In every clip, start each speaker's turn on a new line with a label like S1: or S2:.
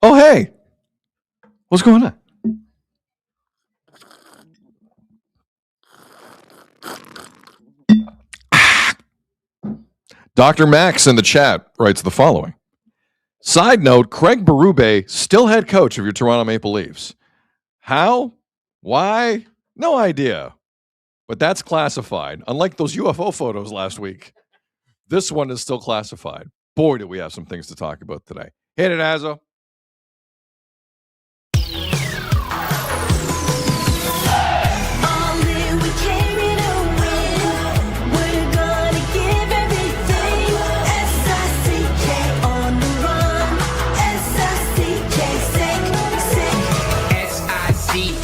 S1: Oh, hey. What's going on? Dr. Max in the chat writes the following. Side note, Craig Berube, still head coach of your Toronto Maple Leafs. How? Why? No idea. But that's classified. Unlike those UFO photos last week, this one is still classified. Boy, do we have some things to talk about today. Hit it, Azzo.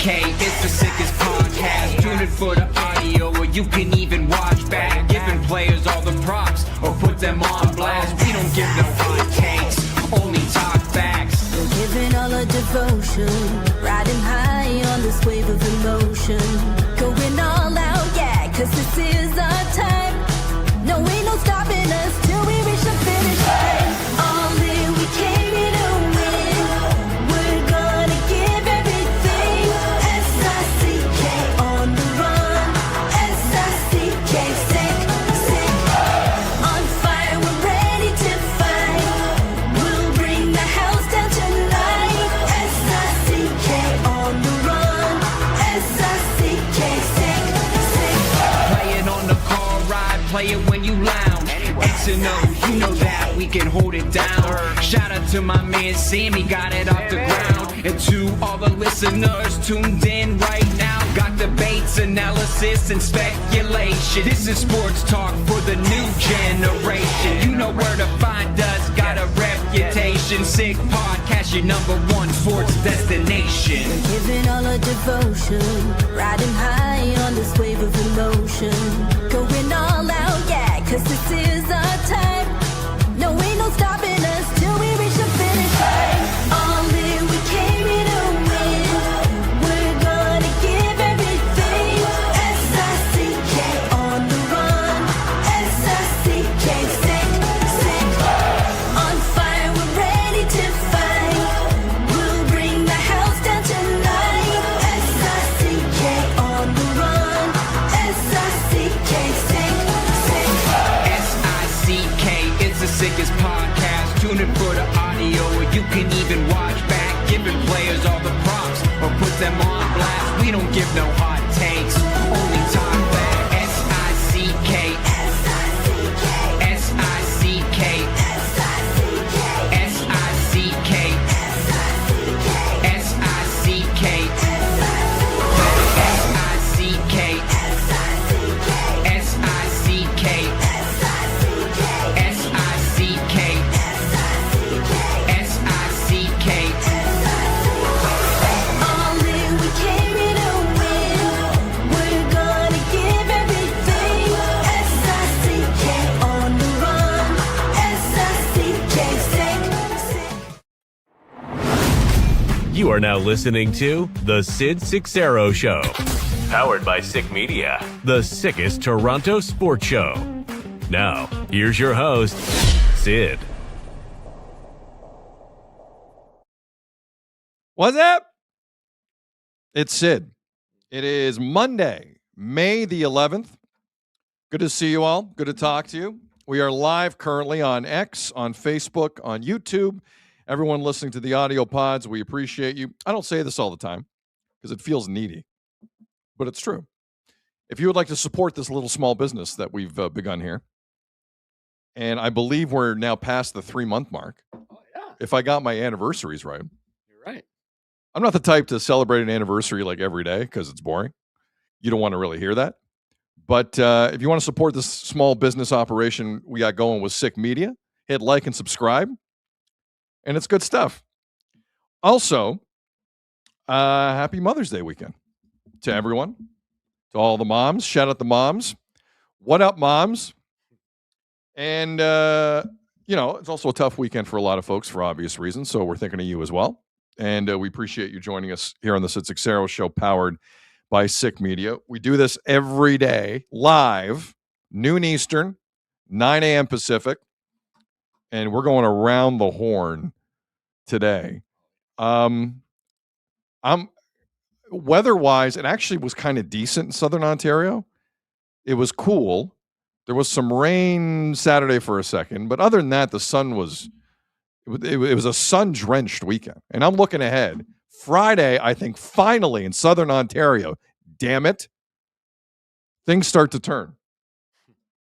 S2: It's the sickest podcast. Tune in for the audio, or you can even watch back. Giving players all the props, or put them on blast. We don't give no hot takes, only talk facts.
S3: We're giving all our devotion, riding high on this wave of emotion. Going all out, yeah, cause this is our time. No, ain't no stopping us till we reach the finish line. All in, we came here to win. We're gonna give everything. S-I-C-K on the run. S-I-C-K, sick, sick. On fire, we're ready to fight. We'll bring the house down tonight. S-I-C-K on the run. S-I-C-K, sick, sick.
S2: Playing on the car ride, play it when you lounge. X and O, you know that we can hold it down. Shout out to my man Sammy, got it off the ground. And to all the listeners tuned in right now. Got debates, analysis, and speculation. This is sports talk for the new generation. You know where to find us, got a reputation. Sick podcast, your #1 sports destination.
S3: We're giving all our devotion, riding high on this wave of emotion. Going all out, yeah, cause this is our time. No, ain't no stopping us till we reach the finish line. All in, we came here to win. We're gonna give everything. S-I-C-K on the run. S-I-C-K, sick, sick. On fire, we're ready to fight. We'll bring the house down tonight. S-I-C-K on the run. S-I-C-K, sick, sick.
S2: S-I-C-K, it's the sickest podcast. Tune in for the audio, or you can even watch back. Giving players all the props, or put them on blast. We don't give no hot takes, only talk back. S-I-C-K, S-I-C-K, S-I-C-K, S-I-C-K, S-I-C-K, S-I-C-K, S-I-C-K, S-I-C-K, S-I-C-K, S-I-C-K.
S3: All in, we came here to win. We're gonna give everything. S-I-C-K on the run. S-I-C-K, sick, sick.
S4: You are now listening to The Sid Seixeiro Show. Powered by Sick Media, the sickest Toronto sports show. Now, here's your host, Sid.
S1: What's up? It's Sid. It is Monday, May the 11th. Good to see you all. Good to talk to you. We are live currently on X, on Facebook, on YouTube. Everyone listening to the audio pods, we appreciate you. I don't say this all the time because it feels needy, but it's true. If you would like to support this little small business that we've begun here, and I believe we're now past the 3-month mark.
S5: Oh, yeah.
S1: If I got my anniversaries right.
S5: You're right.
S1: I'm not the type to celebrate an anniversary like every day because it's boring. You don't want to really hear that. But if you want to support this small business operation we got going with Sick Media, hit like and subscribe. And it's good stuff. Also, happy Mother's Day weekend to everyone, to all the moms. Shout out the moms. What up, moms? And, it's also a tough weekend for a lot of folks for obvious reasons. So we're thinking of you as well. And we appreciate you joining us here on the Sid Seixeiro Show, powered by Sick Media. We do this every day, live, noon Eastern, 9 a.m. Pacific. And we're going around the horn today. I'm weather-wise, it actually was kind of decent in Southern Ontario. It was cool. There was some rain Saturday for a second, but other than that, the sun was. It was a sun-drenched weekend, and I'm looking ahead. Friday, I think, finally in Southern Ontario. Damn it, things start to turn.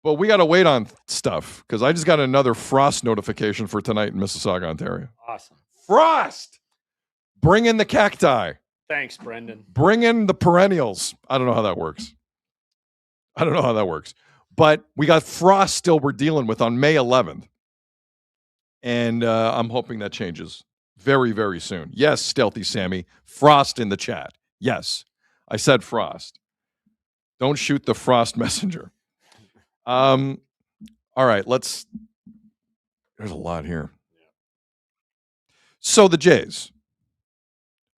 S1: But we got to wait on stuff because I just got another frost notification for tonight in Mississauga, Ontario.
S5: Awesome.
S1: Frost! Bring in the cacti.
S5: Thanks, Brendan.
S1: Bring in the perennials. I don't know how that works. But we got frost still we're dealing with on May 11th. And I'm hoping that changes very, very soon. Yes, Stealthy Sammy. Frost in the chat. Yes, I said frost. Don't shoot the frost messenger. All right, there's a lot here. So the Jays.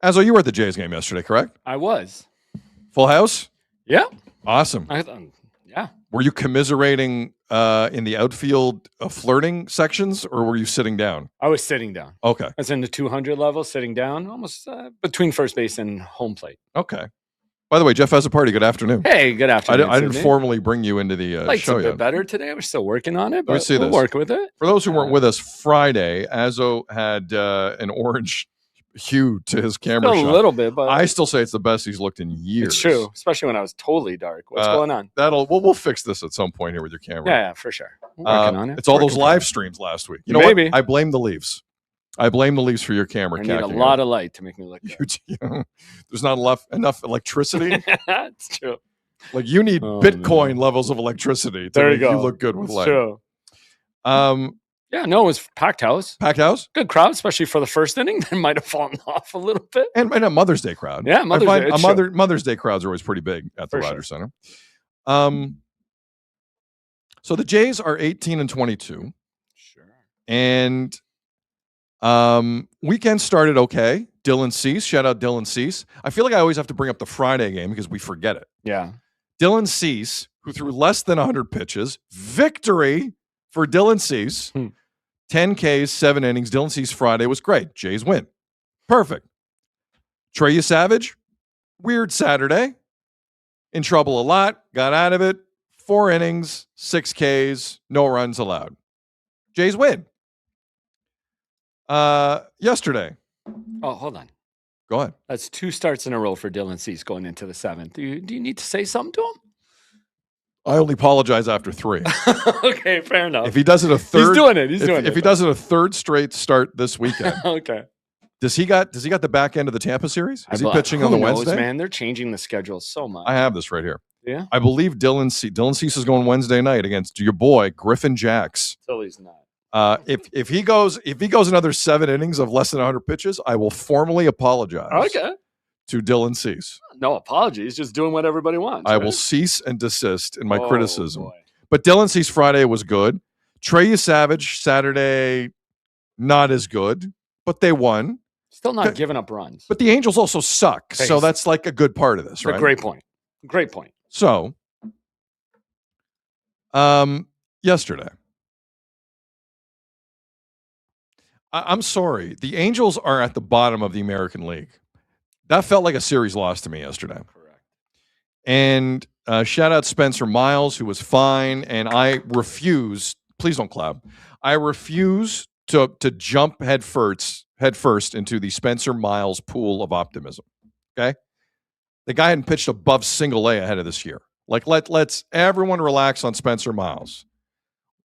S1: Azzo, you were at the Jays game yesterday, correct?
S5: I was.
S1: Full house?
S5: Yeah.
S1: Awesome.
S5: Yeah.
S1: Were you commiserating in the outfield flirting sections, or were you sitting down?
S5: I was sitting down.
S1: Okay.
S5: I was in the 200 level, sitting down, almost between first base and home plate.
S1: Okay. By the way, Jeff has a party. Good afternoon.
S5: Hey, good afternoon.
S1: I didn't formally bring you into the show
S5: a
S1: yet.
S5: bit better today. We're still working on it, but
S1: Let me see
S5: we'll
S1: this.
S5: work with it.
S1: For those who weren't with us Friday, Azzo had an orange hue to his camera
S5: Still
S1: shot.
S5: a little bit, but
S1: I still say it's the best he's looked in years.
S5: it's true, especially when I was totally dark. What's going on?
S1: We'll fix this at some point here with your camera.
S5: Yeah, for sure. We're working on it.
S1: It's all those
S5: Working
S1: live streams last week. You know
S5: Maybe.
S1: what? I blame the Leafs. I blame the Leafs for your camera.
S5: I need a
S1: cacking
S5: lot
S1: up.
S5: of light to make me look good.
S1: There's not enough electricity.
S5: It's true.
S1: Like you need Bitcoin levels of electricity to make you look good with
S5: It's
S1: light.
S5: true. Yeah, no, it was packed house.
S1: Packed house?
S5: Good crowd, especially for the first inning. They might have fallen off a little bit.
S1: And a Mother's Day crowd.
S5: Yeah, Mother's Day. It's true.
S1: Mother's Day crowds are always pretty big at the
S5: For
S1: Rogers Center. So the Jays are 18-22.
S5: Sure.
S1: And weekend started okay. Dylan Cease, shout out Dylan Cease. I feel like I always have to bring up the Friday game because we forget it.
S5: Yeah.
S1: Dylan Cease, who threw less than 100 pitches, victory for Dylan Cease. 10 Ks, 7 innings. Dylan Cease Friday was great. Jays win. Perfect. Trey Savage, weird Saturday. In trouble a lot. Got out of it. 4 innings, 6 Ks, no runs allowed. Jays win. Yesterday.
S5: Oh, hold on.
S1: Go ahead.
S5: That's 2 starts in a row for Dylan Cease going into the 7th. Do you need to say something to him?
S1: I only apologize after 3.
S5: Okay, fair enough.
S1: If he does it a third,
S5: he's doing it.
S1: If he does it a third straight start this weekend,
S5: Okay.
S1: does he got the back end of the Tampa series? Is he pitching on the Wednesday?
S5: Man, they're changing the schedule so much.
S1: I have this right here.
S5: Yeah.
S1: I believe Dylan Cease is going Wednesday night against your boy Griffin Jacks.
S5: Till he's not.
S1: If he goes another 7 innings of less than 100 pitches, I will formally apologize.
S5: Okay.
S1: To Dylan Cease.
S5: No apologies, just doing what everybody wants.
S1: I
S5: right?
S1: will cease and desist in my criticism.
S5: Boy.
S1: But Dylan Cease Friday was good. Trey Savage Saturday, not as good, but they won.
S5: Still not giving up runs.
S1: But the Angels also suck, so that's like a good part of this, right?
S5: Great point. Great point.
S1: So, yesterday, I'm sorry. The Angels are at the bottom of the American League. That felt like a series loss to me yesterday.
S5: Correct.
S1: And shout out Spencer Miles, who was fine. And I refuse, please don't clap. I refuse to jump head first into the Spencer Miles pool of optimism. Okay? The guy hadn't pitched above single A ahead of this year. Like, let's everyone relax on Spencer Miles.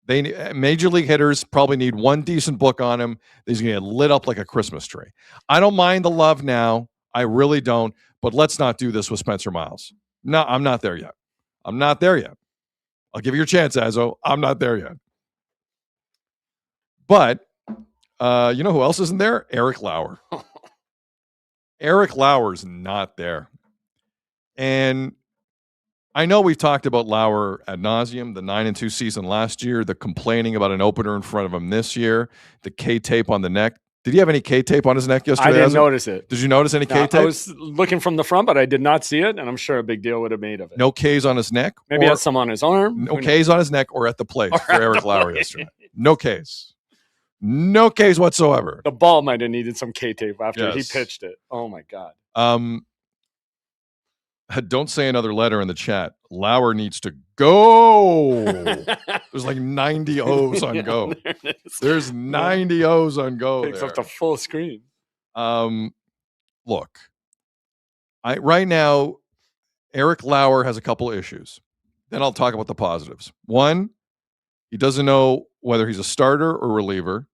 S1: Major league hitters probably need one decent book on him. He's going to get lit up like a Christmas tree. I don't mind the love now. I really don't. But let's not do this with Spencer Miles. No, I'm not there yet. I'm not there yet. I'll give you your chance, Azzo. I'm not there yet. But you know who else isn't there? Eric Lauer. Eric Lauer's not there. And I know we've talked about Lauer ad nauseum, the 9-2 season last year, the complaining about an opener in front of him this year, the K-tape on the neck. Did he have any K-tape on his neck yesterday?
S5: I didn't notice it.
S1: Did you notice any K-tape?
S5: I was looking from the front, but I did not see it, and I'm sure a big deal would have made of it.
S1: No K's on his neck?
S5: Maybe he had some on his arm.
S1: No K's on his neck or at the plate for Eric Lauer yesterday. No K's. No case whatsoever.
S5: The ball might have needed some K-tape after he
S1: Yes.
S5: pitched it. Oh, my God.
S1: Don't say another letter in the chat. Lauer needs to go. There's like 90 O's on go.
S5: There it is.
S1: There's 90 O's on go.
S5: Takes
S1: there.
S5: up the full screen.
S1: Look, right now, Eric Lauer has a couple of issues. Then I'll talk about the positives. One, he doesn't know whether he's a starter or reliever.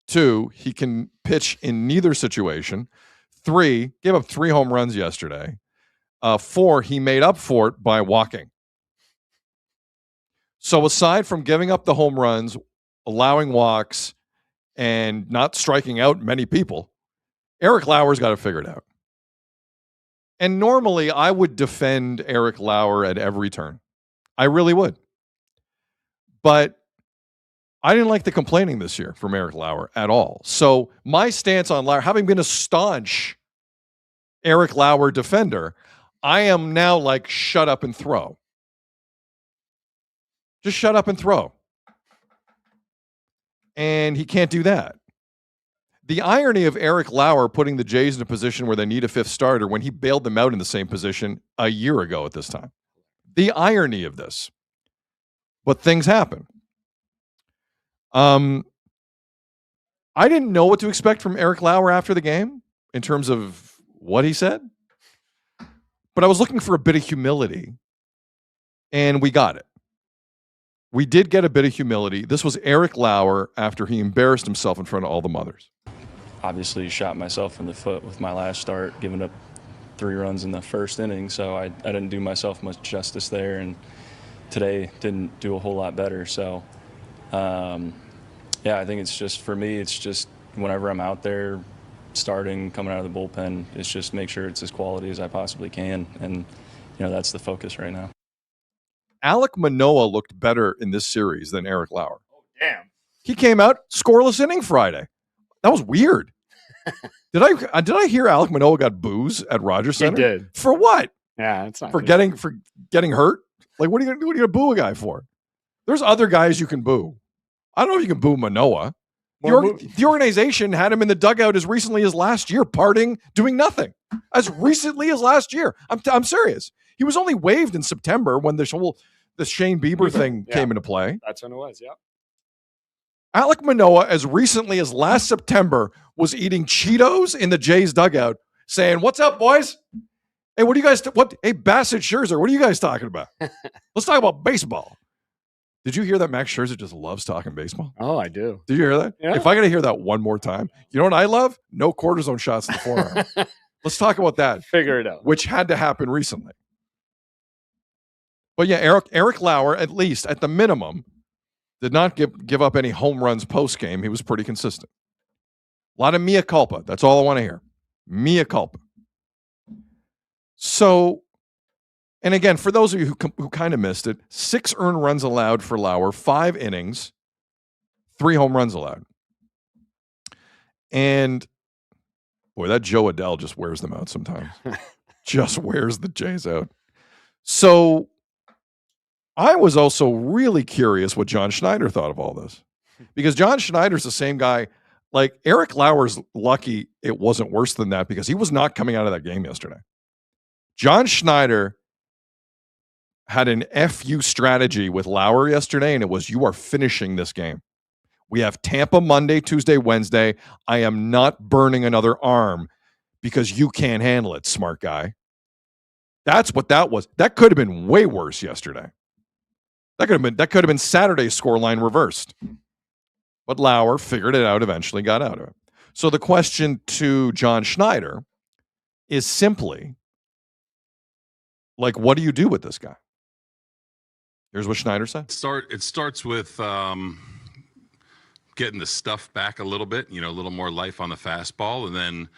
S1: Two, he can pitch in neither situation. Three, gave up 3 home runs yesterday. 4, he made up for it by walking. So aside from giving up the home runs, allowing walks, and not striking out many people, Eric Lauer's got to figure it out. And normally I would defend Eric Lauer at every turn. I really would. But I didn't like the complaining this year from Eric Lauer at all. So my stance on Lauer, having been a staunch Eric Lauer defender, I am now like, shut up and throw. Just shut up and throw. And he can't do that. The irony of Eric Lauer putting the Jays in a position where they need a 5th starter when he bailed them out in the same position a year ago at this time. The irony of this. But things happen. I didn't know what to expect from Eric Lauer after the game in terms of what he said. But I was looking for a bit of humility, and we got it. We did get a bit of humility. This was Eric Lauer after he embarrassed himself in front of all the mothers.
S6: Obviously shot myself in the foot with my last start, giving up 3 runs in the first inning, so I didn't do myself much justice there, and today didn't do a whole lot better. So, yeah, I think it's just, for me, it's just whenever I'm out there starting, coming out of the bullpen, it's just make sure it's as quality as I possibly can, and, that's the focus right now.
S1: Alek Manoah looked better in this series than Eric Lauer.
S5: Oh, damn.
S1: He came out scoreless inning Friday. That was weird. Did I hear Alek Manoah got boos at Rogers Center?
S5: He did.
S1: For what?
S5: Yeah, it's not
S1: For
S5: good.
S1: getting hurt? Like, what are you gonna boo a guy for? There's other guys you can boo. I don't know if you can boo Manoah. The organization had him in the dugout as recently as last year, partying, doing nothing. As recently as last year. I'm serious. He was only waived in September when the Shane Bieber thing came into play.
S5: That's when it was, yeah.
S1: Alek Manoah, as recently as last September, was eating Cheetos in the Jays dugout, saying, "What's up, boys? Hey, what are you guys? Hey, Bassett Scherzer, what are you guys talking about? Let's talk about baseball." Did you hear that Max Scherzer just loves talking baseball?
S5: Oh, I do.
S1: Did you hear that?
S5: Yeah.
S1: If I got to hear that one more time, you know what I love? No cortisone shots in the forearm. Let's talk about that.
S5: Figure it out.
S1: Which had to happen recently. But yeah, Eric Lauer, at least at the minimum, did not give up any home runs post game. He was pretty consistent. A lot of mea culpa. That's all I want to hear. Mea culpa. So, and again, for those of you who kind of missed it, 6 earned runs allowed for Lauer, 5 innings, 3 home runs allowed. And boy, that Joe Adele just wears them out sometimes. Just wears the Jays out. So I was also really curious what John Schneider thought of all this. Because John Schneider's the same guy. Like, Eric Lauer's lucky it wasn't worse than that because he was not coming out of that game yesterday. John Schneider had an FU strategy with Lauer yesterday, and it was, you are finishing this game. We have Tampa Monday, Tuesday, Wednesday. I am not burning another arm because you can't handle it, smart guy. That's what that was. That could have been way worse yesterday. That could have been Saturday's scoreline reversed. But Lauer figured it out, eventually got out of it. So the question to John Schneider is simply, like, what do you do with this guy? Here's what Schneider said.
S7: It starts with getting the stuff back a little bit, a little more life on the fastball. And then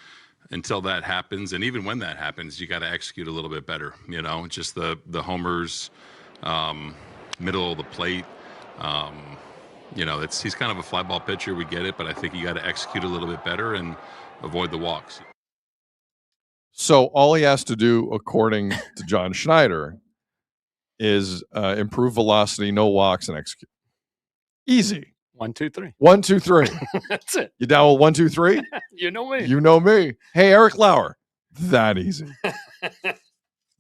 S7: until that happens, and even when that happens, you got to execute a little bit better. Just the homers, middle of the plate. He's kind of a fly ball pitcher. We get it, but I think you got to execute a little bit better and avoid the walks.
S1: So all he has to do, according to John Schneider, is improve velocity, no walks, and execute. Easy.
S5: 1, 2, 3.
S1: 1, 2, 3.
S5: That's it.
S1: You down with 1, 2, 3?
S5: You know me.
S1: You know me. Hey, Eric Lauer. That easy.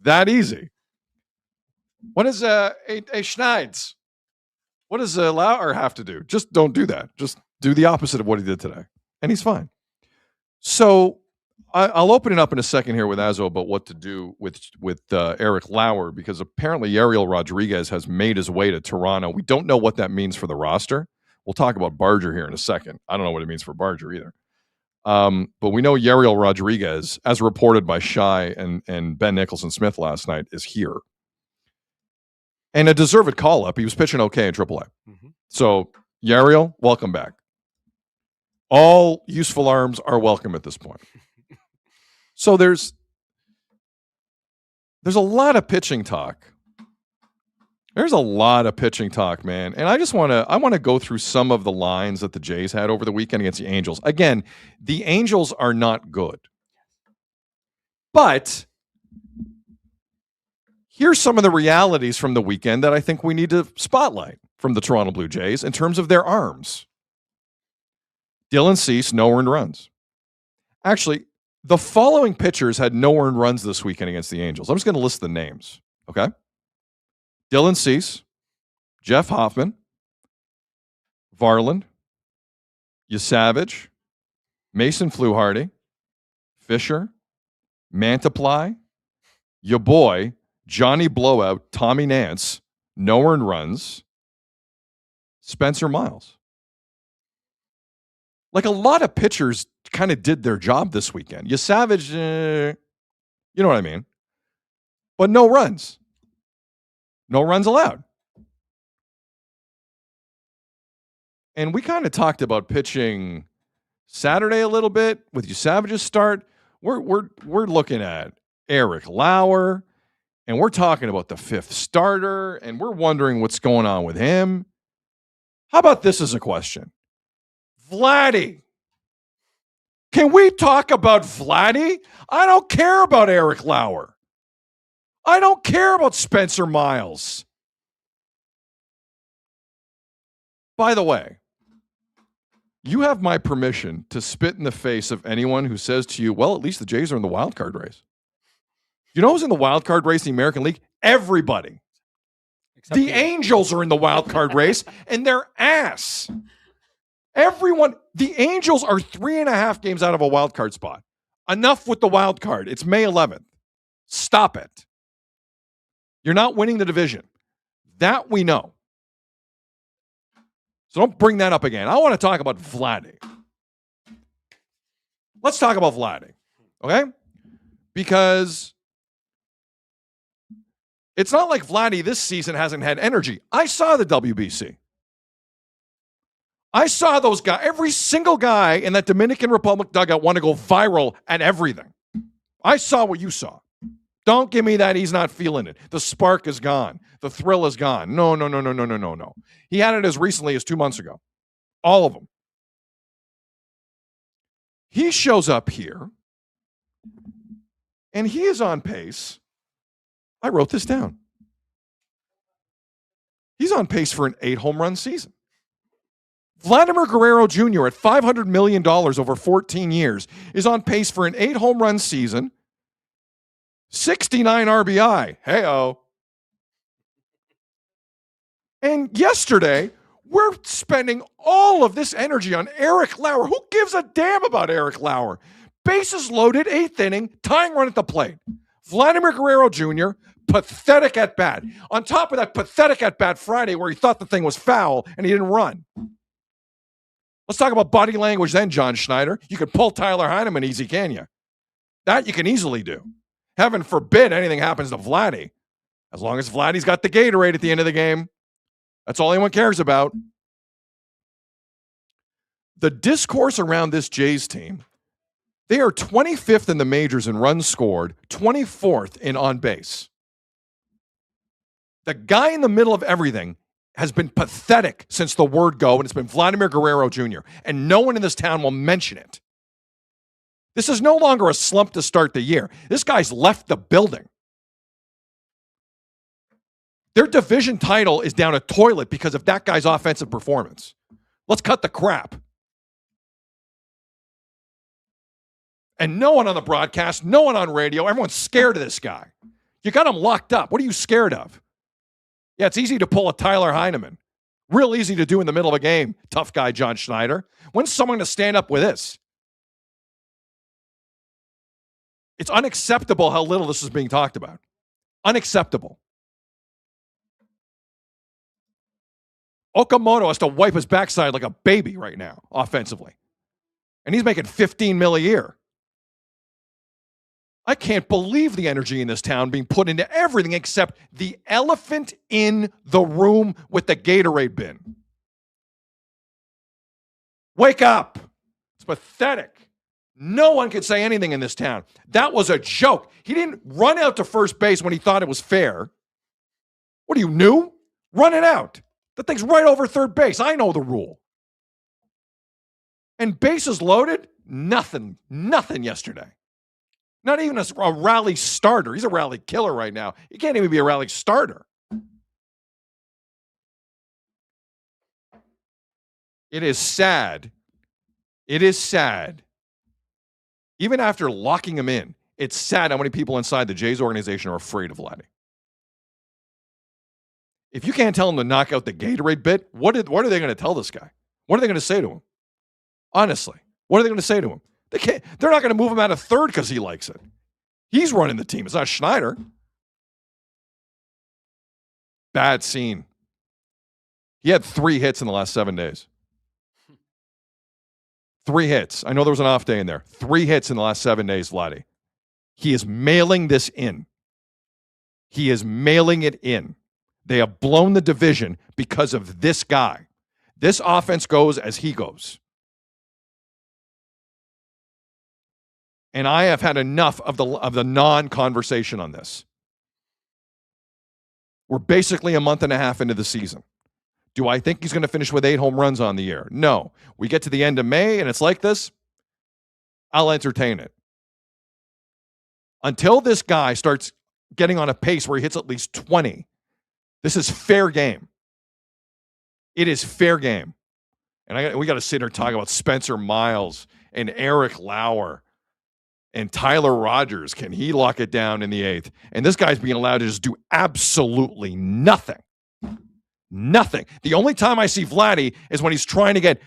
S1: That easy. What is a Schneids? What does Lauer have to do? Just don't do that. Just do the opposite of what he did today, and he's fine. So I'll open it up in a second here with Azo about what to do with Eric Lauer, because apparently Yariel Rodriguez has made his way to Toronto. We don't know what that means for the roster. We'll talk about Barger here in a second. I don't know what it means for Barger either. But we know Yariel Rodriguez, as reported by Shai and Ben Nicholson-Smith last night, is here. And a deserved call-up. He was pitching okay in AAA.
S5: Mm-hmm. So,
S1: Yariel, welcome back. All useful arms are welcome at this point. So there's a lot of pitching talk. There's a lot of pitching talk, man. And I want to go through some of the lines that the Jays had over the weekend against the Angels. Again, the Angels are not good. But here's some of the realities from the weekend that I think we need to spotlight from the Toronto Blue Jays in terms of their arms. Dylan Cease, no earned runs. Actually, the following pitchers had no earned runs this weekend against the Angels. I'm just going to list the names, okay? Dylan Cease, Jeff Hoffman, Varland, Yasavage, Mason Fluharty, Fisher, Mantiply, your boy, Johnny Blowout, Tommy Nance, no earned runs, Spencer Miles. Like, a lot of pitchers kind of did their job this weekend. Yasavage, you know what I mean? But no runs. No runs allowed. And we kind of talked about pitching Saturday a little bit with Yasavage's start. We're looking at Eric Lauer, and we're talking about the fifth starter, and we're wondering what's going on with him. How about this as a question? Vladdy. Can we talk about Vladdy? I don't care about Eric Lauer. I don't care about Spencer Miles. By the way, you have my permission to spit in the face of anyone who says to you, well, at least the Jays are in the wild card race. You know who's in the wild card race in the American League? Everybody. Except the Angels are in the wild card race, and they're ass. Everyone, the Angels are 3.5 games out of a wild card spot. Enough with the wild card. It's May 11th. Stop it. You're not winning the division. That we know. So don't bring that up again. I want to talk about Vladdy. Let's talk about Vladdy, okay? Because it's not like Vladdy this season hasn't had energy. I saw the WBC. I saw those guys. Every single guy in that Dominican Republic dugout want to go viral at everything. I saw what you saw. Don't give me that he's not feeling it. The spark is gone. The thrill is gone. No. He had it as recently as 2 months ago. All of them. He shows up here, and he is on pace. I wrote this down. He's on pace for an 8-home run season. Vladimir Guerrero Jr. at $500 million over 14 years is on pace for an 8-home run season, 69 RBI. Hey-oh. And yesterday, we're spending all of this energy on Eric Lauer. Who gives a damn about Eric Lauer? Bases loaded, 8th inning, tying run at the plate. Vladimir Guerrero Jr., pathetic at bat. On top of that pathetic at bat Friday where he thought the thing was foul and he didn't run. Let's talk about body language then, John Schneider. You could pull Tyler Heineman easy, can you? That you can easily do. Heaven forbid anything happens to Vladdy. As long as Vladdy's got the Gatorade at the end of the game, that's all anyone cares about. The discourse around this Jays team, they are 25th in the majors in runs scored, 24th in on base. The guy in the middle of everything has been pathetic since the word go, and it's been Vladimir Guerrero Jr., and no one in this town will mention it. This is no longer a slump to start the year. This guy's left the building. Their division title is down a toilet because of that guy's offensive performance. Let's cut the crap. And no one on the broadcast, no one on radio, everyone's scared of this guy. You got him locked up. What are you scared of? Yeah, it's easy to pull a Tyler Heineman. Real easy to do in the middle of a game, tough guy John Schneider. When's someone going to stand up with this? It's unacceptable how little this is being talked about. Unacceptable. Okamoto has to wipe his backside like a baby right now, offensively. And he's making $15 million a year. I can't believe the energy in this town being put into everything except the elephant in the room with the Gatorade bin. Wake up. It's pathetic. No one can say anything in this town. That was a joke. He didn't run out to first base when he thought it was fair. What are you, new? Run it out. That thing's right over third base. I know the rule. And bases loaded? Nothing yesterday. Not even a rally starter. He's a rally killer right now. He can't even be a rally starter. It is sad. It is sad. Even after locking him in, it's sad how many people inside the Jays organization are afraid of Vladdy. If you can't tell him to knock out the Gatorade bit, what are they going to tell this guy? What are they going to say to him? Honestly, what are they going to say to him? They're not going to move him out of third because he likes it. He's running the team. It's not Schneider. Bad scene. He had 3 hits in the last 7 days. 3 hits. I know there was an off day in there. 3 hits in the last 7 days, Vladdy. He is mailing this in. He is mailing it in. They have blown the division because of this guy. This offense goes as he goes. And I have had enough of the non-conversation on this. We're basically a month and a half into the season. Do I think he's going to finish with 8 home runs on the year? No. We get to the end of May and it's like this, I'll entertain it. Until this guy starts getting on a pace where he hits at least 20, this is fair game. It is fair game. And we got to sit here and talk about Spencer Miles and Eric Lauer and Tyler Rogers. Can he lock it down in the 8th? And this guy's being allowed to just do absolutely nothing. Nothing. The only time I see Vladdy is when he's trying to get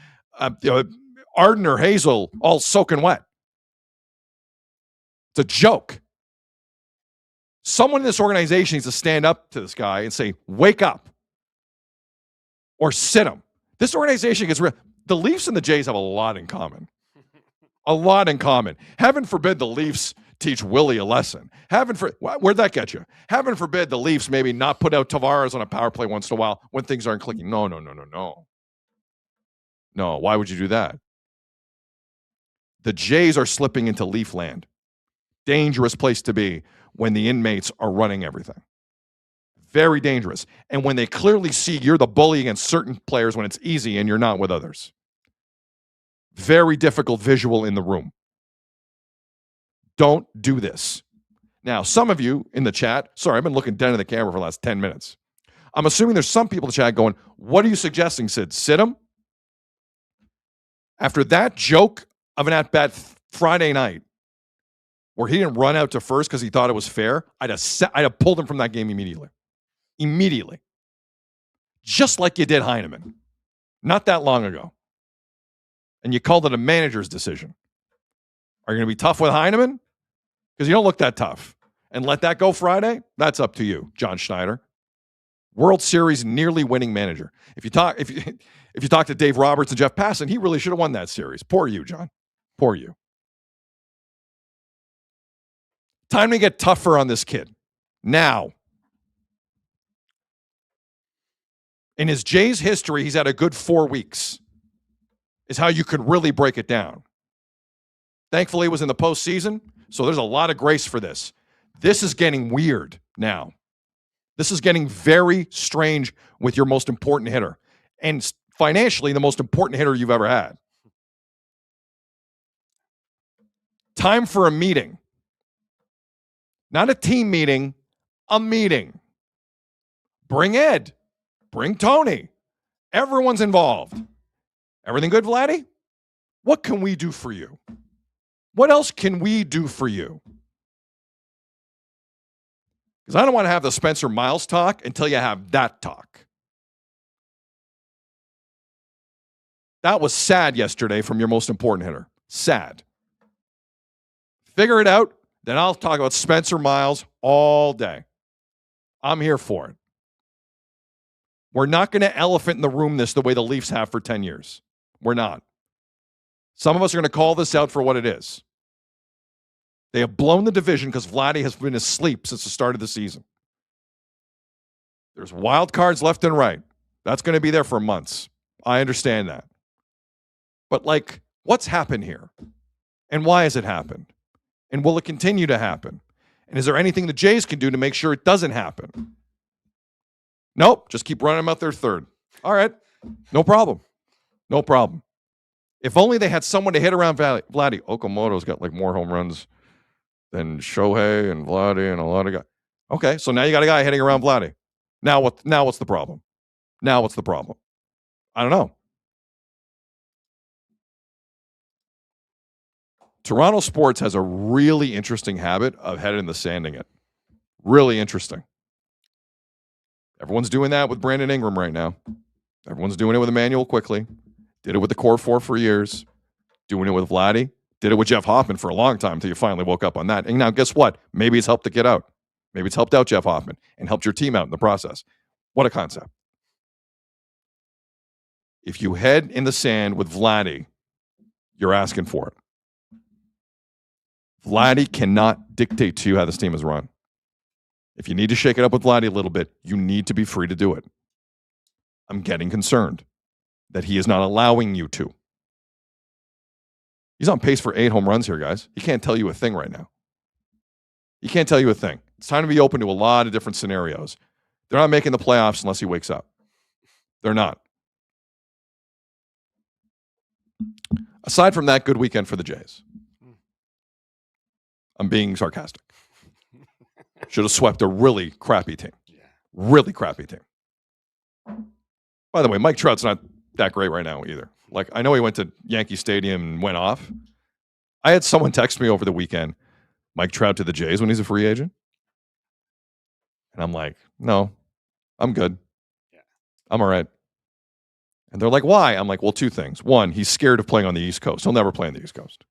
S1: Arden or Hazel all soaking wet. It's a joke. Someone in this organization needs to stand up to this guy and say, wake up. Or sit him. This organization gets real. The Leafs and the Jays have a lot in common. A lot in common. Heaven forbid the Leafs teach Willie a lesson. Where'd that get you? Heaven forbid the Leafs maybe not put out Tavares on a power play once in a while when things aren't clicking. No. No, why would you do that? The Jays are slipping into Leaf land. Dangerous place to be when the inmates are running everything. Very dangerous. And when they clearly see you're the bully against certain players when it's easy and you're not with others. Very difficult visual in the room. Don't do this. Now, some of you in the chat, sorry, I've been looking dead in the camera for the last 10 minutes. I'm assuming there's some people in the chat going, what are you suggesting, Sid? Sit him? After that joke of an at-bat Friday night, where he didn't run out to first because he thought it was fair, I'd have pulled him from that game immediately. Immediately. Just like you did Heineman. Not that long ago. And you called it a manager's decision. Are you going to be tough with Heineman? Because you don't look that tough. And let that go Friday? That's up to you, John Schneider. World Series nearly winning manager. If you talk to Dave Roberts and Jeff Passan, he really should have won that series. Poor you, John. Poor you. Time to get tougher on this kid. Now. In his Jays history, he's had a good 4 weeks. Is how you could really break it down. Thankfully, it was in the postseason, so there's a lot of grace for this. This is getting weird now. This is getting very strange with your most important hitter. And financially, the most important hitter you've ever had. Time for a meeting. Not a team meeting, a meeting. Bring Ed. Bring Tony. Everyone's involved. Everything good, Vladdy? What can we do for you? What else can we do for you? Because I don't want to have the Spencer Miles talk until you have that talk. That was sad yesterday from your most important hitter. Sad. Figure it out, then I'll talk about Spencer Miles all day. I'm here for it. We're not going to elephant in the room this the way the Leafs have for 10 years. We're not. Some of us are going to call this out for what it is. They have blown the division because Vladdy has been asleep since the start of the season. There's wild cards left and right. That's going to be there for months. I understand that. But, what's happened here? And why has it happened? And will it continue to happen? And is there anything the Jays can do to make sure it doesn't happen? Nope. Just keep running them out there third. All right. No problem. No problem. If only they had someone to hit around Vladdy. Okamoto's got more home runs than Shohei and Vladdy and a lot of guys. Okay, so now you got a guy hitting around Vladdy. Now what's the problem? Now what's the problem? I don't know. Toronto sports has a really interesting habit of head in the sanding it. Really interesting. Everyone's doing that with Brandon Ingram right now. Everyone's doing it with Emmanuel Quickly. Did it with the core four for years. Doing it with Vladdy. Did it with Jeff Hoffman for a long time until you finally woke up on that. And now guess what? Maybe it's helped to get out. Maybe it's helped out Jeff Hoffman and helped your team out in the process. What a concept. If you head in the sand with Vladdy, you're asking for it. Vladdy cannot dictate to you how this team is run. If you need to shake it up with Vladdy a little bit, you need to be free to do it. I'm getting concerned that he is not allowing you to. He's on pace for 8 home runs here, guys. He can't tell you a thing right now. He can't tell you a thing. It's time to be open to a lot of different scenarios. They're not making the playoffs unless he wakes up. They're not. Aside from that, good weekend for the Jays. I'm being sarcastic. Should have swept a really crappy team. Really crappy team. By the way, Mike Trout's not that great right now either. I know he went to Yankee Stadium and went off. I had someone text me over the weekend, Mike Trout to the Jays when he's a free agent. And I'm like, no, I'm good. I'm all right. And they're like, why? I'm like, well, 2 things. One, he's scared of playing on the East Coast. He'll never play on the East Coast.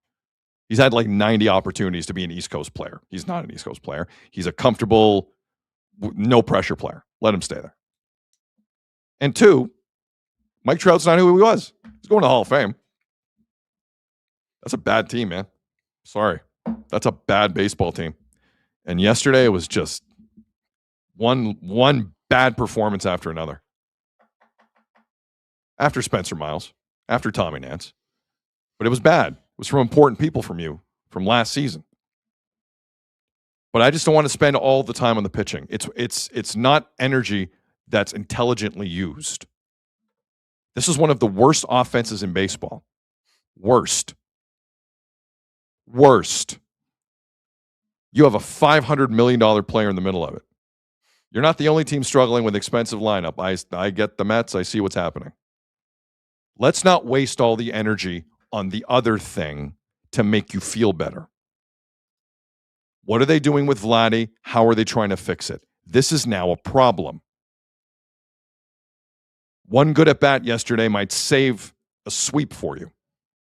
S1: He's had 90 opportunities to be an East Coast player. He's not an East Coast player. He's a comfortable, no pressure player. Let him stay there. And 2, Mike Trout's not who he was. He's going to the Hall of Fame. That's a bad team, man. Sorry. That's a bad baseball team. And yesterday it was just one bad performance after another. After Spencer Miles, after Tommy Nance. But it was bad. It was from important people from you from last season. But I just don't want to spend all the time on the pitching. It's not energy that's intelligently used. This is one of the worst offenses in baseball. Worst. You have a $500 million player in the middle of it. You're not the only team struggling with expensive lineup. I get the Mets. I see what's happening. Let's not waste all the energy on the other thing to make you feel better. What are they doing with Vladdy? How are they trying to fix it? This is now a problem. One good at-bat yesterday might save a sweep for you.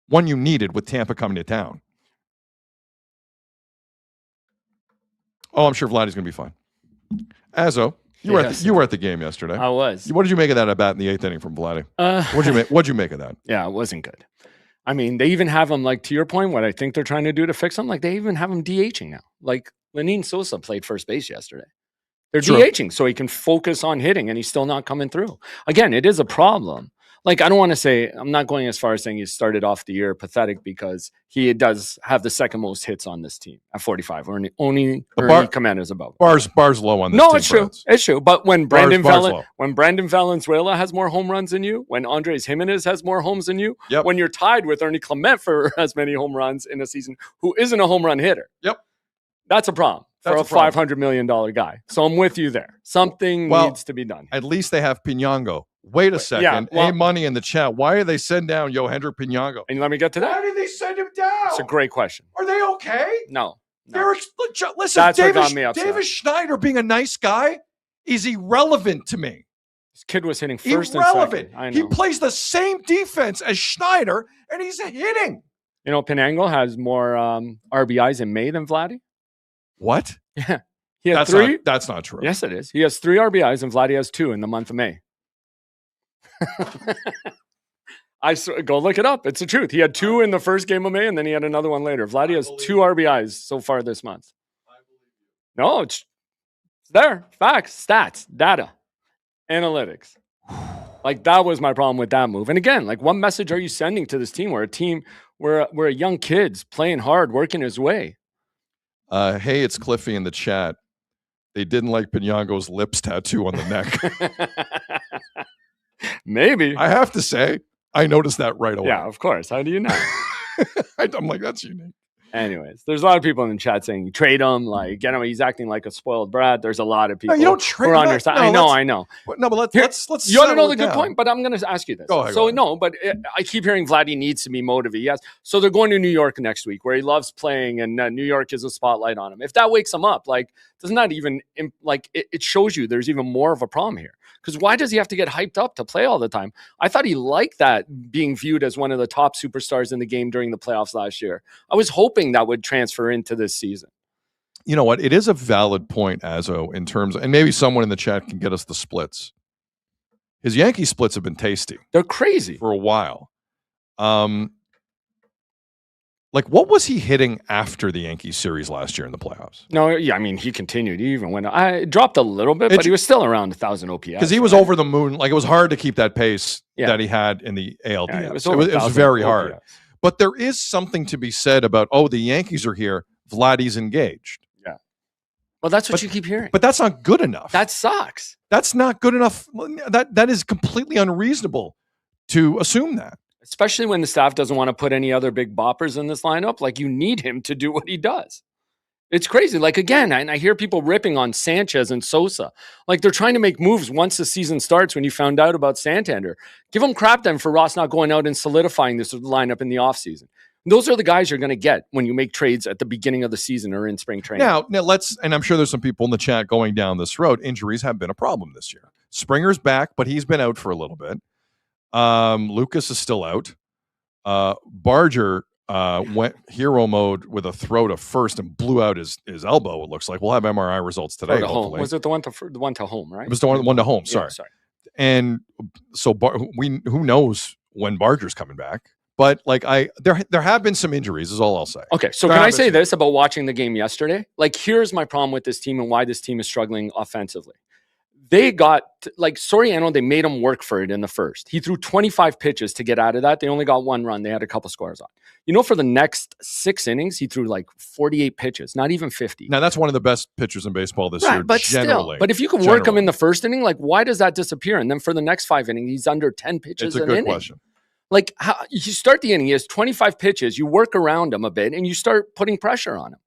S1: One you needed with Tampa coming to town. Oh, I'm sure Vladdy's going to be fine. Azzo, you were at the game yesterday.
S5: I was.
S1: What did you make of that at-bat in the 8th inning from Vladdy? What'd you make of that?
S5: Yeah, it wasn't good. I mean, they even have him, to your point, what I think they're trying to do to fix him, they even have him DHing now. Lenin Sosa played first base yesterday. They're DHing so he can focus on hitting, and he's still not coming through. Again, it is a problem. I don't want to say, I'm not going as far as saying he started off the year pathetic because he does have the second most hits on this team at 45. Only Commanders above.
S1: Bars low on this
S5: team.
S1: No,
S5: it's true. It's true. But when Brandon Valenzuela has more home runs than you, when Andres Jimenez has more homes than you, when you're tied with Ernie Clement for as many home runs in a season, who isn't a home run hitter.
S1: Yep.
S5: That's a problem. For a $500 million guy. So I'm with you there. Something needs to be done.
S1: At least they have Pinango, Wait a second.
S5: well-
S1: Money in the chat. Why are they sending down Hendrik Pinango?
S5: And let me get to that.
S1: Why did they send him down?
S5: It's a great question.
S1: Are they okay?
S5: No.
S1: Listen,
S5: That's what got me upset.
S1: Davis Schneider being a nice guy is irrelevant to me.
S5: This kid was hitting first
S1: Irrelevant.
S5: and second. I know.
S1: He plays the same defense as Schneider, and he's hitting.
S5: You know, Pinango has more RBIs in May than Vladdy.
S1: What?
S5: Yeah. He had 3.
S1: That's not true.
S5: Yes, it is. He has 3 RBIs and Vladdy has 2 in the month of May. Go look it up. It's the truth. He had 2 in the first game of May, and then he had another one later. Vladdy has 2 RBIs so far this month. No, it's there. Facts, stats, data, analytics. Like, that was my problem with that move. And again, like, what message are you sending to this team? We're a young kid's playing hard, working his way.
S1: Hey, it's Cliffy in the chat. They didn't like Pinango's lips tattoo on the neck.
S5: Maybe.
S1: I have to say, I noticed that right away.
S5: Yeah, of course. How do you know?
S1: I'm like, that's unique.
S5: Anyways, there's a lot of people in the chat saying you trade him, like, you know, he's acting like a spoiled brat. There's a lot of people.
S1: No, you don't trade
S5: who are
S1: him.
S5: on your side.
S1: No,
S5: I know.
S1: No, but let's.
S5: You want to know
S1: settle
S5: the
S1: it
S5: good
S1: down.
S5: point? But I'm going to ask you this.
S1: Go ahead.
S5: I keep hearing Vladdy needs to be motivated. Yes. So they're going to New York next week, where he loves playing, and New York is a spotlight on him. If that wakes him up, like, doesn't that even like it shows you there's even more of a problem here? Because why does he have to get hyped up to play all the time? I thought he liked that, being viewed as one of the top superstars in the game during the playoffs last year. I was hoping that would transfer into this season.
S1: You know what? It is a valid point, Azzo, in terms of, and maybe someone in the chat can get us the splits. His Yankee splits have been tasty.
S5: They're crazy
S1: for a while. Like, what was he hitting after the Yankees series last year in the playoffs?
S5: No, yeah, I mean, he continued. He even went. I dropped a little bit, but he was still around 1,000 OPS.
S1: Because he was over the moon. Like, it was hard to keep that pace that he had in the ALDS.
S5: Yeah,
S1: it was very hard. But there is something to be said about, the Yankees are here. Vladdy's engaged.
S5: Yeah. Well, that's what you keep hearing.
S1: But that's not good enough.
S5: That sucks.
S1: That's not good enough. That is completely unreasonable to assume that.
S5: Especially when the staff doesn't want to put any other big boppers in this lineup. Like, you need him to do what he does. It's crazy. Like, again, and I hear people ripping on Sanchez and Sosa. Like, they're trying to make moves once the season starts. When you found out about Santander, give them crap then for Ross not going out and solidifying this lineup in the offseason. Those are the guys you're going to get when you make trades at the beginning of the season or in spring training.
S1: Now and I'm sure there's some people in the chat going down this road. Injuries have been a problem this year. Springer's back, but he's been out for a little bit. Lucas is still out. Barger went hero mode with a throw to first and blew out his elbow. It looks like we'll have MRI results today.
S5: Hopefully. Was it the one to home? Right?
S1: It was the one to home. Sorry.
S5: Yeah, sorry.
S1: And so who knows when Barger's coming back? But like there have been some injuries. Is all I'll say.
S5: Okay, so can I say this about watching the game yesterday? Like, here's my problem with this team and why this team is struggling offensively. They got, like, Soriano, they made him work for it in the first. He threw 25 pitches to get out of that. They only got 1 run. They had a couple scores on. You know, for the next 6 innings, he threw like 48 pitches, not even 50.
S1: Now, that's one of the best pitchers in baseball this year,
S5: but
S1: generally.
S5: Still, but if you can work him in the first inning, like, why does that disappear? And then for the next 5 innings, he's under 10 pitches an inning.
S1: It's a good question.
S5: Like, how you start the inning, he has 25 pitches, you work around him a bit, and you start putting pressure on him.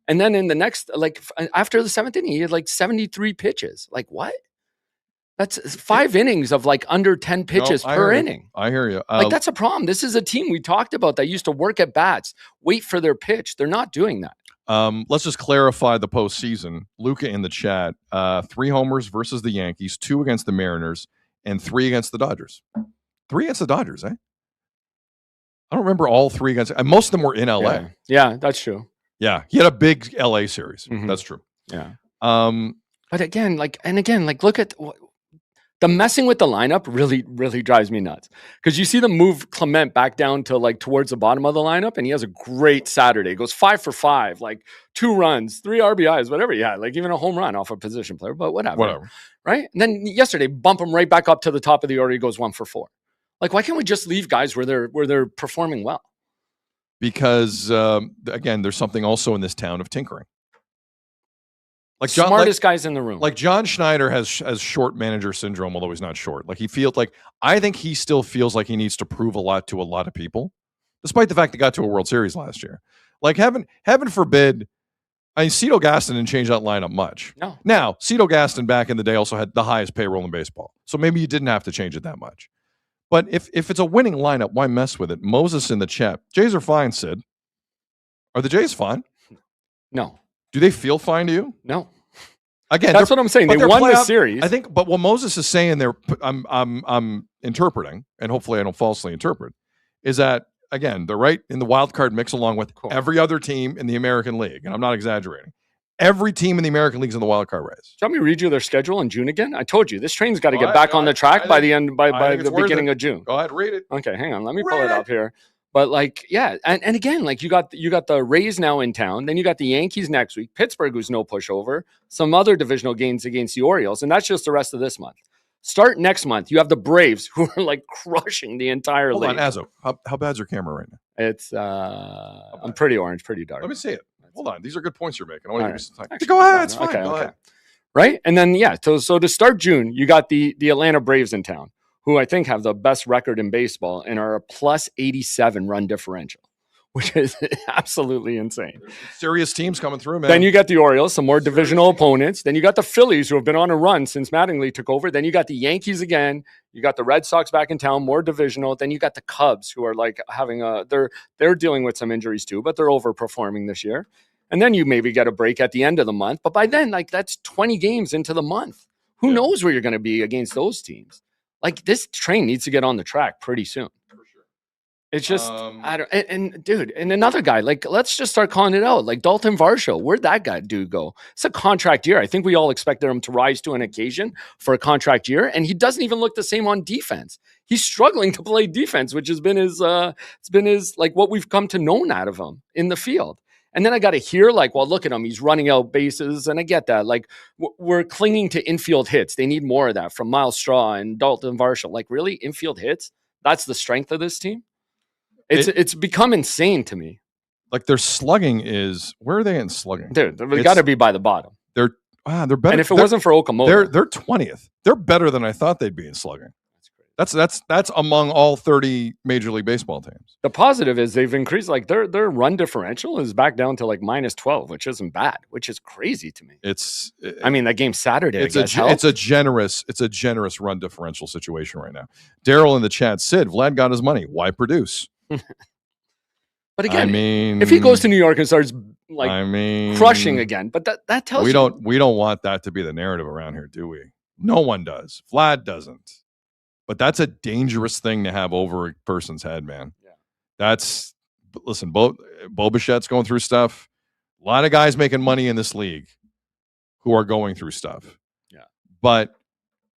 S5: And then in the next, like, after the 7th inning, he had like 73 pitches. Like, what? That's 5 innings of like under 10 pitches per inning.
S1: I hear you.
S5: Like, that's a problem. This is a team we talked about that used to work at bats, wait for their pitch. They're not doing that.
S1: Let's just clarify the postseason. Luca in the chat, 3 homers versus the Yankees, 2 against the Mariners, and 3 against the Dodgers. 3 against the Dodgers, eh? I don't remember all 3 against. Most of them were in LA.
S5: Yeah, that's true.
S1: Yeah, he had a big LA series. Mm-hmm. That's true.
S5: Yeah. But again, look at the messing with the lineup really, really drives me nuts. Because you see them move Clement back down to like towards the bottom of the lineup, and he has a great Saturday. He goes 5 for 5, like 2 runs, 3 RBIs, whatever he had, like even a home run off a position player, but whatever. Right? And then yesterday, bump him right back up to the top of the order. He goes 1 for 4. Like, why can't we just leave guys where they're performing well?
S1: Because again, there's something also in this town of tinkering. Like
S5: smartest guys in the room.
S1: Like John Schneider has short manager syndrome, although he's not short. Like, he feels like, I think he still feels like he needs to prove a lot to a lot of people, despite the fact they got to a World Series last year. Like, heaven forbid I mean, Cito Gaston didn't change that lineup much.
S5: No.
S1: Now, Cito Gaston back in the day also had the highest payroll in baseball. So maybe you didn't have to change it that much. But if it's a winning lineup, why mess with it? Moses in the chat. Jays are fine, Sid. Are the Jays fine?
S5: No.
S1: Do they feel fine to you?
S5: No.
S1: Again,
S5: that's what I'm saying. They won the series.
S1: I think, but what Moses is saying there, I'm interpreting, and hopefully I don't falsely interpret, is that again they're right in the wild card mix along with every other team in the American League, and I'm not exaggerating. Every team in the American League is in the wild card race.
S5: Do you want me to read you their schedule in June again? I told you this train's got to get back on the track by the beginning of June.
S1: Go ahead, read it.
S5: Okay, hang on. Let me pull it up here. But like, yeah, and again, like you got the Rays now in town, then you got the Yankees next week, Pittsburgh, who's no pushover, some other divisional games against the Orioles, and that's just the rest of this month. Start next month, you have the Braves, who are like crushing the entire league.
S1: Hold on, Azo, how bad's your camera right now?
S5: It's I'm pretty orange, pretty dark.
S1: Let me see it. Hold on, these are good points you're making. I want to give you some time.
S5: Actually,
S1: go ahead, it's fine.
S5: Okay,
S1: go ahead.
S5: Right, and then so to start June, you got the Atlanta Braves in town, who I think have the best record in baseball and are a plus 87 run differential, which is absolutely insane.
S1: Serious teams coming through, man.
S5: Then you got the Orioles, some more divisional opponents. Then you got the Phillies, who have been on a run since Mattingly took over. Then you got the Yankees again. You got the Red Sox back in town, more divisional. Then you got the Cubs, who are like having they're dealing with some injuries too, but they're overperforming this year. And then you maybe get a break at the end of the month. But by then, like that's 20 games into the month. Who knows where you're going to be against those teams? Like this train needs to get on the track pretty soon. For sure. It's just I don't. And dude, and another guy. Like let's just start calling it out. Like Dalton Varsho, where'd that dude go? It's a contract year. I think we all expected him to rise to an occasion for a contract year, and he doesn't even look the same on defense. He's struggling to play defense, which has been his. It's been his like what we've come to know out of him in the field. And then I got to hear like, well, look at him. He's running out bases. And I get that. Like we're clinging to infield hits. They need more of that from Miles Straw and Dalton Varsho. Like really infield hits. That's the strength of this team. It's become insane to me.
S1: Like their slugging is, where are they in slugging?
S5: Dude, they got to be by the bottom.
S1: They're better.
S5: And if it wasn't for Okamoto.
S1: They're 20th. They're better than I thought they'd be in slugging. That's among all 30 Major League Baseball teams.
S5: The positive is they've increased, like their run differential is back down to like minus 12, which isn't bad, which is crazy to me. I mean, that game Saturday.
S1: It's a generous run differential situation right now. Daryl in the chat, Sid, Vlad got his money. Why produce?
S5: But again, I mean, if he goes to New York and starts like crushing again, but that tells
S1: we don't want that to be the narrative around here, do we? No one does. Vlad doesn't. But that's a dangerous thing to have over a person's head, man. Yeah. Listen, Bo Bichette's going through stuff. A lot of guys making money in this league who are going through stuff.
S5: Yeah.
S1: But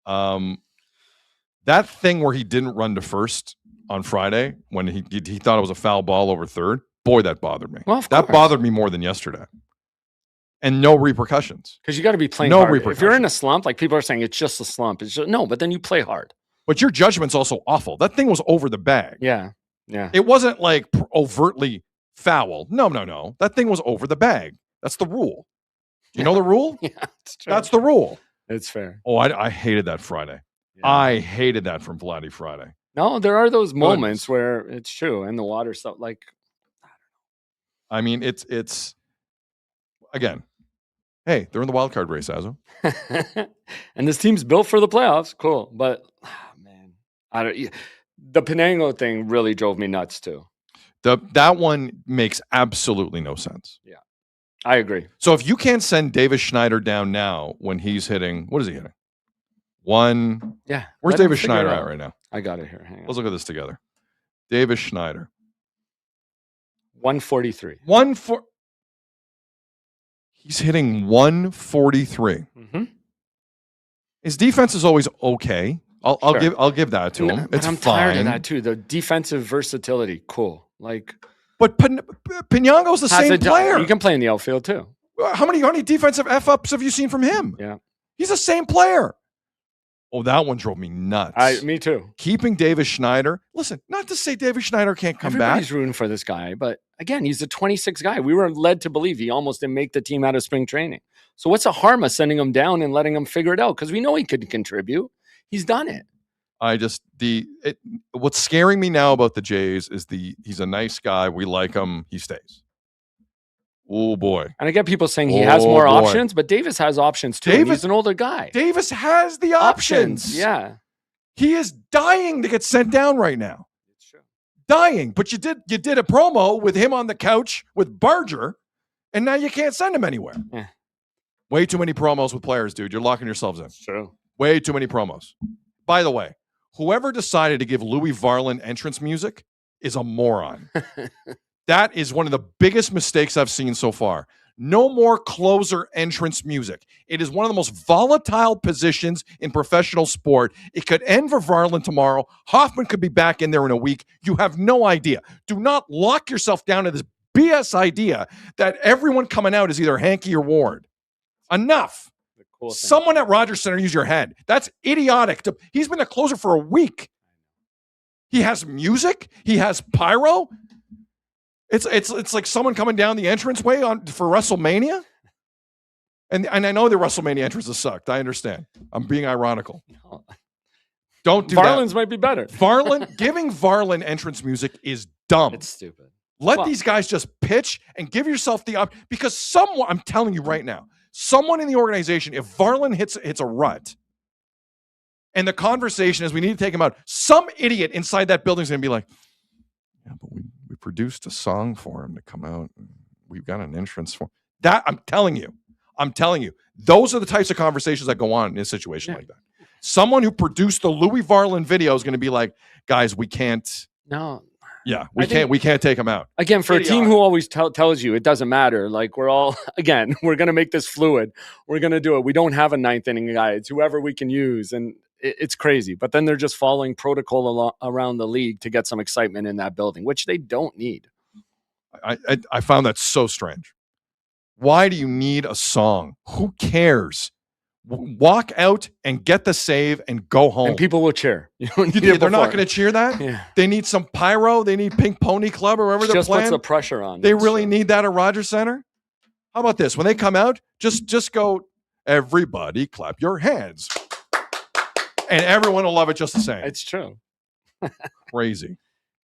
S1: that thing where he didn't run to first on Friday when he thought it was a foul ball over third, boy, that bothered me.
S5: Well,
S1: that bothered me more than yesterday. And no repercussions.
S5: Because you got to be playing hard. If you're in a slump, like people are saying it's just a slump. It's just, no, but then you play hard.
S1: But your judgment's also awful. That thing was over the bag.
S5: Yeah.
S1: It wasn't like overtly foul. No. That thing was over the bag. That's the rule. You know the rule?
S5: Yeah, it's true.
S1: That's the rule.
S5: It's fair.
S1: Oh, I hated that Friday. Yeah. I hated that from Vladdy Friday.
S5: No, there are those moments where it's true. And the water stuff, like,
S1: I mean, it's again, hey, they're in the wild card race, Azo.
S5: And this team's built for the playoffs. Cool. But the Penango thing really drove me nuts too.
S1: That one makes absolutely no sense.
S5: Yeah, I agree.
S1: So if you can't send Davis Schneider down now when he's hitting, what is he hitting? One.
S5: Yeah.
S1: Where's Davis Schneider at right now?
S5: I got it here. Hang on.
S1: Let's look at this together. Davis Schneider.
S5: 143.
S1: He's hitting 143.
S5: Mm-hmm.
S1: His defense is always okay. I'll give that to him. It's
S5: I'm
S1: fine.
S5: tired of that too. The defensive versatility, cool. Like,
S1: but Penango's the same player.
S5: You can play in the outfield too.
S1: How many defensive f-ups have you seen from him?
S5: Yeah,
S1: he's the same player. Oh, that one drove me nuts.
S5: Me too.
S1: Keeping Davis Schneider. Listen, not to say Davis Schneider can't come back.
S5: Everybody's rooting for this guy, but again, he's a 26 guy. We were led to believe he almost didn't make the team out of spring training. So what's the harm of sending him down and letting him figure it out? Because we know he could contribute. He's done it.
S1: What's scaring me now about the Jays is he's a nice guy. We like him. He stays. Oh boy.
S5: And I get people saying he has more
S1: boy.
S5: options, but Davis has options too. And he's an older guy.
S1: Davis has the options.
S5: Yeah.
S1: He is dying to get sent down right now.
S5: It's true.
S1: Dying. But you did a promo with him on the couch with Barger, and now you can't send him anywhere.
S5: Yeah.
S1: Way too many promos with players, dude. You're locking yourselves in.
S5: It's true.
S1: Way too many promos. By the way, whoever decided to give Louis Varland entrance music is a moron. That is one of the biggest mistakes I've seen so far. No more closer entrance music. It is one of the most volatile positions in professional sport. It could end for Varland tomorrow. Hoffman could be back in there in a week. You have no idea. Do not lock yourself down to this BS idea that everyone coming out is either Hanky or Ward. Enough.
S5: Cool
S1: Someone at Rogers Center use your head. That's idiotic. He's been a closer for a week. He has music. He has pyro. It's like someone coming down the entranceway for WrestleMania. And I know the WrestleMania entrances sucked. I understand. I'm being ironical.
S5: No.
S1: Don't do
S5: Varland's
S1: that.
S5: might be better.
S1: Giving Varland entrance music is dumb.
S5: It's stupid.
S1: Let these guys just pitch and give yourself the option. Because someone, I'm telling you right now, someone in the organization, if Varland hits a rut, and the conversation is we need to take him out, some idiot inside that building is going to be like, yeah, but we produced a song for him to come out. And we've got an entrance for that. I'm telling you, those are the types of conversations that go on in a situation like that. Someone who produced the Louis Varland video is going to be like, guys, we can't.
S5: No.
S1: Yeah, we can't take him out.
S5: Again, for a team who always tells you it doesn't matter, like we're all, again, we're going to make this fluid. We're going to do it. We don't have a ninth inning guy. It's whoever we can use. And it's crazy. But then they're just following protocol around the league to get some excitement in that building, which they don't need.
S1: I found that so strange. Why do you need a song? Who cares? Walk out and get the save and go home.
S5: And people will cheer.
S1: They're not going to cheer that?
S5: Yeah.
S1: They need some pyro. They need Pink Pony Club or wherever they're
S5: just
S1: playing.
S5: puts the pressure on.
S1: They really need that at Rogers Center? How about this? When they come out, just go, everybody clap your hands. And everyone will love it just the same.
S5: It's true.
S1: Crazy.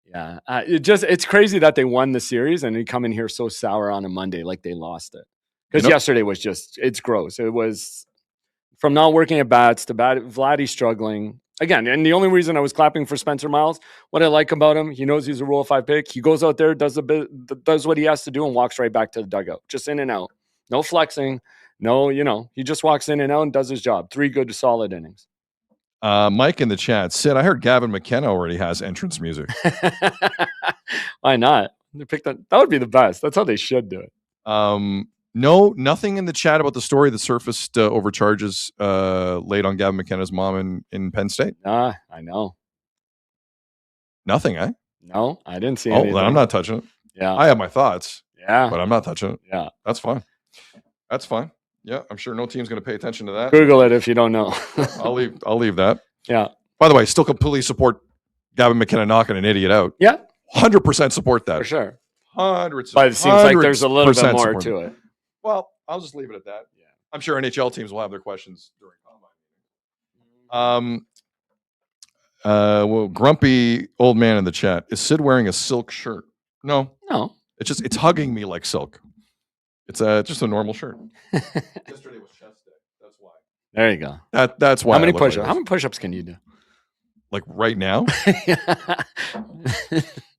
S5: Yeah. It's crazy that they won the series and they come in here so sour on a Monday like they lost it. Because yesterday was it's gross. It was from not working at bats to Vladdy struggling. Again, and the only reason I was clapping for Spencer Miles, what I like about him, he knows he's a Rule 5 pick. He goes out there, does what he has to do and walks right back to the dugout. Just in and out. No flexing. No, he just walks in and out and does his job. 3 good solid innings.
S1: Mike in the chat, Sid, I heard Gavin McKenna already has entrance music.
S5: Why not? They picked that would be the best. That's how they should do it.
S1: No, nothing in the chat about the story that surfaced over charges laid on Gavin McKenna's mom in Penn State.
S5: I know.
S1: Nothing, eh?
S5: No, I didn't see anything.
S1: Then I'm not touching it.
S5: Yeah.
S1: I have my thoughts.
S5: Yeah.
S1: But I'm not touching it.
S5: Yeah.
S1: That's fine. Yeah, I'm sure no team's going to pay attention to that.
S5: Google it if you don't know.
S1: I'll leave that.
S5: Yeah.
S1: By the way, still completely support Gavin McKenna knocking an idiot out.
S5: Yeah.
S1: 100% support that.
S5: For sure.
S1: 100%.
S5: But it seems like there's a little bit more to it.
S1: Well, I'll just leave it at that. Yeah. I'm sure NHL teams will have their questions during combine. Well, grumpy old man in the chat. Is Sid wearing a silk shirt? No. It's hugging me like silk. It's just a normal shirt. Yesterday was chest day. That's why.
S5: There you go.
S1: That's why.
S5: How many push-ups? How many push-ups can you do?
S1: Like right now?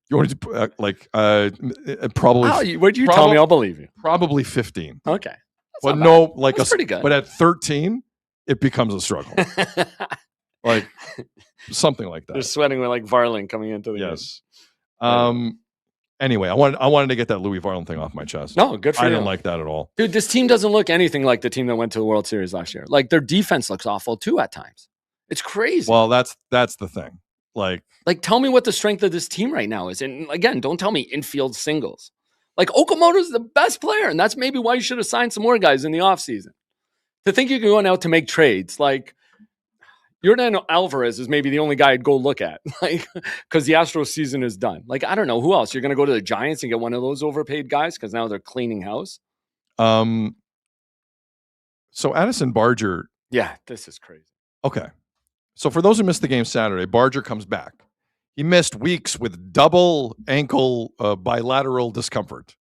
S1: You want to do probably?
S5: Would you tell me? I'll believe you.
S1: Probably 15.
S5: Okay.
S1: But no, like
S5: that's pretty good.
S1: But at 13, it becomes a struggle. Like something like that.
S5: They're sweating with like Varland coming into the
S1: game. Anyway, I wanted to get that Louis Varland thing off my chest.
S5: No, good for you.
S1: I didn't like that at all.
S5: Dude, this team doesn't look anything like the team that went to the World Series last year. Like their defense looks awful too at times. It's crazy.
S1: Well, that's the thing. Like
S5: tell me what the strength of this team right now is. And again, don't tell me infield singles. Like Okamoto's the best player, and that's maybe why you should have signed some more guys in the offseason. To think you're going out to make trades, like Yordan Alvarez is maybe the only guy I'd go look at, like, because the Astros season is done. Like, I don't know who else. You're going to go to the Giants and get one of those overpaid guys because now they're cleaning house.
S1: So Addison Barger.
S5: Yeah, this is crazy.
S1: Okay. So for those who missed the game Saturday, Barger comes back. He missed weeks with double ankle bilateral discomfort.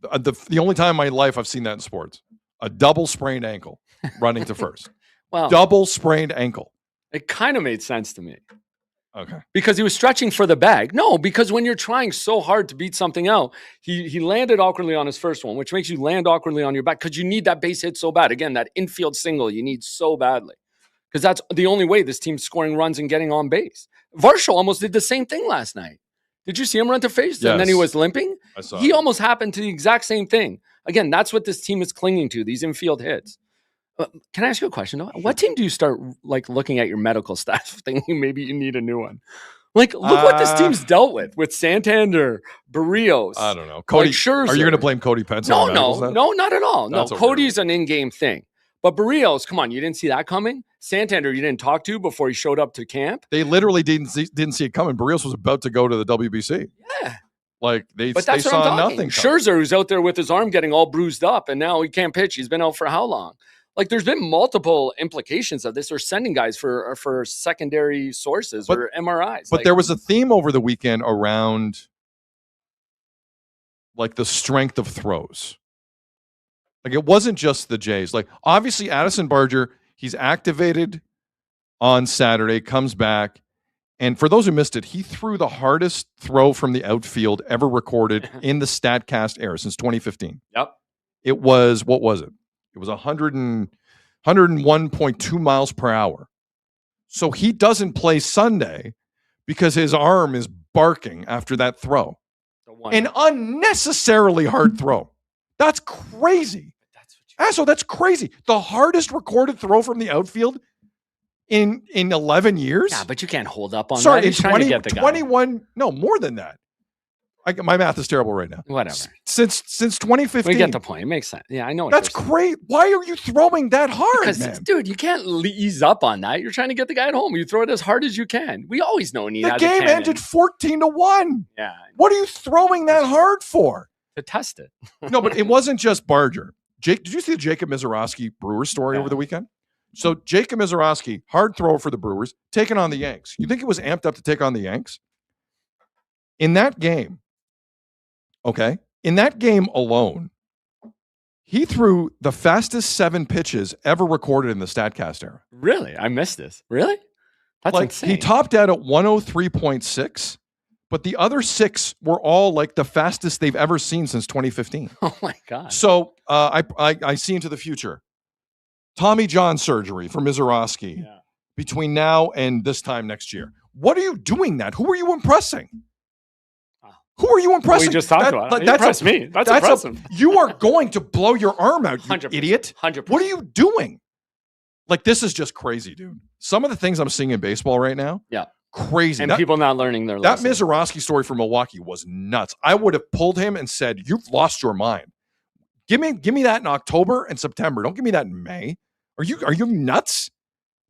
S1: The only time in my life I've seen that in sports, a double sprained ankle running to first.
S5: Well,
S1: Double sprained ankle.
S5: it kind of made sense to me.
S1: Okay.
S5: Because he was stretching for the bag. No, because when you're trying so hard to beat something out, he landed awkwardly on his first one, which makes you land awkwardly on your back because you need that base hit so bad. Again, that infield single you need so badly because that's the only way this team's scoring runs and getting on base. Varsho almost did the same thing last night. Did you see him run to face?
S1: Yes.
S5: And then he was limping?
S1: I saw
S5: He
S1: it.
S5: almost happened to the exact same thing. Again, that's what this team is clinging to, these infield hits. Can I ask you a question? Though? What team do you start like looking at your medical staff thinking maybe you need a new one? Like, look what this team's dealt with Santander, Barrios.
S1: I don't know. Cody,
S5: Scherzer.
S1: are you going to blame Cody Pence?
S5: No,
S1: on the medical staff?
S5: no, not at all. No,
S1: That's a weird
S5: Cody's an in-game thing. But Barrios, come on, you didn't see that coming? Santander, you didn't talk to before he showed up to camp?
S1: They literally didn't see it coming. Barrios was about to go to the WBC.
S5: Yeah.
S1: Like they
S5: But that's what
S1: saw
S5: I'm talking.
S1: nothing.
S5: Scherzer, who's out there with his arm getting all bruised up, and now he can't pitch. He's been out for how long? Like, there's been multiple implications of this. They're sending guys for secondary sources or MRIs.
S1: But there was a theme over the weekend around like the strength of throws. Like it wasn't just the Jays. Like obviously Addison Barger, he's activated on Saturday, comes back. And for those who missed it, he threw the hardest throw from the outfield ever recorded in the StatCast era since 2015.
S5: Yep.
S1: It was, what was it? It was 101.2 miles per hour. So he doesn't play Sunday because his arm is barking after that throw. An unnecessarily hard throw. That's crazy. That's crazy. The hardest recorded throw from the outfield in 11 years?
S5: Yeah, but you can't hold up on
S1: Sorry,
S5: that.
S1: in
S5: He's trying to get the guy.
S1: 21, no, more than that. My math is terrible right now.
S5: Whatever.
S1: Since 2015.
S5: We get the point. It makes sense. Yeah, I know what
S1: That's
S5: you're saying.
S1: great. Why are you throwing that hard,
S5: Because,
S1: man?
S5: dude, you can't ease up on that. You're trying to get the guy at home. You throw it as hard as you can. We always know he
S1: The
S5: has a
S1: game
S5: cannon.
S1: ended 14-1.
S5: Yeah,
S1: What are you throwing that hard for?
S5: to test it.
S1: No, but it wasn't just Barger. Did you see the Jacob Mizorowski Brewers story over the weekend? So Jacob Mizorowski, hard throw for the Brewers, taking on the Yanks. You think it was amped up to take on the Yanks? In that game, in that game alone, he threw the fastest 7 pitches ever recorded in the StatCast era.
S5: Really? I missed this. Really? That's
S1: like
S5: insane.
S1: he topped out at 103.6, but the other 6 were all like the fastest they've ever seen since 2015.
S5: Oh my God.
S1: So I see into the future. Tommy John surgery for Mizorowski between now and this time next year. What are you doing that? Who are you impressing? Who are you impressing?
S5: We just talked about it.
S1: That's
S5: Impress me. That's impressive.
S1: You are going to blow your arm out, you
S5: 100%,
S1: idiot.
S5: 100%.
S1: What are you doing? Like, this is just crazy, dude. Some of the things I'm seeing in baseball right now, crazy.
S5: And people not learning their
S1: that
S5: lesson.
S1: Mizorowski story from Milwaukee was nuts. I would have pulled him and said, "You've lost your mind. Give me that in October and September. Don't give me that in May. Are you nuts?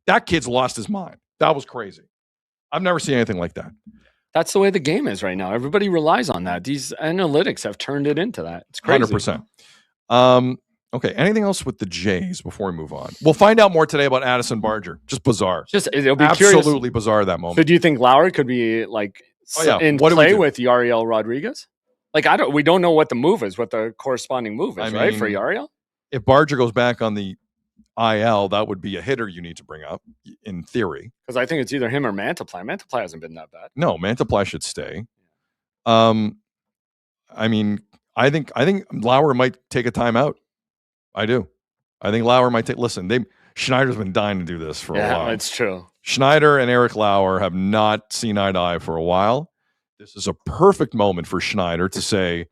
S1: That kid's lost his mind. That was crazy. I've never seen anything like that."
S5: That's the way the game is right now. Everybody relies on that. These analytics have turned it into that. It's crazy.
S1: 100%. Okay. Anything else with the Jays before we move on? We'll find out more today about Addison Barger. Just bizarre.
S5: It'll be
S1: Absolutely
S5: curious.
S1: bizarre that moment.
S5: So do you think Lauer could be like in
S1: What do we
S5: play
S1: do?
S5: with Yariel Rodriguez? Like we don't know what the move is, what the corresponding move is, right? For Yariel?
S1: If Barger goes back on the IL, that would be a hitter you need to bring up in theory.
S5: Because I think it's either him or Mantiply. Mantiply hasn't been that bad.
S1: No, Mantiply should stay. I mean, I think Lauer might take a timeout. I do. I think Lauer might take. Listen, Schneider's been dying to do this for a while.
S5: Yeah, it's true.
S1: Schneider and Eric Lauer have not seen eye to eye for a while. This is a perfect moment for Schneider to say,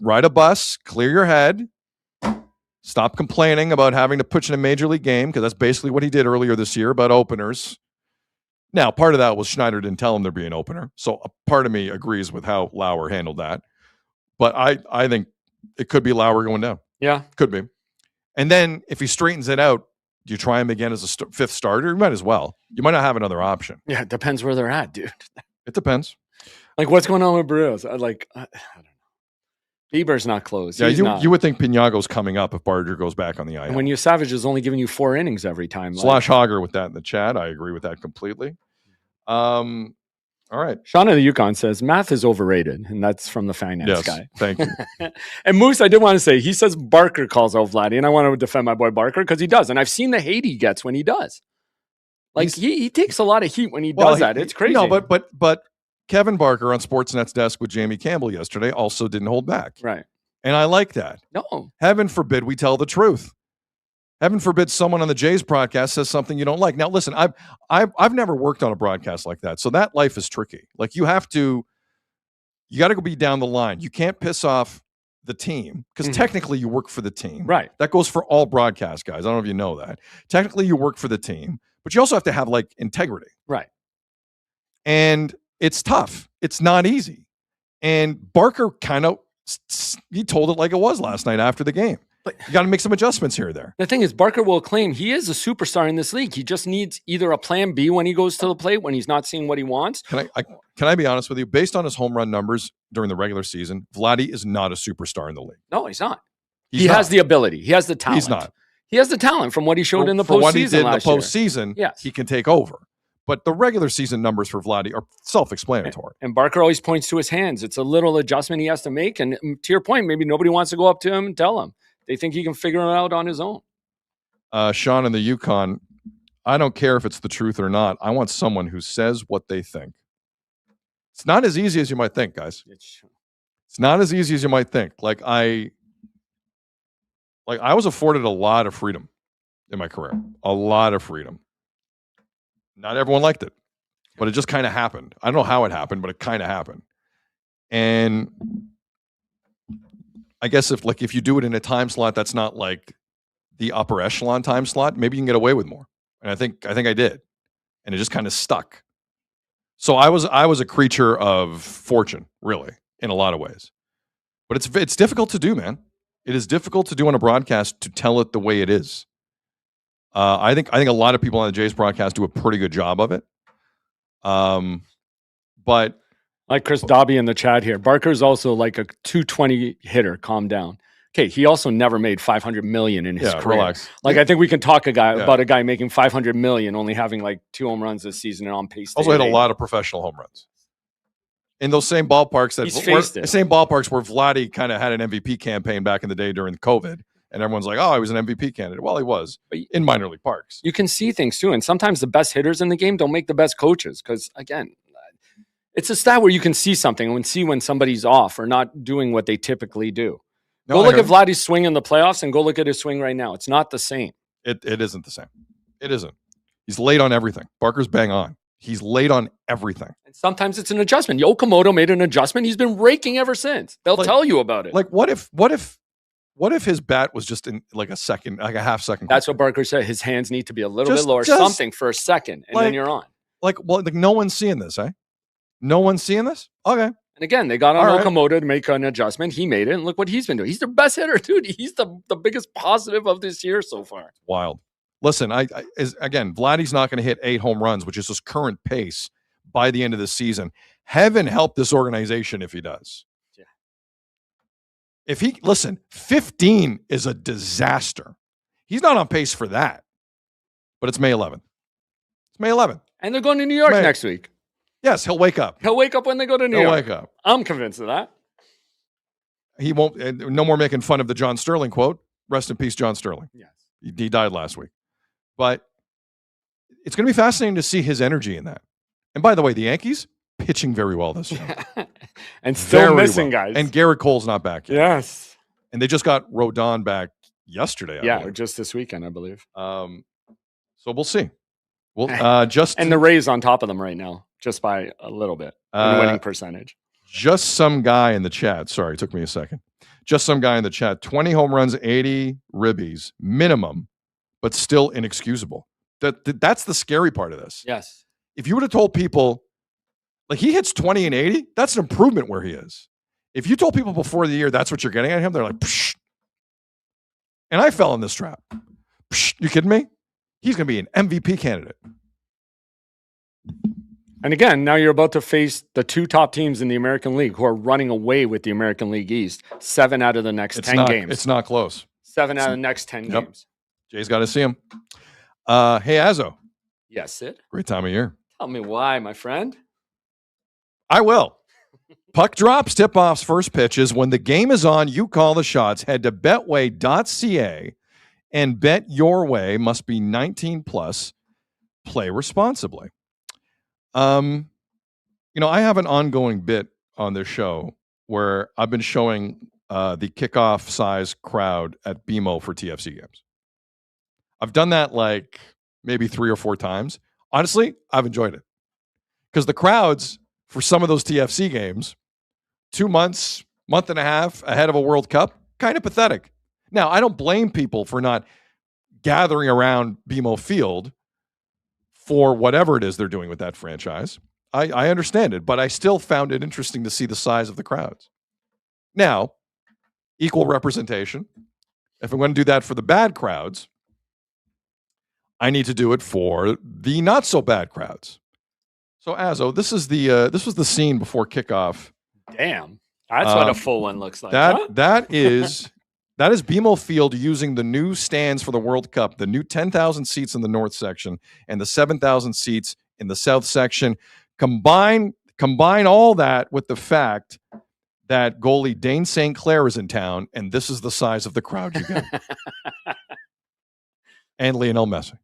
S1: ride a bus, clear your head, stop complaining about having to pitch in a major league game, because that's basically what he did earlier this year about openers. Now, part of that was Schneider didn't tell him there'd be an opener. So a part of me agrees with how Lauer handled that. But I think it could be Lauer going down.
S5: Yeah.
S1: Could be. And then if he straightens it out, do you try him again as a fifth starter? You might as well. You might not have another option.
S5: Yeah, it depends where they're at, dude.
S1: It depends.
S5: Like, what's going on with Barrios? I don't know. Bieber's not closed.
S1: Yeah,
S5: He's not.
S1: you would think Pinago's coming up if Barger goes back on the IL.
S5: And when you Savage is only giving you 4 innings every time.
S1: Slash Hogger with that in the chat. I agree with that completely. All right.
S5: Sean of the Yukon says math is overrated, and that's from the finance
S1: Yes.
S5: guy.
S1: Thank you.
S5: And Moose, I did want to say, he says Barker calls out Vladdy, and I want to defend my boy Barker because he does, and I've seen the hate he gets when he does. Like he takes a lot of heat when he does that. It's crazy.
S1: No, but Kevin Barker on Sportsnet's desk with Jamie Campbell yesterday also didn't hold back.
S5: Right.
S1: And I like that.
S5: No.
S1: Heaven forbid we tell the truth. Heaven forbid someone on the Jays broadcast says something you don't like. Now, listen, I've never worked on a broadcast like that, so that life is tricky. Like you got to go be down the line. You can't piss off the team because technically you work for the team.
S5: Right.
S1: That goes for all broadcast guys. I don't know if you know that. Technically, you work for the team, but you also have to have like integrity.
S5: Right.
S1: And it's tough. It's not easy. And Barker he told it like it was last night after the game. But you got to make some adjustments here or there.
S5: The thing is, Barker will claim he is a superstar in this league. He just needs either a plan B when he goes to the plate, when he's not seeing what he wants.
S1: Can I be honest with you? Based on his home run numbers during the regular season, Vladdy is not a superstar in the league.
S5: No, he's not.
S1: He
S5: has the ability. He has the talent.
S1: He's not.
S5: He has the talent from what he showed in the postseason.
S1: For what he did in the
S5: last year.
S1: postseason,
S5: Yes.
S1: he can take over. But the regular season numbers for Vladdy are self-explanatory.
S5: And Barker always points to his hands. It's a little adjustment he has to make. And to your point, maybe nobody wants to go up to him and tell him. They think he can figure it out on his own.
S1: Sean in the Yukon, I don't care if it's the truth or not. I want someone who says what they think. It's not as easy as you might think, guys. It's not as easy as you might think. Like I was afforded a lot of freedom in my career. A lot of freedom. Not everyone liked it, but it just kind of happened. I don't know how it happened, but it kind of happened. And I guess if you do it in a time slot that's not like the upper echelon time slot, maybe you can get away with more. And I think I did. And it just kind of stuck. So I was a creature of fortune, really, in a lot of ways. But it's difficult to do, man. It is difficult to do on a broadcast to tell it the way it is. I think a lot of people on the Jays broadcast do a pretty good job of it. But
S5: like Chris Dobby in the chat here, Barker's also like a 220 hitter. Calm down. Okay, he also never made $500 million in his career.
S1: Relax.
S5: Like I think we can talk about a guy making $500 million, only having like 2 home runs this season and on pace.
S1: Also had a lot of professional home runs in those same ballparks same ballparks where Vladdy kind of had an MVP campaign back in the day during COVID. And everyone's like, oh, he was an MVP candidate. Well, he was in minor league parks.
S5: You can see things too. And sometimes the best hitters in the game don't make the best coaches. Because again, it's a stat where you can see something and see when somebody's off or not doing what they typically do. Go look at Vladdy's swing in the playoffs and go look at his swing right now. It's not the same.
S1: It isn't the same. It isn't. He's late on everything. Barker's bang on. He's late on everything.
S5: And sometimes it's an adjustment. Okamoto made an adjustment. He's been raking ever since. They'll tell you about it.
S1: Like what if his bat was just in like a half second?
S5: That's what Barker said. His hands need to be a little bit lower, something for a second, and then you're on.
S1: Like no one's seeing this, eh? No one's seeing this? Okay.
S5: And again, they got on Okamoto to make an adjustment. He made it, and look what he's been doing. He's their best hitter, dude. He's the biggest positive of this year so far.
S1: Wild. Listen, Vladdy's not going to hit 8 home runs, which is his current pace by the end of the season. Heaven help this organization if he does. Yeah. 15 is a disaster. He's not on pace for that. But it's May 11th. It's May 11th.
S5: And they're going to New York next week.
S1: Yes, he'll wake up.
S5: He'll wake up when they go to New York.
S1: He'll wake up.
S5: I'm convinced of that.
S1: He won't. No more making fun of the John Sterling quote. Rest in peace, John Sterling.
S5: Yes.
S1: He died last week. But it's going to be fascinating to see his energy in that. And by the way, the Yankees pitching very well this year.
S5: And still missing guys.
S1: And Garrett Cole's not back yet.
S5: Yes.
S1: And they just got Rodon back yesterday. I believe.
S5: Just this weekend, I believe.
S1: So we'll see. Well,
S5: and the Rays on top of them right now, just by a little bit in winning percentage.
S1: Just some guy in the chat. Sorry, it took me a second. Just some guy in the chat. 20 home runs, 80 ribbies minimum, but still inexcusable. That's the scary part of this.
S5: Yes.
S1: If you would have told people, like he hits 20 and 80, that's an improvement where he is. If you told people before the year that's what you're getting at him, they're like, psh. And I fell in this trap. Psh, you kidding me? He's going to be an MVP candidate.
S5: And again, now you're about to face the 2 top teams in the American League who are running away with the American League East. 7 out of the next 10 games.
S1: It's not close.
S5: 7 out of the next 10 games.
S1: Jay's got to see him. Hey, Azzo.
S5: Yes, Sid?
S1: Great time of year.
S5: Tell me why, my friend.
S1: I will. Puck drops, tip-offs, first pitches. When the game is on, you call the shots. Head to betway.ca and bet your way. Must be 19 plus. Play responsibly. I have an ongoing bit on this show where I've been showing the kickoff size crowd at BMO for TFC games. I've done that like maybe 3 or 4 times. Honestly, I've enjoyed it because the crowds for some of those TFC games, 2 months, month and a half ahead of a World Cup, kind of pathetic. Now, I don't blame people for not gathering around BMO Field for whatever it is they're doing with that franchise. I understand it, but I still found it interesting to see the size of the crowds. Now, equal representation. If I'm going to do that for the bad crowds, I need to do it for the not so bad crowds. So, Azzo, this was the scene before kickoff.
S5: Damn, that's what a full one looks like.
S1: That is BMO Field using the new stands for the World Cup, the new 10,000 seats in the north section and the 7,000 seats in the south section. Combine all that with the fact that goalie Dane St. Clair is in town, and this is the size of the crowd you get. And Lionel Messi.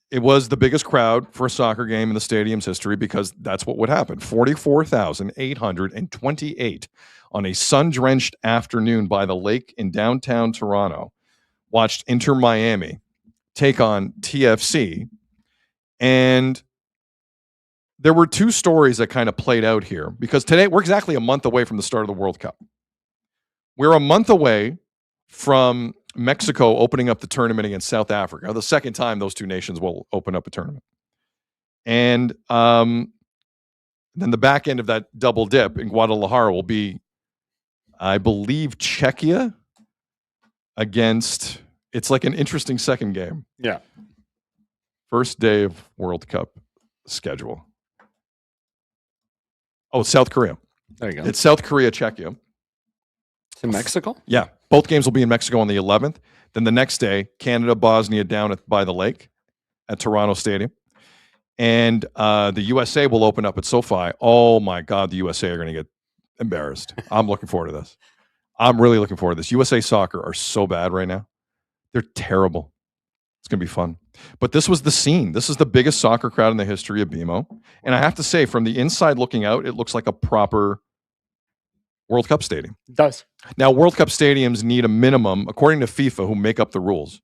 S1: It was the biggest crowd for a soccer game in the stadium's history because that's what would happen. 44,828 on a sun-drenched afternoon by the lake in downtown Toronto watched Inter Miami take on TFC. And there were 2 stories that kind of played out here because today we're exactly a month away from the start of the World Cup. We're a month away from Mexico opening up the tournament against South Africa, the second time those 2 nations will open up a tournament. And then the back end of that double dip in Guadalajara will be, I believe, Czechia against, it's like an interesting second game.
S5: Yeah.
S1: First day of World Cup schedule. Oh, it's South Korea.
S5: There you go.
S1: It's South Korea, Czechia.
S5: It's in Mexico?
S1: Yeah. Both games will be in Mexico on the 11th. Then the next day, Canada, Bosnia down by the lake at Toronto Stadium. And the USA will open up at SoFi. Oh, my God, the USA are going to get embarrassed. I'm looking forward to this. I'm really looking forward to this. USA Soccer are so bad right now. They're terrible. It's going to be fun. But this was the scene. This is the biggest soccer crowd in the history of BMO. And I have to say, from the inside looking out, it looks like a proper World Cup stadium.
S5: It does.
S1: Now, World Cup stadiums need a minimum, according to FIFA, who make up the rules.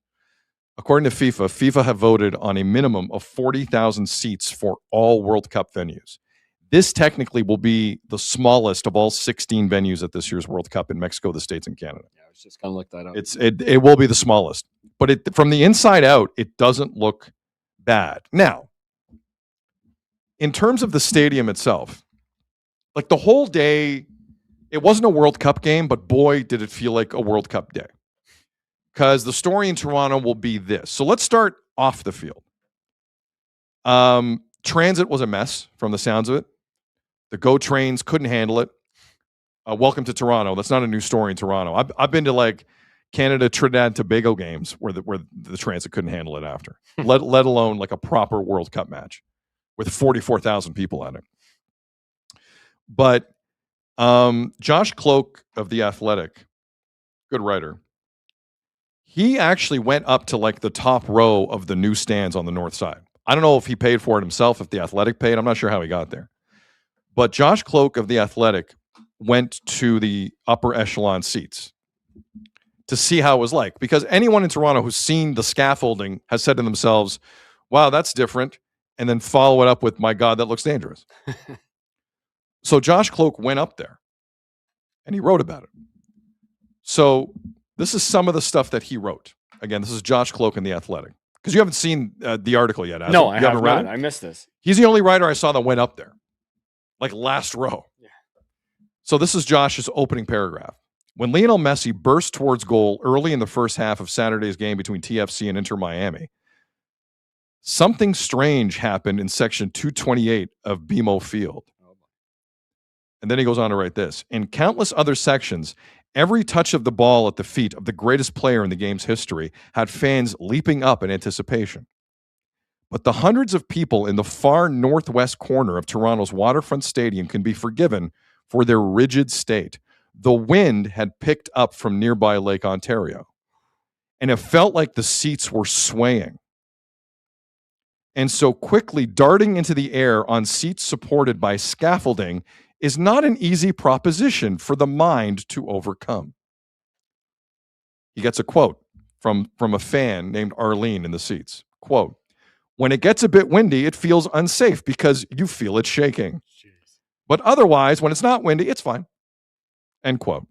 S1: According to FIFA have voted on a minimum of 40,000 seats for all World Cup venues. This technically will be the smallest of all 16 venues at this year's World Cup in Mexico, the States, and Canada.
S5: Yeah, I was just going to look that up.
S1: It will be the smallest. But from the inside out, it doesn't look bad. Now, in terms of the stadium itself, like the whole day, it wasn't a World Cup game, but boy, did it feel like a World Cup day. Because the story in Toronto will be this. So let's start off the field. Transit was a mess from the sounds of it. The GO trains couldn't handle it. Welcome to Toronto. That's not a new story in Toronto. I've been to like Canada, Trinidad, and Tobago games where the transit couldn't handle it after, let alone like a proper World Cup match with 44,000 people at it. But Josh Cloak of The Athletic, good writer, he actually went up to like the top row of the new stands on the north side. I don't know if he paid for it himself, if The Athletic paid. I'm not sure how he got there. But Josh Cloak of The Athletic went to the upper echelon seats to see how it was like. Because anyone in Toronto who's seen the scaffolding has said to themselves, wow, that's different. And then follow it up with, my God, that looks dangerous. So Josh Cloak went up there and he wrote about it. So this is some of the stuff that he wrote. Again, this is Josh Cloak in The Athletic. Because you haven't seen the article yet,
S5: No, I haven't read it. I missed this.
S1: He's the only writer I saw that went up there. Like last row. Yeah. So this is Josh's opening paragraph. When Lionel Messi burst towards goal early in the first half of Saturday's game between TFC and Inter Miami, something strange happened in section 228 of BMO Field. And then he goes on to write this. In countless other sections, every touch of the ball at the feet of the greatest player in the game's history had fans leaping up in anticipation. but the hundreds of people in the far northwest corner of Toronto's waterfront stadium can be forgiven for their rigid state. The wind had picked up from nearby Lake Ontario, and it felt like the seats were swaying. And so quickly darting into the air on seats supported by scaffolding is not an easy proposition for the mind to overcome. He gets a quote from a fan named Arlene in the seats. Quote, "When it gets a bit windy, it feels unsafe because you feel it shaking. But otherwise, when it's not windy, it's fine." End quote.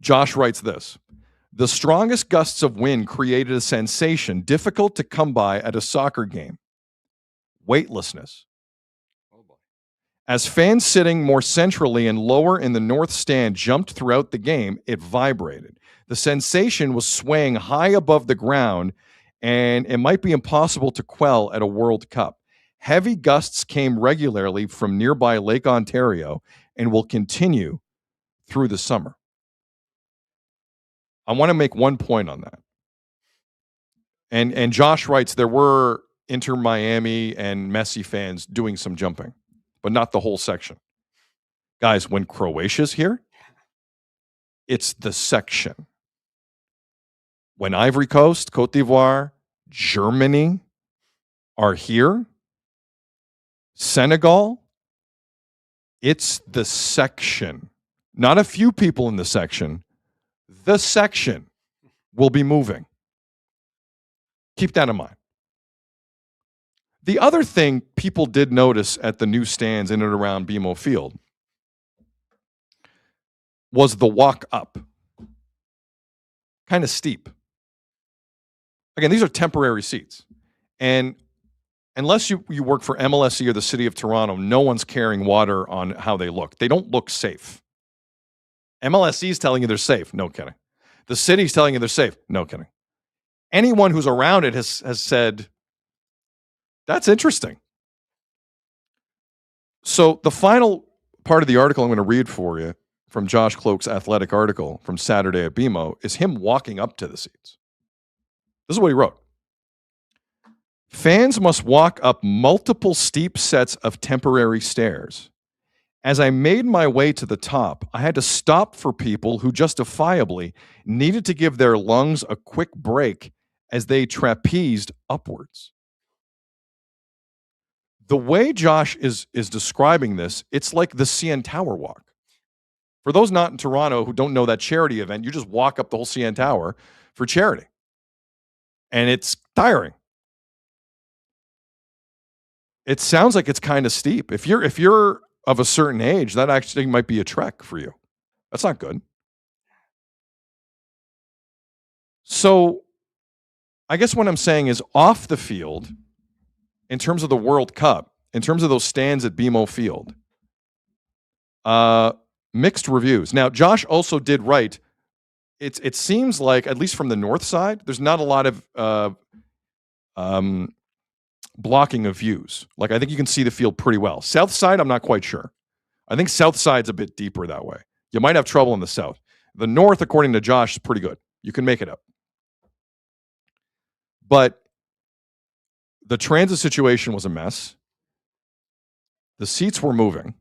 S1: Josh writes this: "The strongest gusts of wind created a sensation difficult to come by at a soccer game. Weightlessness. As fans sitting more centrally and lower in the north stand jumped throughout the game, it vibrated. The sensation was swaying high above the ground, and it might be impossible to quell at a World Cup. Heavy gusts came regularly from nearby Lake Ontario and will continue through the summer." I want to make one point on that. And Josh writes there were Inter Miami and Messi fans doing some jumping, but not the whole section. Guys, when Croatia's here, it's the section. When Ivory Coast, Cote d'Ivoire, Germany are here, Senegal, it's the section. Not a few people in the section. The section will be moving. Keep that in mind. The other thing people did notice at the new stands in and around BMO Field was the walk up. Kind of steep. Again, these are temporary seats. And unless you work for MLSE or the City of Toronto, no one's carrying water on how they look. They don't look safe. MLSE is telling you they're safe. No kidding. The city's telling you they're safe. No kidding. Anyone who's around it has said, that's interesting. So the final part of the article I'm going to read for you from Josh Cloke's Athletic article from Saturday at BMO is him walking up to the seats. This is what he wrote. "Fans must walk up multiple steep sets of temporary stairs. As I made my way to the top, I had to stop for people who justifiably needed to give their lungs a quick break as they trapezed upwards." The way Josh is describing this, it's like the CN Tower walk. For those not in Toronto who don't know that charity event, you just walk up the whole CN Tower for charity. And it's tiring. It sounds like it's kind of steep. If you're of a certain age, that actually might be a trek for you. That's not good. So I guess what I'm saying is off the field, in terms of the World Cup, in terms of those stands at BMO Field, mixed reviews. Now, Josh also did write, it seems like, at least from the north side, there's not a lot of blocking of views. Like, I think you can see the field pretty well. South side, I'm not quite sure. I think south side's a bit deeper that way. You might have trouble in the south. The north, according to Josh, is pretty good. You can make it up. But the transit situation was a mess. The seats were moving.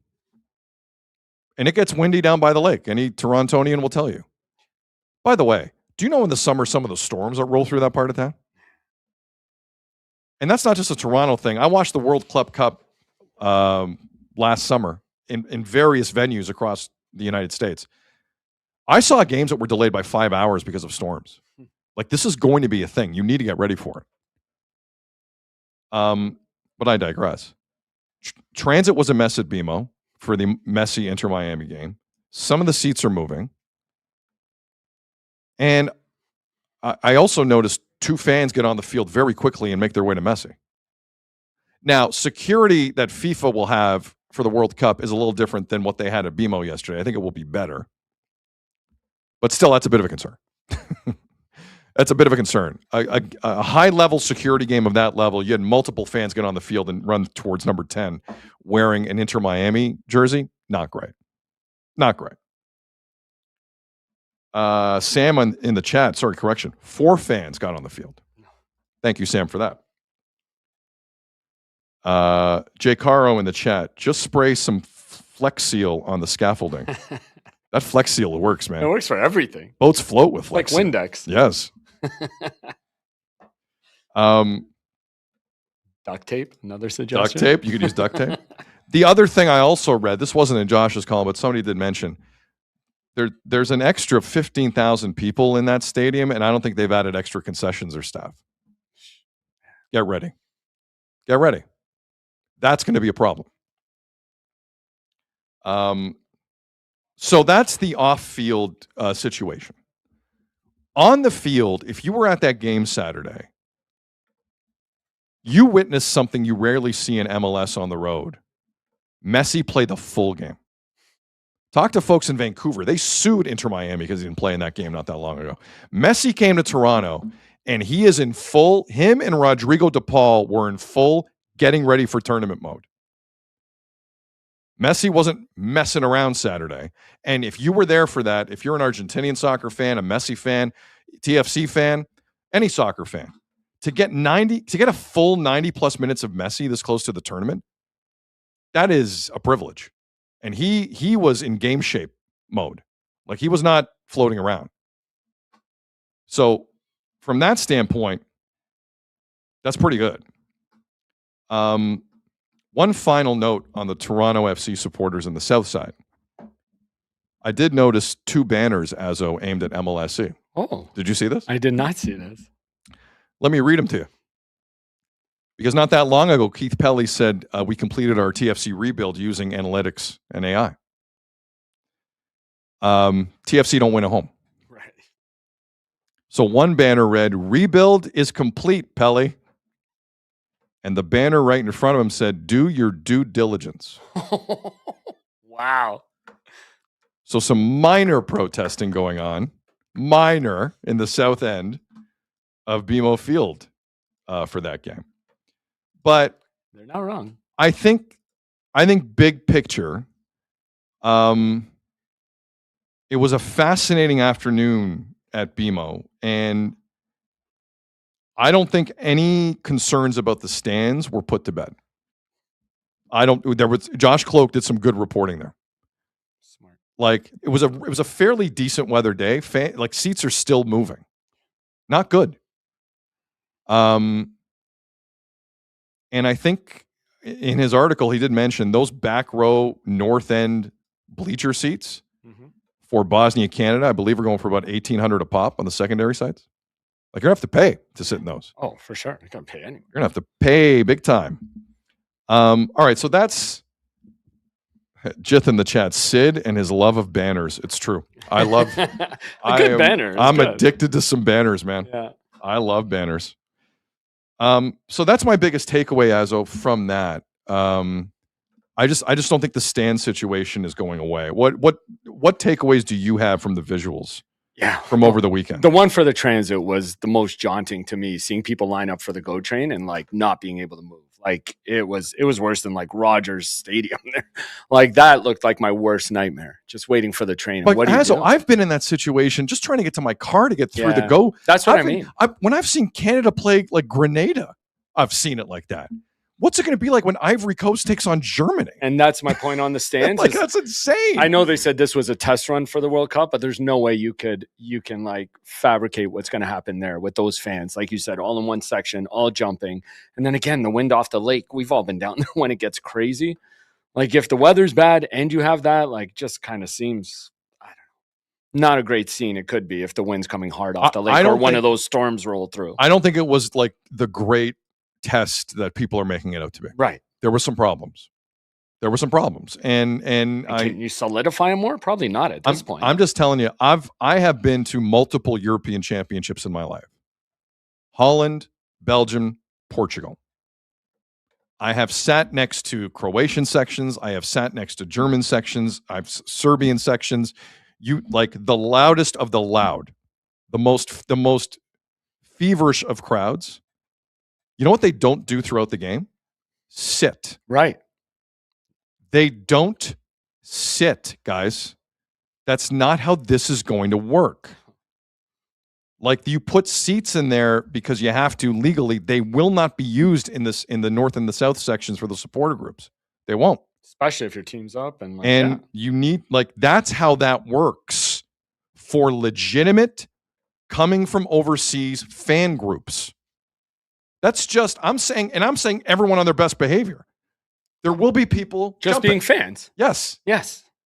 S1: And it gets windy down by the lake. Any Torontonian will tell you. By the way, do you know in the summer some of the storms that roll through that part of town? And that's not just a Toronto thing. I watched the World Club Cup last summer in various venues across the United States. I saw games that were delayed by 5 hours because of storms. Like, this is going to be a thing. You need to get ready for it. But I digress. Transit was a mess at BMO for the Messi Inter Miami game. Some of the seats are moving. And I also noticed two fans get on the field very quickly and make their way to Messi. Now, security that FIFA will have for the World Cup is a little different than what they had at BMO yesterday. I think it will be better. But still, that's a bit of a concern. That's a bit of a concern. A high-level security game of that level, you had multiple fans get on the field and run towards number 10 wearing an Inter Miami jersey. Not great. Not great. Sam in the chat, sorry, correction. 4 fans got on the field. Thank you, Sam, for that. Jay Caro in the chat, just spray some Flex Seal on the scaffolding. That Flex Seal works, man.
S5: It works for everything.
S1: Boats float with Flex
S5: Like
S1: Seal.
S5: Windex.
S1: Yes.
S5: Duct tape, another suggestion.
S1: Duct tape. You could use duct tape. The other thing I also read, this wasn't in Josh's column, but somebody did mention, there's an extra 15,000 people in that stadium, and I don't think they've added extra concessions or staff. Get ready. Get ready. That's going to be a problem. So that's the off-field situation. On the field, if you were at that game Saturday, you witnessed something you rarely see in MLS on the road. Messi played the full game. Talk to folks in Vancouver. They sued Inter Miami because he didn't play in that game not that long ago. Messi came to Toronto, and he is in full. Him and Rodrigo De Paul were in full getting ready for tournament mode. Messi wasn't messing around Saturday. And if you were there for that, if you're an Argentinian soccer fan, a Messi fan, TFC fan, any soccer fan, to get a full 90 plus minutes of Messi this close to the tournament, that is a privilege. And he was in game shape mode. Like, he was not floating around. So from that standpoint, that's pretty good. One final note on the Toronto FC supporters in the South Side. I did notice 2 banners, Azo, aimed at MLSC.
S5: Oh.
S1: Did you see this?
S5: I did not see this.
S1: Let me read them to you. Because not that long ago, Keith Pelly said, we completed our TFC rebuild using analytics and AI. TFC don't win at home.
S5: Right.
S1: So one banner read, "Rebuild is complete, Pelly." And the banner right in front of him said, "Do your due diligence."
S5: Wow.
S1: So some minor protesting going on, minor in the south end of BMO Field for that game. But
S5: they're not wrong.
S1: I think big picture, it was a fascinating afternoon at BMO, and I don't think any concerns about the stands were put to bed. Josh Cloak did some good reporting there.
S5: Smart.
S1: Like, it was a fairly decent weather day. Like, seats are still moving. Not good. And I think in his article, he did mention those back row north end bleacher seats for Bosnia, Canada, I believe are going for about $1,800 a pop on the secondary sites. Like, you're going to have to pay to sit in those.
S5: Oh, for sure. You're going to pay anyway.
S1: You're going to have to pay big time. All right, so that's Jith in the chat. Sid and his love of banners. It's true. I love
S5: banner.
S1: I'm addicted to some banners, man.
S5: Yeah.
S1: I love banners. So that's my biggest takeaway, Azo, from that. I just don't think the stand situation is going away. What takeaways do you have from the visuals?
S5: Yeah.
S1: From over the weekend.
S5: The one for the transit was the most jaunting to me, seeing people line up for the GO train and like not being able to move. Like, it was worse than like Rogers Stadium there. Like, that looked like my worst nightmare, just waiting for the train.
S1: But
S5: what do you do?
S1: I've been in that situation just trying to get to my car to get through the GO.
S5: That's what I mean.
S1: When I've seen Canada play like Grenada, I've seen it like that. What's it going to be like when Ivory Coast takes on Germany?
S5: And that's my point on the stands.
S1: Like, that's insane.
S5: I know they said this was a test run for the World Cup, but there's no way you can like fabricate what's going to happen there with those fans. Like you said, all in one section, all jumping. And then again, the wind off the lake. We've all been down there when it gets crazy. Like, if the weather's bad and you have that, like, just kind of seems, I don't know, not a great scene. It could be if the wind's coming hard off the lake or one of those storms roll through.
S1: I don't think it was like the great test that people are making it out to be.
S5: Right.
S1: There were some problems. And
S5: can you solidify them more? Probably not at this point.
S1: I'm just telling you, I have been to multiple European championships in my life. Holland, Belgium, Portugal. I have sat next to Croatian sections. I have sat next to German sections. I've Serbian sections. You like the loudest of the loud, the most feverish of crowds. You know what they don't do throughout the game? Sit.
S5: Right.
S1: They don't sit, guys. That's not how this is going to work. Like you put seats in there because you have to legally. They will not be used in the north and the south sections for the supporter groups. They won't.
S5: Especially if your team's up and
S1: you need that's how that works for legitimate coming from overseas fan groups. That's just I'm saying everyone on their best behavior. There will be people
S5: just
S1: jumping.
S5: being fans.
S1: Yes.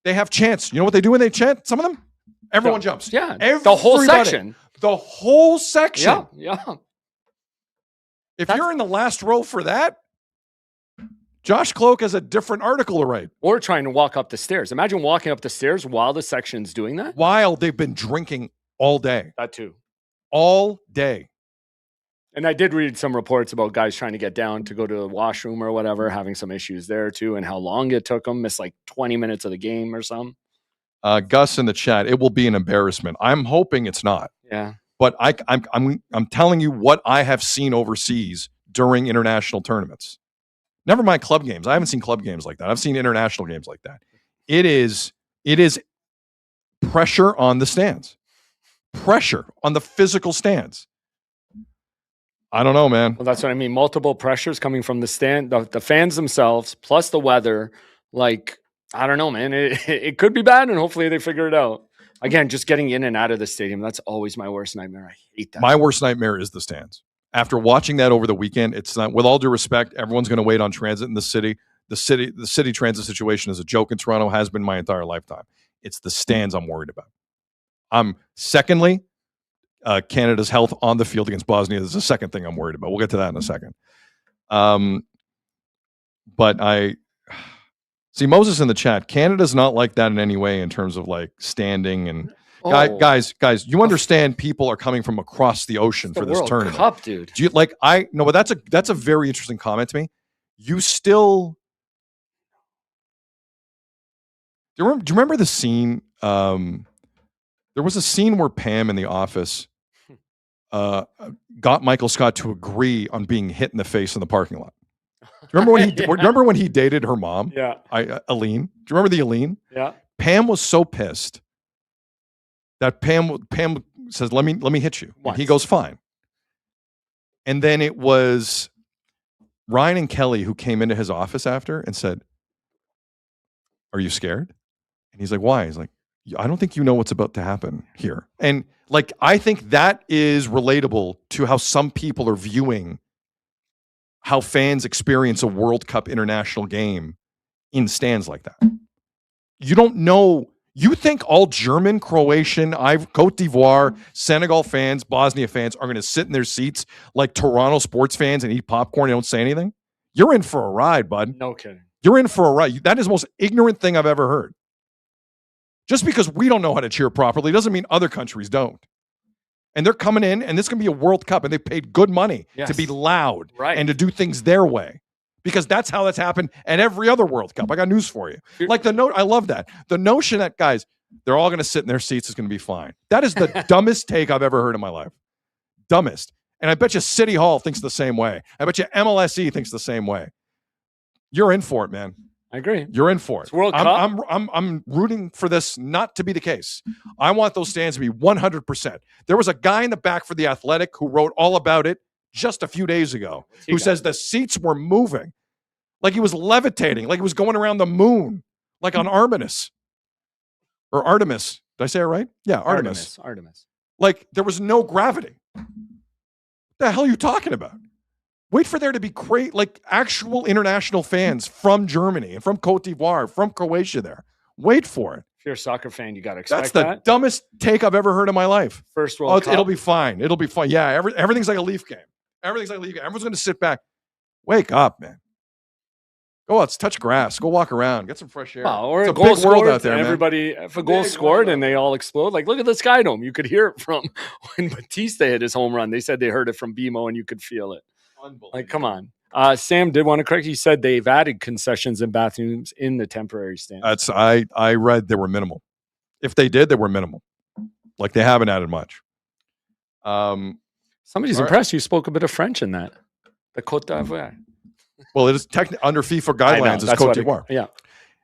S5: They
S1: have chants. You know what they do when they chant? Some of them, everyone jumps.
S5: Yeah,
S1: Everybody.
S5: the whole section.
S1: The whole section.
S5: Yeah.
S1: If you're in the last row for that, Josh Cloak has a different article to write.
S5: Or trying to walk up the stairs. Imagine walking up the stairs while the section's doing that.
S1: While they've been drinking all day.
S5: That too.
S1: All day.
S5: And I did read some reports about guys trying to get down to go to the washroom or whatever, having some issues there too, and how long it took them. Missed like 20 minutes of the game or something.
S1: Gus in the chat, it will be an embarrassment. I'm hoping it's not.
S5: Yeah.
S1: But I'm telling you what I have seen overseas during international tournaments. Never mind club games. I haven't seen club games like that. I've seen international games like that. It is pressure on the stands. Pressure on the physical stands. I don't know, man.
S5: Well, that's what I mean. Multiple pressures coming from the stand, the fans themselves, plus the weather. Like, I don't know, man. It could be bad, and hopefully they figure it out. Again, just getting in and out of the stadium, that's always my worst nightmare. I hate that.
S1: My worst nightmare is the stands. After watching that over the weekend, it's not, with all due respect, everyone's going to wait on transit in the city. The city transit situation is a joke in Toronto, has been my entire lifetime. It's the stands I'm worried about. Secondly, Canada's health on the field against Bosnia is the second thing I'm worried about. We'll get to that in a second. But I see Moses in the chat. Canada's not like that in any way in terms of like standing and guys. You understand people are coming from across the ocean for this
S5: World
S1: tournament.
S5: Cup, dude.
S1: Do you but that's a very interesting comment to me. You still do you remember the scene? There was a scene where Pam in The Office got Michael Scott to agree on being hit in the face in the parking lot. Do you remember when he dated her mom?
S5: Yeah.
S1: Aline. Do you remember the Aline?
S5: Yeah.
S1: Pam was so pissed that Pam says, "Let me hit you." And he goes, "Fine." And then it was Ryan and Kelly who came into his office after and said, "Are you scared?" And he's like, "Why?" He's like, "I don't think you know what's about to happen here." And like, I think that is relatable to how some people are viewing how fans experience a World Cup international game in stands like that. You don't know. You think all German, Croatian, Cote d'Ivoire, Senegal fans, Bosnia fans are going to sit in their seats like Toronto sports fans and eat popcorn and don't say anything? You're in for a ride, bud.
S5: No kidding.
S1: You're in for a ride. That is the most ignorant thing I've ever heard. Just because we don't know how to cheer properly doesn't mean other countries don't. And they're coming in, and this can be a World Cup, and they paid good money to be loud and to do things their way. Because that's how that's happened at every other World Cup. I got news for you. Like I love that. The notion that, guys, they're all going to sit in their seats is going to be fine. That is the dumbest take I've ever heard in my life. Dumbest. And I bet you City Hall thinks the same way. I bet you MLSE thinks the same way. You're in for it, man.
S5: I agree.
S1: You're in for it.
S5: It's World Cup.
S1: I'm rooting for this not to be the case. I want those stands to be 100%. There was a guy in the back for The Athletic who wrote all about it just a few days ago, who says the seats were moving, like he was levitating, like he was going around the moon, like on Artemis. Or Artemis. Did I say it right? Yeah, Artemis. Like there was no gravity. What the hell are you talking about? Wait for there to be like actual international fans from Germany and from Cote d'Ivoire, from Croatia there. Wait for it.
S5: If you're a soccer fan, you got to expect
S1: that. That's the dumbest take I've ever heard in my life.
S5: First World Cup.
S1: It'll be fine. It'll be fine. Yeah, everything's like a Leaf game. Everything's like a Leaf game. Everyone's going to sit back. Wake up, man. Go out, touch grass. Go walk around. Get some fresh air.
S5: Or
S1: it's
S5: a
S1: a
S5: goal
S1: big world out there,
S5: man. Everybody, if a goal scored and they all explode, like look at the Sky Dome. You could hear it from when Batista hit his home run. They said they heard it from BMO and you could feel it. Like, come on. Sam did want to correct. He said they've added concessions and bathrooms in the temporary stand.
S1: I read they were minimal. If they did, they were minimal. Like they haven't added much.
S5: Somebody's impressed. You spoke a bit of French in that. The Côte d'Ivoire.
S1: Well, it is technically under FIFA guidelines. It's Côte d'Ivoire.
S5: Yeah,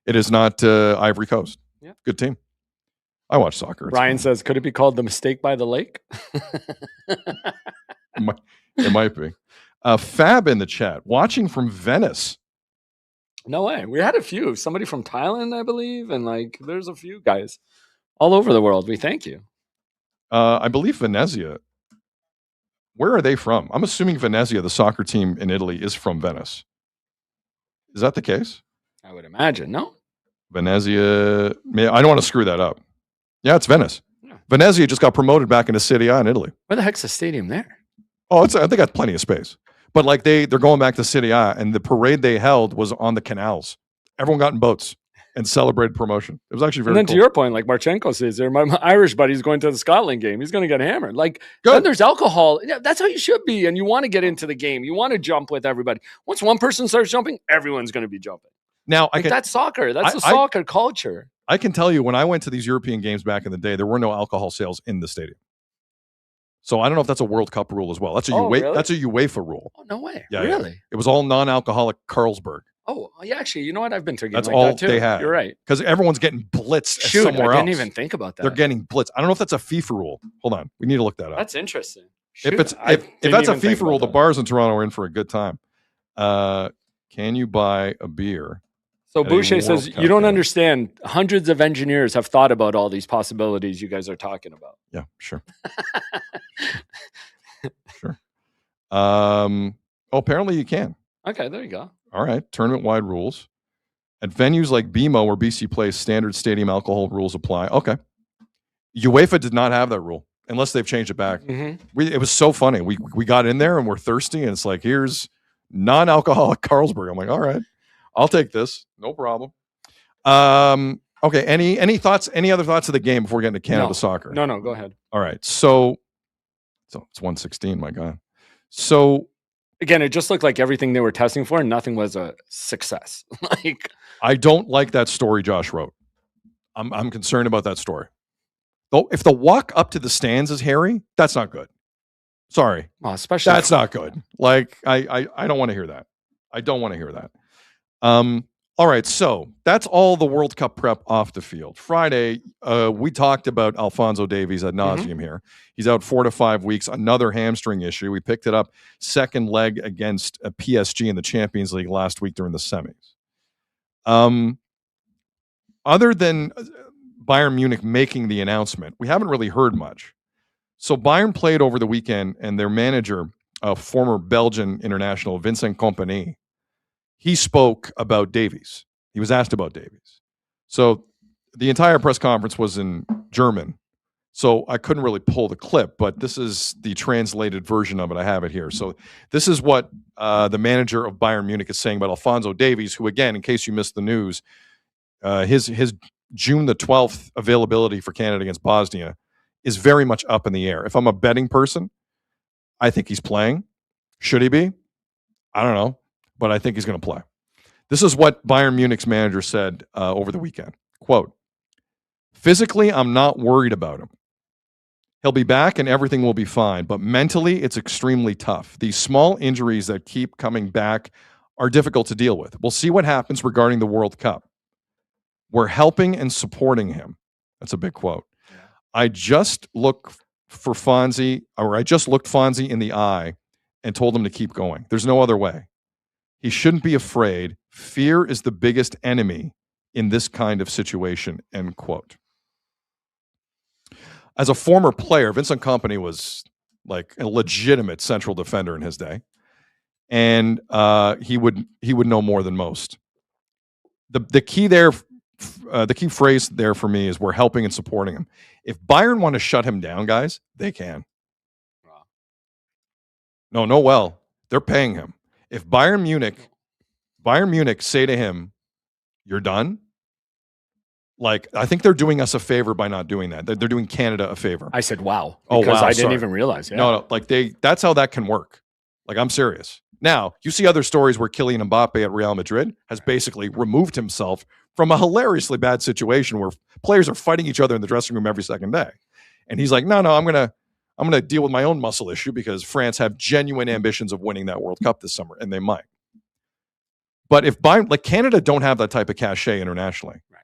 S1: it is not Ivory Coast.
S5: Yeah,
S1: good team. I watch soccer. It's
S5: Ryan
S1: fun.
S5: says, could it be called the mistake by the lake?
S1: It might be. Fab in the chat, watching from Venice.
S5: No way. We had a few. Somebody from Thailand, I believe. And there's a few guys all over the world. We thank you.
S1: I believe Venezia. Where are they from? I'm assuming Venezia, the soccer team in Italy, is from Venice. Is that the case?
S5: I would imagine. No?
S1: Venezia. I don't want to screw that up. Yeah, it's Venice.
S5: Yeah.
S1: Venezia just got promoted back into Serie A in Italy.
S5: Where the heck's the stadium there?
S1: Oh, they got plenty of space. But they're going back to Serie A, and the parade they held was on the canals. Everyone got in boats and celebrated promotion. It was actually very cool.
S5: And then to your point, like Marchenko says there, my Irish buddy's going to the Scotland game. He's going to get hammered. Then there's alcohol. Yeah, that's how you should be. And you want to get into the game. You want to jump with everybody. Once one person starts jumping, everyone's going to be jumping.
S1: Now,
S5: that's soccer. That's the soccer culture.
S1: I can tell you, when I went to these European games back in the day, there were no alcohol sales in the stadium. So I don't know if that's a World Cup rule as well. That's
S5: really?
S1: That's a UEFA rule.
S5: Oh, no way.
S1: Yeah,
S5: really?
S1: Yeah. It was all non-alcoholic Carlsberg.
S5: Oh, yeah, actually, you know what? I've been to a game
S1: That's
S5: like
S1: all
S5: that too.
S1: they had.
S5: You're right.
S1: Because everyone's getting blitzed
S5: Shoot,
S1: somewhere else.
S5: I didn't even think about that.
S1: They're getting blitzed. I don't know if that's a FIFA rule. Hold on. We need to look that up.
S5: That's interesting.
S1: If that's a FIFA rule, the bars in Toronto are in for a good time. Can you buy a beer?
S5: So Boucher says, you don't understand. Hundreds of engineers have thought about all these possibilities you guys are talking about.
S1: Yeah, sure. Sure. Apparently you can.
S5: Okay, there you go.
S1: All right. Tournament-wide rules. At venues like BMO, where BC plays, standard stadium alcohol rules apply. Okay. UEFA did not have that rule, unless they've changed it back.
S5: Mm-hmm.
S1: It was so funny. We got in there and we're thirsty, and it's like, here's non-alcoholic Carlsberg. I'm like, all right, I'll take this. No problem. Okay. Any thoughts? Any other thoughts of the game before we get into Canada soccer?
S5: No, go ahead.
S1: All right. So it's 116. My God. So
S5: again, it just looked like everything they were testing for, and nothing was a success.
S1: I don't like that story Josh wrote. I'm concerned about that story. Though, if the walk up to the stands is hairy, that's not good. Sorry.
S5: Well, especially
S1: that's not good. I don't want to hear that. I don't want to hear that. All right, so that's all the World Cup prep off the field. Friday, we talked about Alfonso Davies ad nauseum here. He's out 4 to 5 weeks, another hamstring issue. We picked it up second leg against PSG in the Champions League last week during the semis. Other than Bayern Munich making the announcement, we haven't really heard much. So Bayern played over the weekend, and their manager, former Belgian international Vincent Kompany, he spoke about Davies. He was asked about Davies. So the entire press conference was in German. So I couldn't really pull the clip, but this is the translated version of it. I have it here. So this is what the manager of Bayern Munich is saying about Alfonso Davies, who, again, in case you missed the news, his June the 12th availability for Canada against Bosnia is very much up in the air. If I'm a betting person, I think he's playing. Should he be? I don't know. But I think he's going to play. This is what Bayern Munich's manager said over the weekend. Quote, physically, I'm not worried about him. He'll be back and everything will be fine. But mentally, it's extremely tough. These small injuries that keep coming back are difficult to deal with. We'll see what happens regarding the World Cup. We're helping and supporting him. That's a big quote. Yeah. I just looked Fonzie in the eye and told him to keep going. There's no other way. He shouldn't be afraid. Fear is the biggest enemy in this kind of situation, end quote. As a former player, Vincent Kompany was like a legitimate central defender in his day. And he would know more than most. The key there, the key phrase there for me is we're helping and supporting him. If Bayern want to shut him down, guys, they can. Wow. They're paying him. If Bayern Munich say to him, you're done, I think they're doing us a favor by not doing that. They're doing Canada a favor.
S5: I said, wow.
S1: Because
S5: I didn't even realize. Yeah.
S1: No, that's how that can work. I'm serious. Now, you see other stories where Kylian Mbappe at Real Madrid has basically removed himself from a hilariously bad situation where players are fighting each other in the dressing room every second day. And he's like, no, I'm going to deal with my own muscle issue because France have genuine ambitions of winning that World Cup this summer, and they might. But if Canada don't have that type of cachet internationally. Right.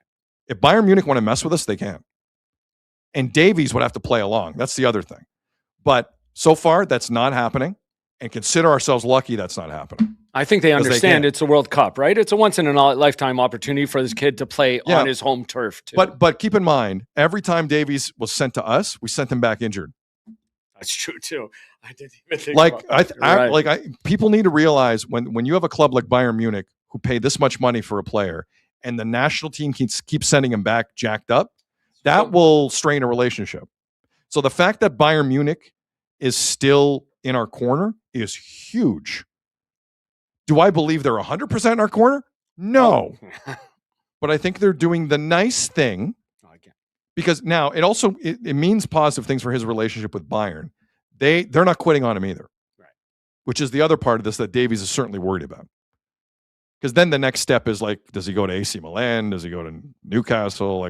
S1: If Bayern Munich want to mess with us, they can. And Davies would have to play along. That's the other thing. But so far, that's not happening. And consider ourselves lucky that's not happening.
S5: I think they understand it's a World Cup, right? It's a once-in-a-lifetime opportunity for this kid to play on his home turf, too.
S1: But keep in mind, every time Davies was sent to us, we sent him back injured.
S5: That's true, too. I didn't even think about that.
S1: People need to realize when you have a club like Bayern Munich who pay this much money for a player and the national team keeps sending him back jacked up, that will strain a relationship. So the fact that Bayern Munich is still in our corner is huge. Do I believe they're 100% in our corner? No. But I think they're doing the nice thing because now it means positive things for his relationship with Bayern. They're not quitting on him either. Right. Which is the other part of this that Davies is certainly worried about. Because then the next step is like, does he go to AC Milan? Does he go to Newcastle?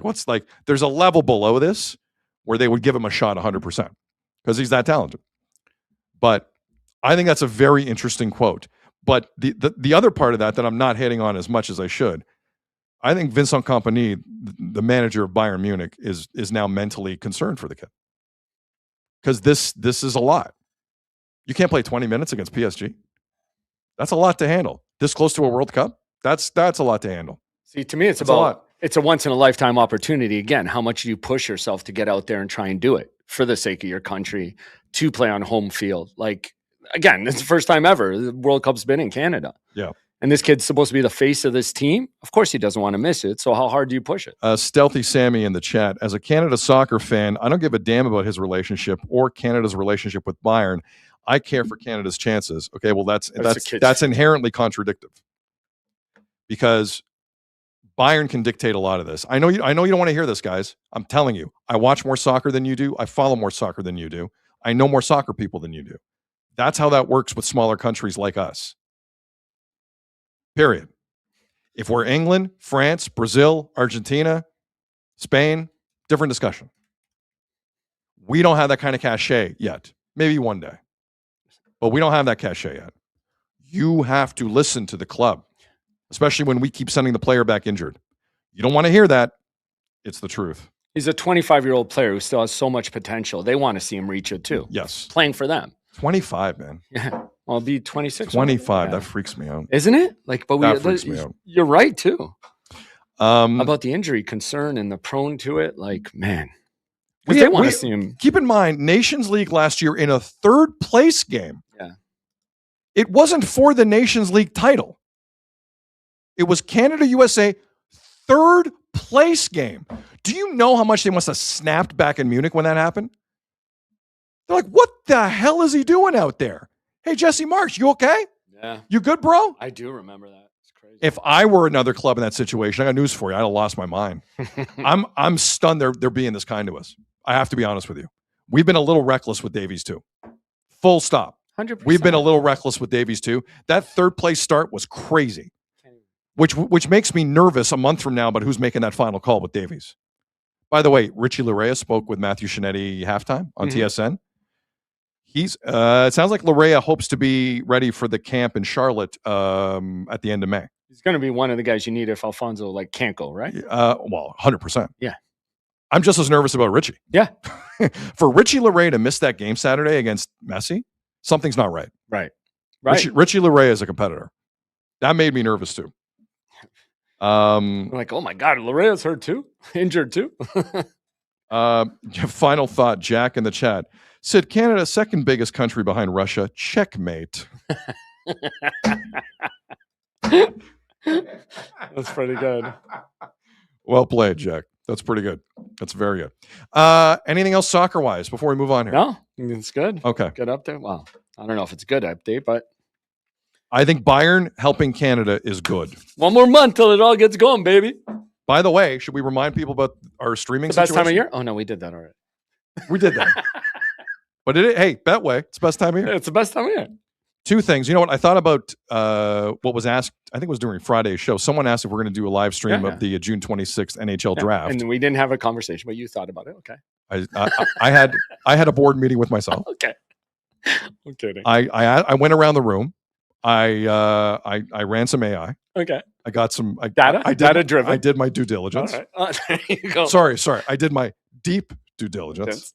S1: There's a level below this where they would give him a shot 100% because he's that talented. But I think that's a very interesting quote. But the other part of that I'm not hitting on as much as I should, I think Vincent Kompany, the manager of Bayern Munich, is now mentally concerned for the kid. Because this is a lot. You can't play 20 minutes against PSG. That's a lot to handle. This close to a World Cup, that's a lot to handle.
S5: See, to me, it's a once-in-a-lifetime opportunity. Again, how much do you push yourself to get out there and try and do it for the sake of your country, to play on home field? Again, this is the first time ever the World Cup's been in Canada.
S1: Yeah.
S5: And this kid's supposed to be the face of this team. Of course he doesn't want to miss it. So how hard do you push it?
S1: Stealthy Sammy in the chat. As a Canada soccer fan, I don't give a damn about his relationship or Canada's relationship with Bayern. I care for Canada's chances. Okay, well that's inherently contradictory. Because Bayern can dictate a lot of this. I know you don't want to hear this, guys. I'm telling you. I watch more soccer than you do. I follow more soccer than you do. I know more soccer people than you do. That's how that works with smaller countries like us. Period. If we're England, France, Brazil, Argentina, Spain, different discussion. We don't have that kind of cachet yet. Maybe one day. But we don't have that cachet yet. You have to listen to the club, especially when we keep sending the player back injured. You don't want to hear that. It's the truth.
S5: He's a 25-year-old player who still has so much potential. They want to see him reach it too.
S1: Yes.
S5: Playing for them.
S1: 25, man.
S5: Yeah. I'll be 26.
S1: 25. That freaks me out.
S5: Isn't it?
S1: That freaks me out.
S5: You're right too. About the injury concern and the prone to it. Man. They want to see him.
S1: Keep in mind, Nations League last year in a third place game.
S5: Yeah.
S1: It wasn't for the Nations League title. It was Canada-USA third place game. Do you know how much they must have snapped back in Munich when that happened? They're like, what the hell is he doing out there? Hey, Jesse Marsh, you okay?
S5: Yeah.
S1: You good, bro?
S5: I do remember that. It's crazy.
S1: If I were another club in that situation, I got news for you. I'd have lost my mind. I'm stunned they're being this kind to us. I have to be honest with you. We've been a little reckless with Davies too. Full stop.
S5: 100%.
S1: We've been a little reckless with Davies too. That third place start was crazy, which makes me nervous a month from now about who's making that final call with Davies. By the way, Richie Larea spoke with Matthew Shinetti halftime on TSN. It sounds like Larea hopes to be ready for the camp in Charlotte at the end of May.
S5: He's going to be one of the guys you need if Alfonso can't go, right?
S1: Well, 100%.
S5: Yeah.
S1: I'm just as nervous about Richie.
S5: Yeah.
S1: For Richie Larea to miss that game Saturday against Messi, something's not right.
S5: Right.
S1: Richie Larea is a competitor. That made me nervous too.
S5: I'm like, oh my God, Larea's hurt too? Injured too?
S1: Final thought, Jack in the chat. Sid, Canada, second biggest country behind Russia. Checkmate.
S5: That's pretty good.
S1: Well played, Jack. That's pretty good. That's very good. Anything else soccer-wise before we move on here?
S5: No, it's good.
S1: Okay.
S5: Good update. Well, I don't know if it's a good update, but
S1: I think Bayern helping Canada is good.
S5: One more month till it all gets going, baby.
S1: By the way, should we remind people about our streaming
S5: situation? Best time of year? Oh, no, we did that already.
S1: We did that. But hey, Betway, it's the best time of year.
S5: Yeah, it's the best time of year.
S1: Two things. You know what? I thought about what was asked, I think it was during Friday's show. Someone asked if we're going to do a live stream of the June 26th NHL draft.
S5: And we didn't have a conversation, but you thought about it. Okay.
S1: I had a board meeting with myself.
S5: Okay. I'm kidding.
S1: I went around the room. I ran some AI.
S5: Okay.
S1: I got some
S5: data. Data driven.
S1: I did my due diligence.
S5: All right. There you go.
S1: Sorry. I did my deep due diligence.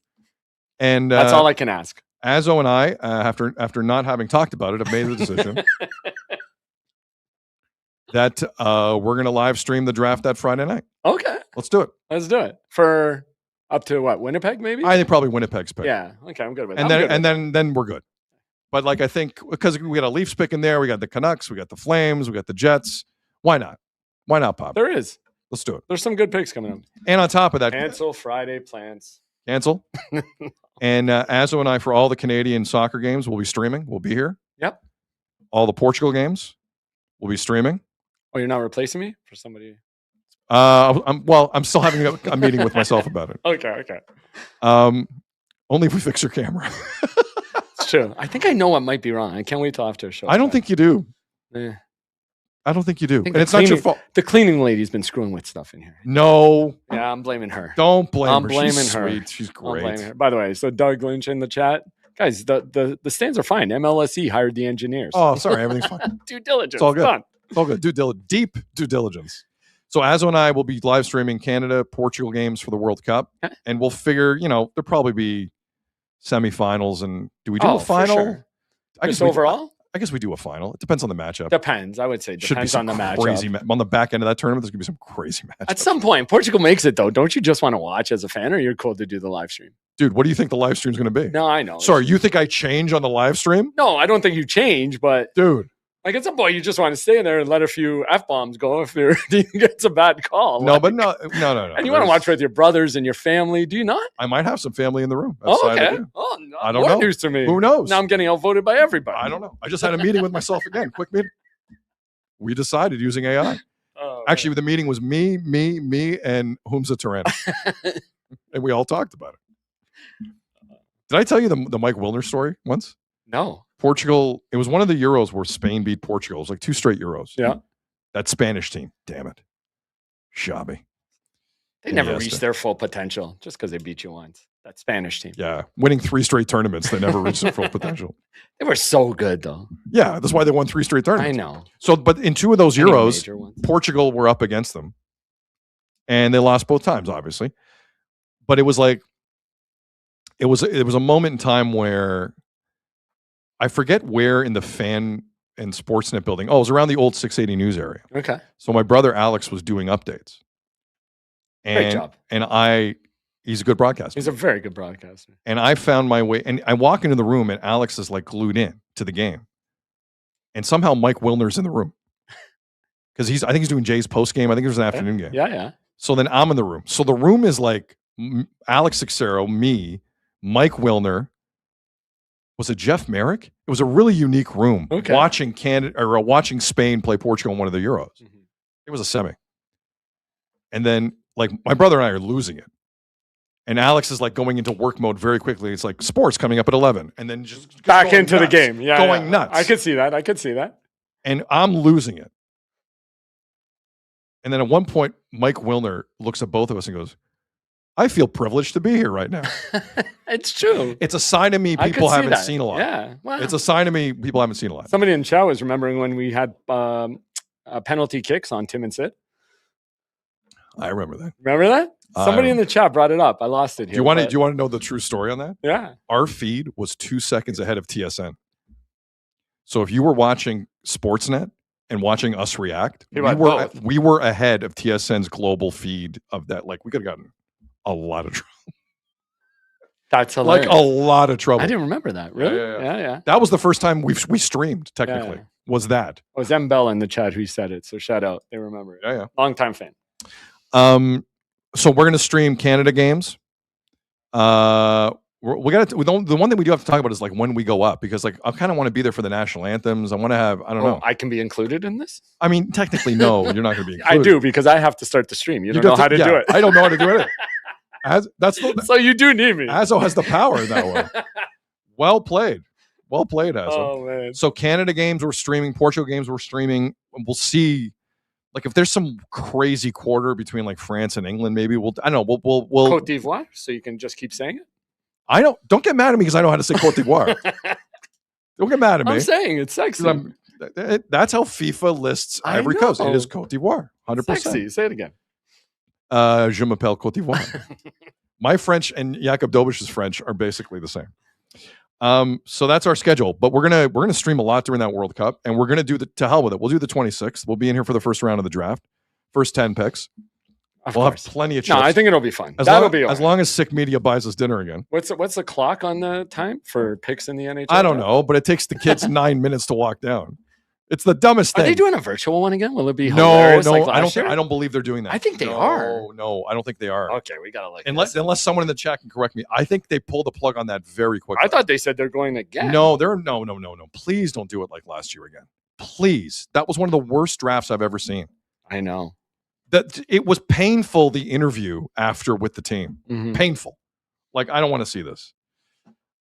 S1: And
S5: That's all I can ask.
S1: Azo and I, after not having talked about it, have made the decision that we're going to live stream the draft that Friday night.
S5: Okay.
S1: Let's do it.
S5: Let's do it. For up to what? Winnipeg, maybe?
S1: I think probably Winnipeg's pick.
S5: Yeah. Okay. I'm good with
S1: And
S5: that.
S1: then we're good. But like I think because we got a Leafs pick in there, we got the Canucks, we got the Flames, we got the Jets. Why not? Why not, Pop?
S5: There is.
S1: Let's do it.
S5: There's some good picks coming up.
S1: And on top of that,
S5: Cancel Friday plans.
S1: Cancel. And Azo and I, for all the Canadian soccer games, we'll be streaming. We'll be here.
S5: Yep.
S1: All the Portugal games, we'll be streaming.
S5: Oh, you're not replacing me for somebody?
S1: I'm still having a meeting with myself about it.
S5: Okay.
S1: Only if we fix your camera.
S5: It's true. I think I know what might be wrong. I can't wait till after a show.
S1: I don't think you do.
S5: Eh.
S1: I don't think you do.
S5: think
S1: And it's not your fault.
S5: The cleaning lady's been screwing with stuff in here.
S1: No.
S5: Yeah, I'm blaming her.
S1: Don't blame
S5: I'm
S1: her.
S5: blaming
S1: She's
S5: her.
S1: sweet. She's
S5: I'm
S1: great.
S5: blaming her. By the way, so Doug Lynch in the chat. Guys, the stands are fine. MLSE hired the engineers.
S1: Oh, sorry. Everything's fine.
S5: Due diligence.
S1: It's all good.
S5: Done.
S1: It's all good. Deep due diligence. So Azo and I will be live streaming Canada, Portugal games for the World Cup.
S5: Okay.
S1: And we'll figure, there'll probably be semifinals. And do we do a
S5: for
S1: final?
S5: sure.
S1: I
S5: Just
S1: guess
S5: overall?
S1: I guess we do a final. It depends on the matchup.
S5: Depends. I would say
S1: Should be
S5: depends
S1: some
S5: on the
S1: crazy
S5: matchup.
S1: on the back end of that tournament. There's gonna be some crazy matchups.
S5: At some point, Portugal makes it though. Don't you just want to watch as a fan, or you're cool to do the live stream?
S1: Dude, what do you think the live stream's gonna be?
S5: No, I know.
S1: Sorry, you think I change on the live stream?
S5: No, I don't think you change, but
S1: Dude,
S5: like at some point, you just want to stay there and let a few F-bombs go if your team gets a bad call.
S1: no,
S5: Like,
S1: but no.
S5: and you want to watch with your brothers and your family, do you not?
S1: I might have some family in the room.
S5: Oh,
S1: outside I
S5: okay.
S1: do.
S5: Oh, no,
S1: I don't
S5: more
S1: know.
S5: news to me.
S1: Who knows?
S5: Now I'm getting outvoted by everybody.
S1: I don't know. I just had a meeting with myself again. Quick meeting. We decided using AI.
S5: Oh,
S1: Actually, the meeting was me, and Humza Turan. And we all talked about it. Did I tell you the Mike Wilner story once?
S5: no.
S1: Portugal, it was one of the Euros where Spain beat Portugal. It was like 2 straight Euros.
S5: Yeah.
S1: That Spanish team, damn it. Shabby.
S5: They never
S1: Iniesta.
S5: reached their full potential just because they beat you once. That Spanish team.
S1: Yeah. Winning 3 straight tournaments, they never reached their full potential.
S5: They were so good though.
S1: Yeah, that's why they won 3 straight
S5: I
S1: tournaments.
S5: know.
S1: So, but in 2 of those
S5: Any
S1: Euros,
S5: major ones.
S1: Portugal were up against them. And they lost both times, obviously. But it was like, it was a moment in time where I forget where in the fan and Sportsnet building. Oh, it was around the old 680 News area.
S5: Okay.
S1: So my brother Alex was doing updates.
S5: Great job.
S1: And he's a good broadcaster.
S5: He's a very good broadcaster.
S1: And I found my way, and I walk into the room and Alex is like glued in to the game. And somehow Mike Wilner's in the room. Because I think he's doing Jay's post game. I think it was an afternoon game.
S5: Yeah.
S1: So then I'm in the room. So the room is like Alex Seixeiro, me, Mike Wilner. Was it Jeff Merrick? It was a really unique room.
S5: Okay.
S1: Watching watching Spain play Portugal in one of the Euros.
S5: Mm-hmm.
S1: It was a semi. And then like my brother and I are losing it. And Alex is like going into work mode very quickly. It's like sports coming up at 11. And then just
S5: Back
S1: going
S5: into
S1: nuts,
S5: the game. Yeah.
S1: Going nuts.
S5: I could see that.
S1: And I'm losing it. And then at one point, Mike Wilner looks at both of us and goes, I feel privileged to be here right now.
S5: It's true.
S1: It's a sign of me
S5: I could
S1: people
S5: see
S1: haven't
S5: that.
S1: seen a lot.
S5: Yeah. Wow.
S1: It's a sign of me people haven't seen a lot.
S5: Somebody in chat was remembering when we had penalty kicks on Tim and Sid.
S1: I remember that.
S5: Remember that? Somebody in the chat brought it up. I lost it here.
S1: Do you want to know the true story on that?
S5: Yeah.
S1: Our feed was 2 seconds ahead of TSN. So if you were watching Sportsnet and watching us react, we were ahead of TSN's global feed of that. Like we could have gotten a lot of trouble.
S5: That's hilarious.
S1: Like a lot of trouble.
S5: I didn't remember that. Really? Yeah.
S1: That was the first time we streamed, technically.
S5: Yeah.
S1: Was that.
S5: It was M. Bell in the chat who said it. So shout out. They remember it.
S1: Yeah.
S5: Long time fan.
S1: So we're going to stream Canada games. We got the one thing we do have to talk about is like when we go up, because like I kind of want to be there for the national anthems. I want to have, I don't know.
S5: I can be included in this?
S1: I mean, technically, no, you're not going to be included.
S5: I do, because I have to start the stream. You don't know how to do it.
S1: I don't know how to do it.
S5: So you do need me.
S1: Azo has the power in that way. Well played, Azo.
S5: Oh man.
S1: So Canada games we're streaming, Portugal games we're streaming. We'll see. Like if there's some crazy quarter between like France and England, maybe we'll
S5: Côte d'Ivoire, so you can just keep saying it.
S1: Don't get mad at me because I know how to say Côte d'Ivoire. Don't get mad at me.
S5: I'm saying it's sexy.
S1: That's how FIFA lists Ivory Coast. It is Côte d'Ivoire, 100%.
S5: Sexy. Say it again.
S1: Je m'appelle Côte d'Ivoire. My French and Jakub Dobisch's French are basically the same. So that's our schedule. But we're gonna stream a lot during that World Cup, and we're gonna do to hell with it. We'll do the 26th. We'll be in here for the first round of the draft, first 10 picks. We'll have plenty of chips.
S5: No, I think it'll be fun.
S1: As long as Sick Media buys us dinner again.
S5: What's the clock on the time for picks in the NHL?
S1: I don't know, but it takes the kids 9 minutes to walk down. It's the dumbest thing.
S5: Are they doing a virtual one again? Will it be hilarious?
S1: No,
S5: like
S1: I don't believe they're doing that.
S5: I think they are.
S1: No, I don't think they are.
S5: Okay, we gotta
S1: unless someone in the chat can correct me. I think they pull the plug on that very quickly.
S5: I thought they said they're going again.
S1: No. Please don't do it like last year again. Please. That was one of the worst drafts I've ever seen.
S5: I know.
S1: That it was painful, the interview after with the team.
S5: Mm-hmm.
S1: Painful. Like, I don't want to see this.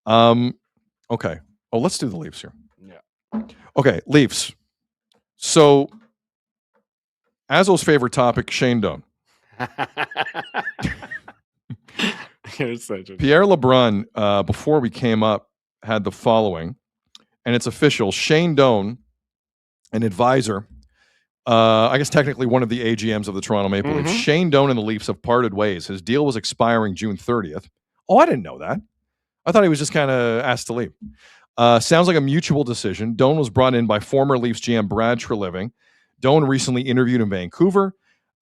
S1: Okay. Oh, let's do the Leafs here.
S5: Yeah.
S1: Okay, Leafs. So, Azzo's favorite topic, Shane Doan. Pierre LeBrun, before we came up, had the following, and it's official. Shane Doan, an advisor, I guess technically one of the AGMs of the Toronto Maple Leafs. Shane Doan and the Leafs have parted ways. His deal was expiring June 30th. Oh, I didn't know that. I thought he was just kind of asked to leave. Sounds like a mutual decision. Doan was brought in by former Leafs GM Brad Treliving. Doan recently interviewed in Vancouver.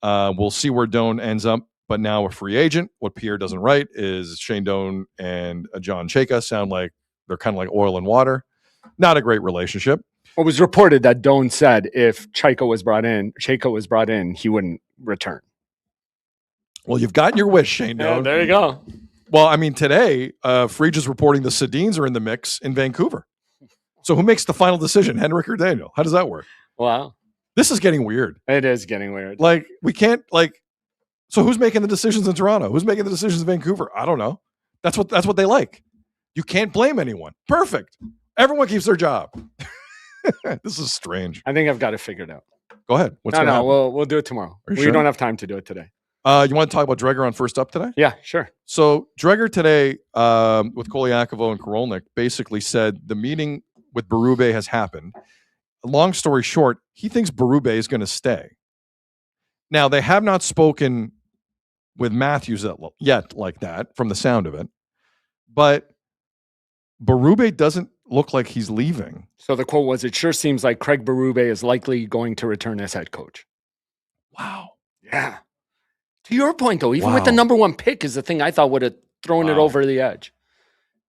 S1: We'll see where Doan ends up, but now a free agent. What Pierre doesn't write is Shane Doan and John Chayka sound like they're kind of like oil and water. Not a great relationship.
S5: It was reported that Doan said if Chayka was brought in, he wouldn't return.
S1: Well, you've gotten your wish, Shane Doan.
S5: Yeah, there you go.
S1: Well, I mean, today, Frege is reporting the Sedins are in the mix in Vancouver. So who makes the final decision, Henrik or Daniel? How does that work?
S5: Wow.
S1: This is getting weird.
S5: It is getting weird.
S1: Like, we can't, so who's making the decisions in Toronto? Who's making the decisions in Vancouver? I don't know. That's what they like. You can't blame anyone. Perfect. Everyone keeps their job. This is strange.
S5: I think I've got it figured out.
S1: Go ahead.
S5: We'll do it tomorrow. We
S1: sure?
S5: don't have time to do it today.
S1: You want to talk about Dreger on First Up today?
S5: Yeah, sure.
S1: So Dreger today with Kolyakovo and Korolnik basically said the meeting with Berube has happened. Long story short, he thinks Berube is going to stay. Now, they have not spoken with Matthews yet like that from the sound of it, but Berube doesn't look like he's leaving.
S5: So the quote was, "It sure seems like Craig Berube is likely going to return as head coach."
S1: Wow.
S5: Yeah. To your point, though, even with the number one pick is the thing I thought would have thrown it over the edge.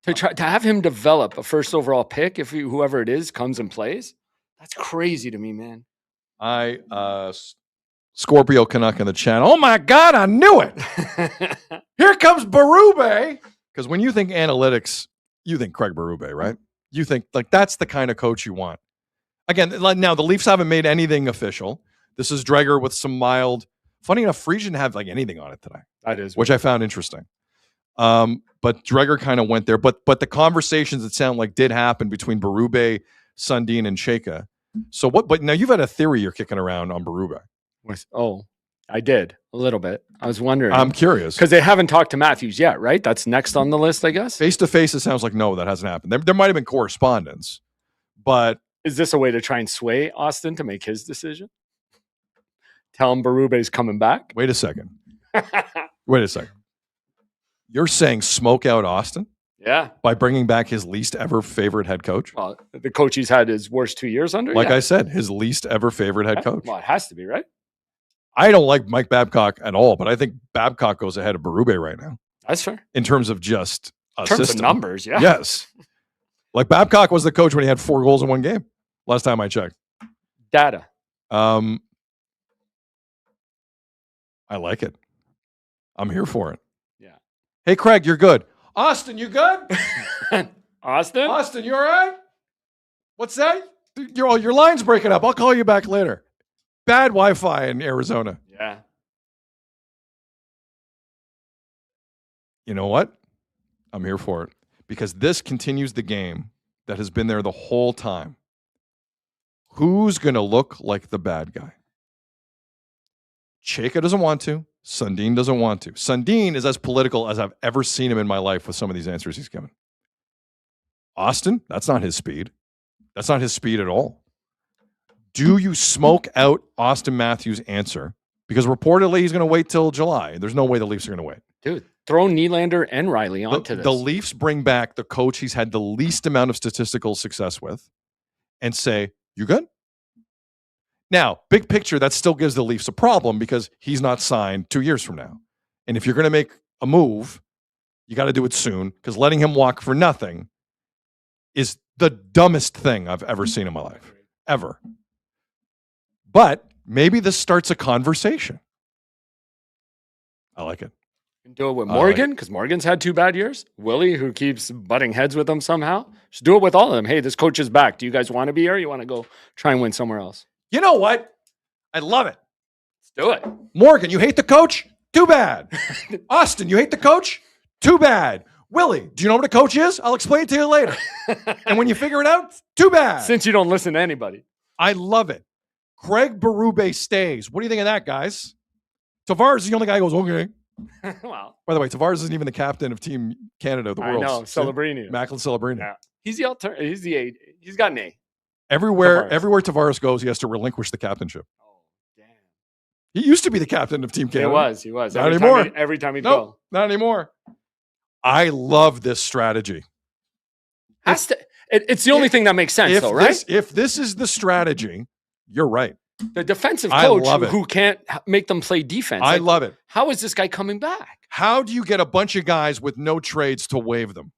S5: To have him develop a first overall pick, if whoever it is comes and plays, that's crazy to me, man.
S1: Scorpio Canuck in the chat. Oh my God, I knew it. Here comes Berube. Because when you think analytics, you think Craig Berube, right? You think that's the kind of coach you want. Again, now the Leafs haven't made anything official. This is Dreger with some mild. Funny enough, Frege didn't have anything on it today.
S5: That is,
S1: which I found interesting. But Dreger kind of went there. But the conversations that sound like did happen between Berube, Sundin, and Chayka. So what? But now you've had a theory you're kicking around on Berube.
S5: I did a little bit. I was wondering.
S1: I'm curious
S5: because they haven't talked to Matthews yet, right? That's next on the list, I guess.
S1: Face to face, it sounds like no, that hasn't happened. There might have been correspondence, but
S5: is this a way to try and sway Austin to make his decision? Tell him Berube's coming back.
S1: Wait a second. You're saying smoke out Austin?
S5: Yeah.
S1: By bringing back his least ever favorite head coach?
S5: Well, the coach he's had his worst 2 years under.
S1: I said, his least ever favorite head coach.
S5: Well, it has to be, right?
S1: I don't like Mike Babcock at all, but I think Babcock goes ahead of Berube right now.
S5: That's fair.
S1: In terms of just a
S5: system.
S1: Of
S5: numbers, yeah.
S1: Yes. Babcock was the coach when he had 4 goals in one game. Last time I checked.
S5: Data.
S1: I like it. I'm here for it.
S5: Yeah.
S1: Hey, Craig, you're good. Austin, you good?
S5: Austin,
S1: you all right? What's that? Your line's breaking up. I'll call you back later. Bad Wi-Fi in Arizona.
S5: Yeah.
S1: You know what? I'm here for it. Because this continues the game that has been there the whole time. Who's going to look like the bad guy? Chayka doesn't want to. Sundin doesn't want to. Sundin is as political as I've ever seen him in my life with some of these answers he's given. Austin, that's not his speed. That's not his speed at all. Do you smoke out Austin Matthews' answer? Because reportedly he's going to wait till July. There's no way the Leafs are going to wait.
S5: Dude, throw Nylander and Riley onto this.
S1: The Leafs bring back the coach he's had the least amount of statistical success with and say, you good? Now, big picture, that still gives the Leafs a problem because he's not signed 2 years from now. And if you're going to make a move, you got to do it soon because letting him walk for nothing is the dumbest thing I've ever seen in my life, ever. But maybe this starts a conversation. I like it.
S5: Do it with Morgan, because Morgan's had 2 bad years. Willie, who keeps butting heads with him somehow. Just do it with all of them. Hey, this coach is back. Do you guys want to be here? Or you want to go try and win somewhere else?
S1: You know what? I love it.
S5: Let's do it.
S1: Morgan, you hate the coach? Too bad. Austin, you hate the coach? Too bad. Willie, do you know what a coach is? I'll explain it to you later. And when you figure it out, too bad.
S5: Since you don't listen to anybody.
S1: I love it. Craig Berube stays. What do you think of that, guys? Tavares is the only guy who goes, okay.
S5: Wow.
S1: By the way, Tavares isn't even the captain of Team Canada, the world.
S5: I know, Celebrini.
S1: Macklin Celebrini.
S5: Yeah. He's the alternate. He's the A. He's got an A.
S1: Everywhere Tavares goes, he has to relinquish the captainship.
S5: Oh, damn.
S1: He used to be the captain of Team Canada.
S5: He was.
S1: Not anymore.
S5: Every time he'd
S1: nope,
S5: go.
S1: Not anymore. I love this strategy.
S5: It's the only thing that makes sense, though, right?
S1: If this is the strategy, you're right.
S5: The defensive coach who can't make them play defense.
S1: I love it.
S5: How is this guy coming back?
S1: How do you get a bunch of guys with no trades to waive them?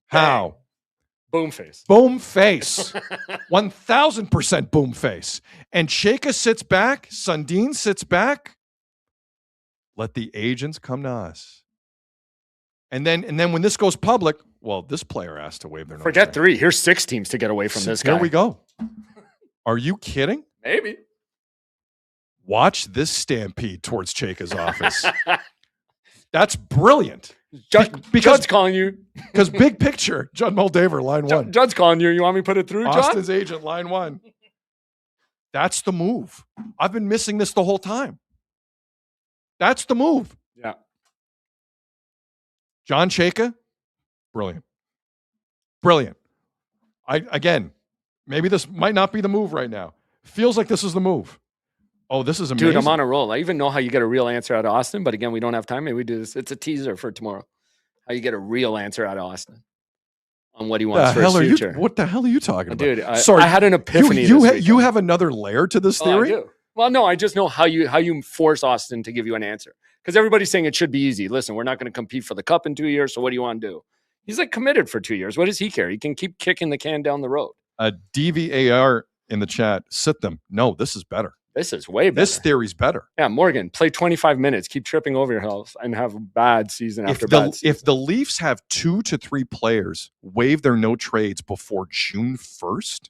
S1: How?
S5: Boom face.
S1: Boom face. 1,000% boom face. And Chayka sits back. Sundin sits back. Let the agents come to us. And then when this goes public, well, this player asked to waive their no
S5: Forget
S1: trade.
S5: 3. Here's 6 teams to get away from this guy.
S1: Here we go. Are you kidding?
S5: Maybe.
S1: Watch this stampede towards Chayka's office. That's brilliant.
S5: Judd's calling you.
S1: Because big picture, Judd Moldaver, line 1.
S5: Judd's calling you. You want me to put it through, Judd?
S1: Austin's agent, line 1. That's the move. I've been missing this the whole time. That's the move.
S5: Yeah.
S1: John Chayka, brilliant. Brilliant. Again, maybe this might not be the move right now. Feels like this is the move. Oh, this is amazing.
S5: Dude, I'm on a roll. I even know how you get a real answer out of Austin, but again, we don't have time. Maybe we do this. It's a teaser for tomorrow. How you get a real answer out of Austin on what he wants for his future.
S1: What the hell are you talking about?
S5: Dude,
S1: Sorry,
S5: I had an epiphany.
S1: You have another layer to this theory?
S5: I do. Well, no, I just know how you force Austin to give you an answer. Because everybody's saying it should be easy. Listen, we're not going to compete for the cup in 2 years, so what do you want to do? He's like committed for 2 years. What does he care? He can keep kicking the can down the road.
S1: DVAR in the chat. Sit them. No, this is better.
S5: This is way better.
S1: This theory's better.
S5: Yeah, Morgan, play 25 minutes, keep tripping over yourself, and have a bad season after bad season.
S1: If the Leafs have 2 to 3 players waive their no trades before June 1st,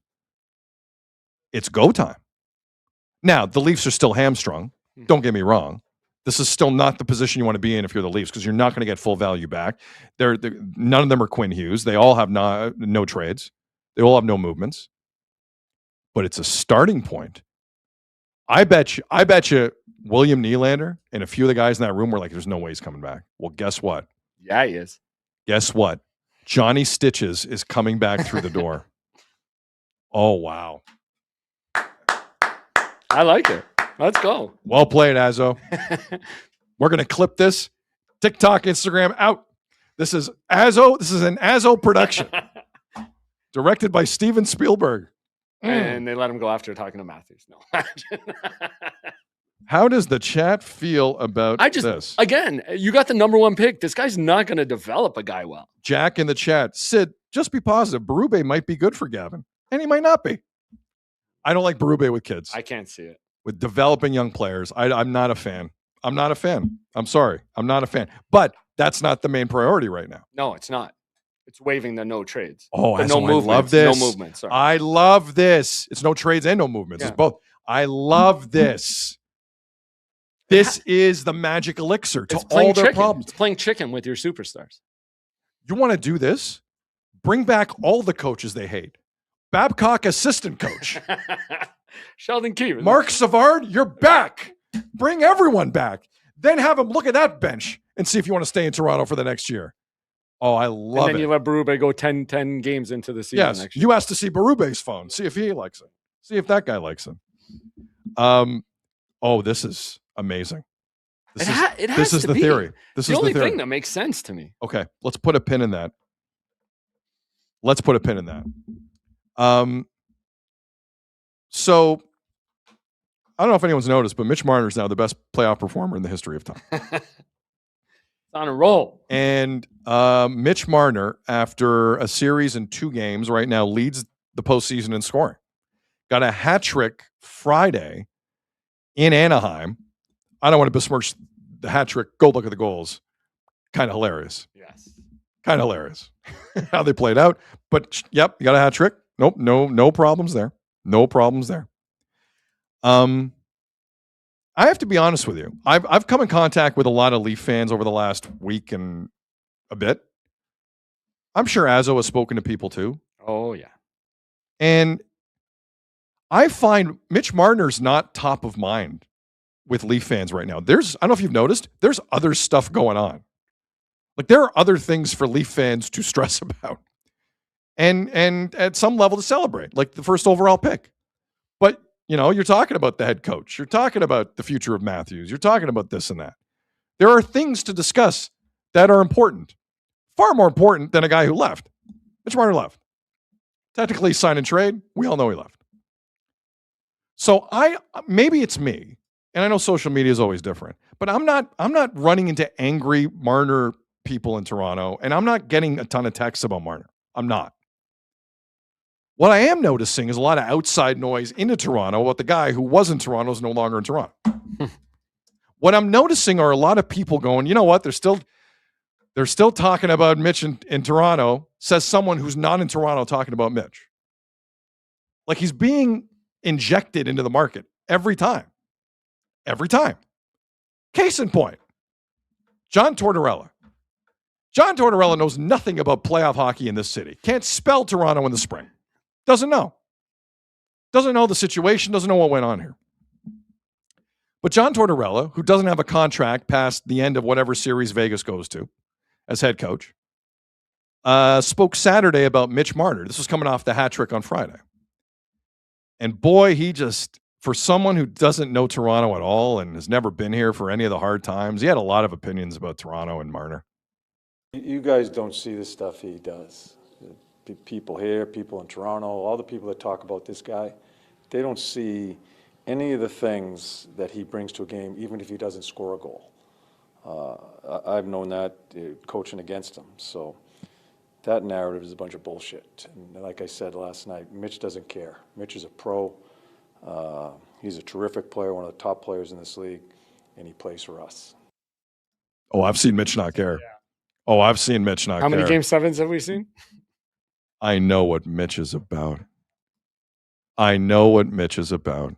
S1: it's go time. Now, the Leafs are still hamstrung. Don't get me wrong. This is still not the position you want to be in if you're the Leafs because you're not going to get full value back. None of them are Quinn Hughes. They all have no trades. They all have no movements. But it's a starting point. I bet you William Nylander and a few of the guys in that room were like, there's no way he's coming back. Well, guess what?
S5: Yeah, he is.
S1: Guess what? Johnny Stitches is coming back through the door. Oh, wow.
S5: I like it. Let's go.
S1: Well played, Azo. We're going to clip this. TikTok, Instagram, out. This is Azo. This is an Azo production. Directed by Steven Spielberg.
S5: And they let him go after talking to Matthews. No.
S1: How does the chat feel about this?
S5: Again, you got the number 1 pick. This guy's not going to develop a guy well.
S1: Jack in the chat. Sid, just be positive. Berube might be good for Gavin. And he might not be. I don't like Berube with kids.
S5: I can't see it.
S1: With developing young players. I'm not a fan. I'm not a fan. I'm sorry. I'm not a fan. But that's not the main priority right now.
S5: No, it's not. It's waiving the no trades.
S1: Oh,
S5: no movements.
S1: I love this.
S5: No movements. Sorry.
S1: I love this. It's no trades and no movements.
S5: Yeah.
S1: It's both. I love this. This is the magic elixir to all their problems.
S5: It's playing chicken with your superstars.
S1: You want to do this? Bring back all the coaches they hate. Babcock assistant coach.
S5: Sheldon Keefe.
S1: Mark Savard, you're back. Bring everyone back. Then have him look at that bench and see if you want to stay in Toronto for the next year. Oh, I love it.
S5: And then you let Berube go 10 games into the season next year.
S1: You asked to see Berube's phone. See if he likes it. See if that guy likes him. Oh, this is amazing.
S5: It has
S1: this is
S5: to
S1: the
S5: be.
S1: theory. This
S5: The
S1: is
S5: only
S1: the theory.
S5: thing that makes sense to me.
S1: Okay, let's put a pin in that. So I don't know if anyone's noticed, but Mitch Marner is now the best playoff performer in the history of time.
S5: It's on a roll.
S1: And Mitch Marner, after a series in 2 games, right now leads the postseason in scoring. Got a hat trick Friday in Anaheim. I don't want to besmirch the hat trick. Go look at the goals. Kind of hilarious.
S5: Yes.
S1: Kind of hilarious how they played out. But yep, you got a hat trick. Nope, no problems there. No problems there. I have to be honest with you. I've come in contact with a lot of Leaf fans over the last week and a bit. I'm sure Azzo has spoken to people too.
S5: Oh, yeah.
S1: And I find Mitch Marner's not top of mind with Leaf fans right now. I don't know if you've noticed, there's other stuff going on. Like there are other things for Leaf fans to stress about. And at some level to celebrate, like the first overall pick. But, you're talking about the head coach. You're talking about the future of Matthews. You're talking about this and that. There are things to discuss that are important. Far more important than a guy who left. Mitch Marner left. Technically sign and trade. We all know he left. So maybe it's me, and I know social media is always different, but I'm not running into angry Marner people in Toronto, and I'm not getting a ton of texts about Marner. I'm not. What I am noticing is a lot of outside noise into Toronto about the guy who was in Toronto is no longer in Toronto. What I'm noticing are a lot of people going, you know what? They're still talking about Mitch in Toronto, says someone who's not in Toronto talking about Mitch. Like he's being injected into the market every time. Every time. Case in point, John Tortorella. John Tortorella knows nothing about playoff hockey in this city. Can't spell Toronto in the spring. Doesn't know. Doesn't know the situation, doesn't know what went on here. But John Tortorella, who doesn't have a contract past the end of whatever series Vegas goes to as head coach, spoke Saturday about Mitch Marner. This was coming off the hat trick on Friday. And boy, for someone who doesn't know Toronto at all and has never been here for any of the hard times, he had a lot of opinions about Toronto and Marner.
S8: You guys don't see the stuff he does. People here, people in Toronto, all the people that talk about this guy, they don't see any of the things that he brings to a game, even if he doesn't score a goal. I've known that coaching against him. So that narrative is a bunch of bullshit. And like I said last night, Mitch doesn't care. Mitch is a pro. He's a terrific player, one of the top players in this league, and he plays for us.
S1: Oh, I've seen Mitch not care. Yeah. Oh, I've seen Mitch not care.
S5: How many Game 7s have we seen?
S1: I know what Mitch is about. I know what Mitch is about.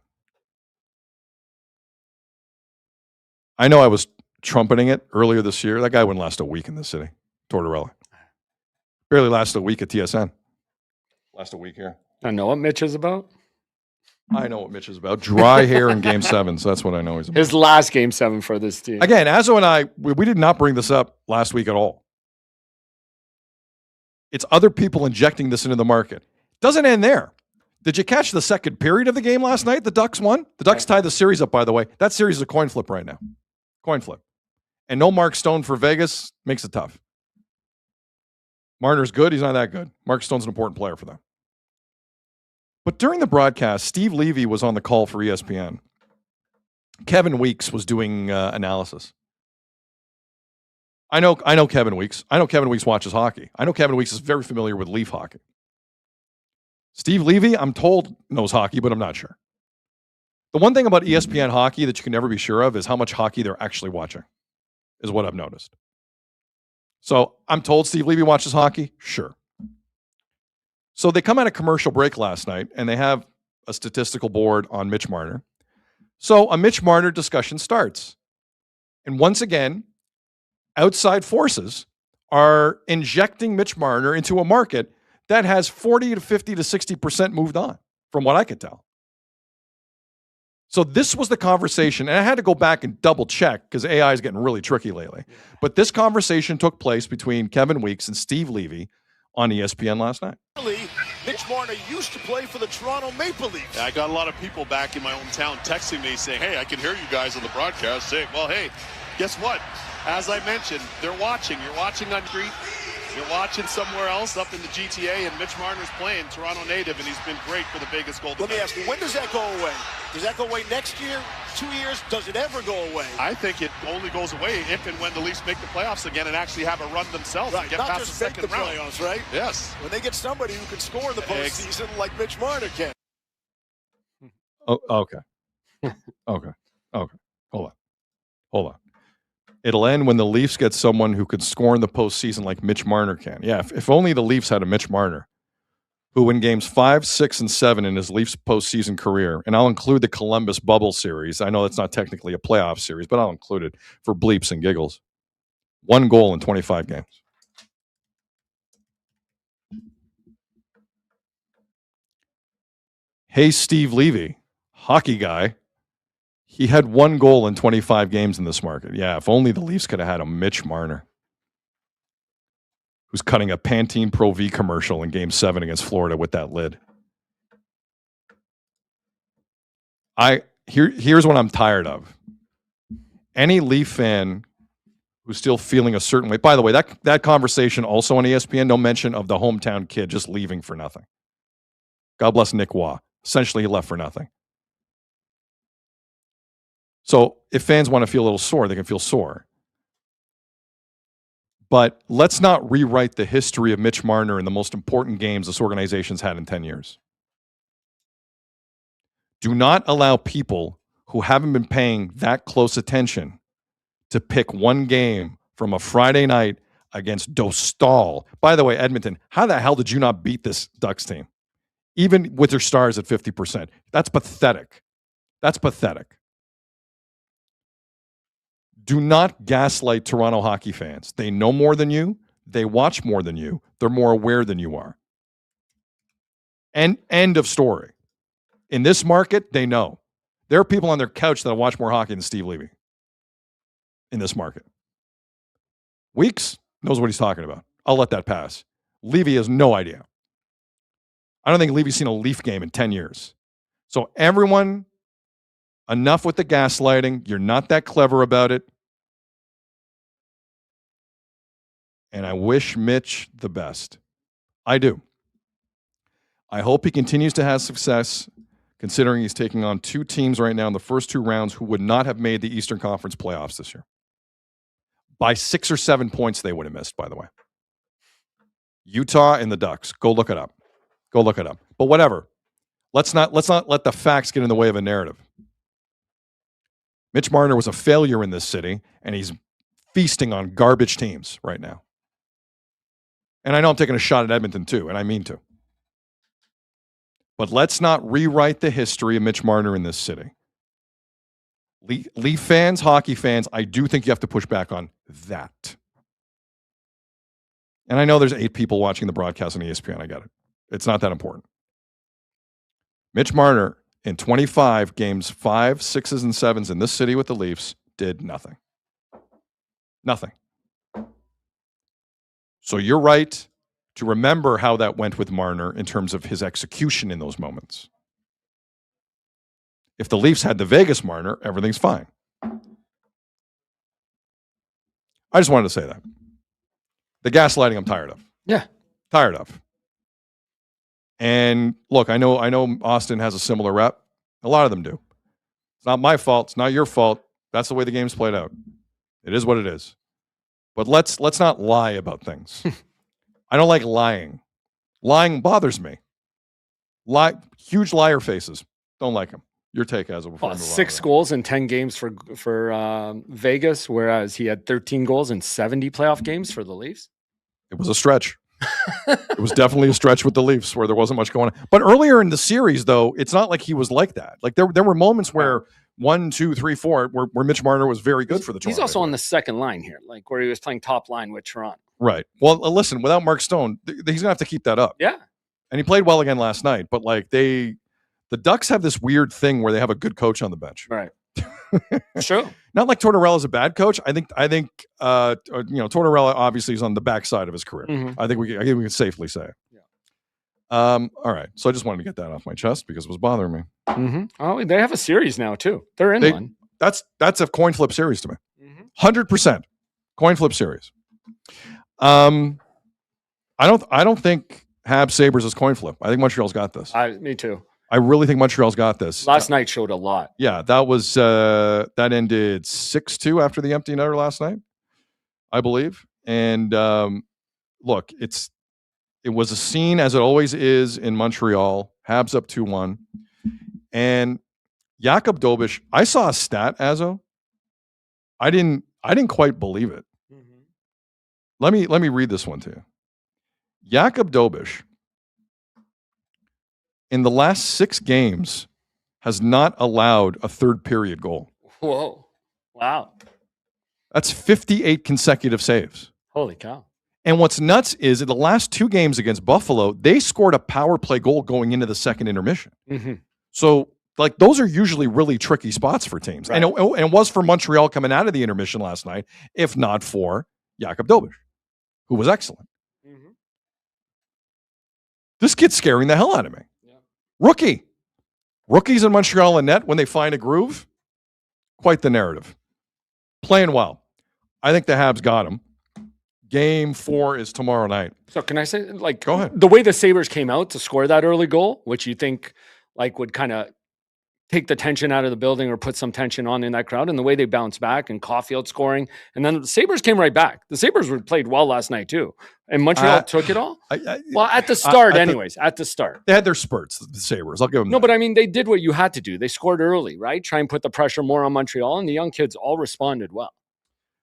S1: I know I was trumpeting it earlier this year. That guy wouldn't last a week in the city. Tortorella. Barely lasted a week at TSN. Last a week here.
S5: I know what Mitch is about.
S1: I know what Mitch is about. Dry hair in Game 7. So that's what I know he's about.
S5: His last Game 7 for this team.
S1: Again, Azzo and I, we did not bring this up last week at all. It's other people injecting this into the market. Doesn't end there. Did you catch the second period of the game last night? The Ducks won. The Ducks tied the series up, by the way. That series is a coin flip right now. Coin flip. And no Mark Stone for Vegas makes it tough. Marner's good. He's not that good. Mark Stone's an important player for them. But during the broadcast, Steve Levy was on the call for ESPN. Kevin Weeks was doing analysis. I know Kevin Weeks. I know Kevin Weeks watches hockey. I know Kevin Weeks is very familiar with Leaf hockey. Steve Levy, I'm told, knows hockey, but I'm not sure. The one thing about ESPN hockey that you can never be sure of is how much hockey they're actually watching, is what I've noticed. So I'm told Steve Levy watches hockey? Sure. So they come out of commercial break last night, and they have a statistical board on Mitch Marner. So a Mitch Marner discussion starts. And once again, outside forces are injecting Mitch Marner into a market that has 40 to 50 to 60% moved on, from what I could tell. So this was the conversation, and I had to go back and double check because AI is getting really tricky lately. But this conversation took place between Kevin Weeks and Steve Levy on ESPN last night.
S9: Mitch Marner used to play for the Toronto Maple Leafs. I got a lot of people back in my hometown texting me saying, hey, I can hear you guys on the broadcast saying, well, hey, Guess what? As I mentioned, they're watching. You're watching on Crete. You're watching somewhere else up in the GTA, and Mitch Marner's playing Toronto native, and he's been great for the Vegas Golden
S10: Let me
S9: Knights.
S10: ask you, when does that go away? Does that go away next year, 2 years? Does it ever go away?
S9: I think it only goes away if and when the Leafs make the playoffs again and actually have a run themselves and get
S10: Not
S9: past
S10: just
S9: the
S10: make
S9: second
S10: the
S9: round.
S10: playoffs, right?
S9: Yes.
S10: When they get somebody who can score in the postseason like Mitch Marner can.
S1: Oh, okay. Okay. Hold on. It'll end when the Leafs get someone who could score in the postseason like Mitch Marner can. Yeah, if only the Leafs had a Mitch Marner who in games 5, 6, and 7 in his Leafs postseason career, and I'll include the Columbus bubble series. I know that's not technically a playoff series, but I'll include it for bleeps and giggles. 1 goal in 25 games. Hey, Steve Levy, hockey guy. He had 1 goal in 25 games in this market. Yeah, if only the Leafs could have had a Mitch Marner who's cutting a Pantene Pro V commercial in Game 7 against Florida with that lid. Here's what I'm tired of. Any Leaf fan who's still feeling a certain way. By the way, that conversation also on ESPN, no mention of the hometown kid just leaving for nothing. God bless Nick Waugh. Essentially, he left for nothing. So if fans want to feel a little sore, they can feel sore. But let's not rewrite the history of Mitch Marner in the most important games this organization's had in 10 years. Do not allow people who haven't been paying that close attention to pick one game from a Friday night against Dostal. By the way, Edmonton, how the hell did you not beat this Ducks team? Even with their stars at 50%. That's pathetic. That's pathetic. Do not gaslight Toronto hockey fans. They know more than you. They watch more than you. They're more aware than you are. End of story. In this market, they know. There are people on their couch that watch more hockey than Steve Levy in this market. Weeks knows what he's talking about. I'll let that pass. Levy has no idea. I don't think Levy's seen a Leaf game in 10 years. So everyone, enough with the gaslighting. You're not that clever about it. And I wish Mitch the best. I do. I hope he continues to have success, considering he's taking on 2 teams right now in the first 2 rounds who would not have made the Eastern Conference playoffs this year. By 6 or 7 points they would have missed, by the way. Utah and the Ducks. Go look it up. But whatever. Let's not let the facts get in the way of a narrative. Mitch Marner was a failure in this city, and he's feasting on garbage teams right now. And I know I'm taking a shot at Edmonton too, and I mean to. But let's not rewrite the history of Mitch Marner in this city. Leaf fans, hockey fans, I do think you have to push back on that. And I know there's 8 people watching the broadcast on ESPN. I get it. It's not that important. Mitch Marner in 25 games, 5, 6s, and 7s in this city with the Leafs did nothing. Nothing. So you're right to remember how that went with Marner in terms of his execution in those moments. If the Leafs had the Vegas Marner, everything's fine. I just wanted to say that. The gaslighting I'm tired of.
S5: Yeah.
S1: Tired of. And look, I know Austin has a similar rep. A lot of them do. It's not my fault. It's not your fault. That's the way the game's played out. It is what it is. But let's not lie about things. I don't like lying. Lying bothers me. Huge liar faces. Don't like them. Your take as before.
S5: 6 goals in 10 games for Vegas, whereas he had 13 goals in 70 playoff games for the Leafs.
S1: It was a stretch. It was definitely a stretch with the Leafs where there wasn't much going on. But earlier in the series, though, it's not like he was like that. Like there were moments where 1, 2, 3, 4, where Mitch Marner was very good for the Toronto.
S5: He's also on the second line here, like where he was playing top line with Toronto.
S1: Right. Well, listen, without Mark Stone, he's going to have to keep that up.
S5: Yeah.
S1: And he played well again last night. But like the Ducks have this weird thing where they have a good coach on the bench.
S5: Right. Sure.
S1: Not like Tortorella's a bad coach. I think Tortorella obviously is on the backside of his career.
S5: Mm-hmm.
S1: I think we can safely say it.
S5: Yeah.
S1: All right. So I just wanted to get that off my chest because it was bothering me.
S5: Mm-hmm. Oh, they have a series now too. They're in one.
S1: That's a coin flip series to me.
S5: Mm-hmm.
S1: 100% coin flip series. I don't think Habs Sabres is coin flip. I think Montreal's got this.
S5: Me too.
S1: I really think Montreal's got this.
S5: Last night showed a lot.
S1: Yeah, that was that ended 6-2 after the empty netter last night, I believe. And look, it was a scene as it always is in Montreal. Habs up 2-1, and Jakub Dobeš. I saw a stat, Azo. I didn't quite believe it. Let me read this one to you. Jakub Dobeš, in the last 6 games, has not allowed a third period goal.
S5: Whoa. Wow.
S1: That's 58 consecutive saves.
S5: Holy cow.
S1: And what's nuts is in the last 2 games against Buffalo, they scored a power play goal going into the second intermission. So, like, those are usually really tricky spots for teams.
S5: Right.
S1: And it was for Montreal coming out of the intermission last night, if not for Jakub Dobeš, who was excellent. This kid's scaring the hell out of me. Yeah. Rookies in Montreal and net when they find a groove, quite the narrative. Playing well. I think the Habs got him. Game 4 is tomorrow night.
S5: So can I say, like,
S1: go ahead.
S5: The way the Sabres came out to score that early goal, which you think like would kind of take the tension out of the building or put some tension on in that crowd, and the way they bounced back and Caulfield scoring, and then the Sabres came right back. The Sabres played well last night too, and Montreal took it all. Well, at the start, at the start.
S1: They had their spurts, the Sabres. I'll give them
S5: No,
S1: that.
S5: but I mean, they did what you had to do. They scored early, right? Try and put the pressure more on Montreal, and the young kids all responded well.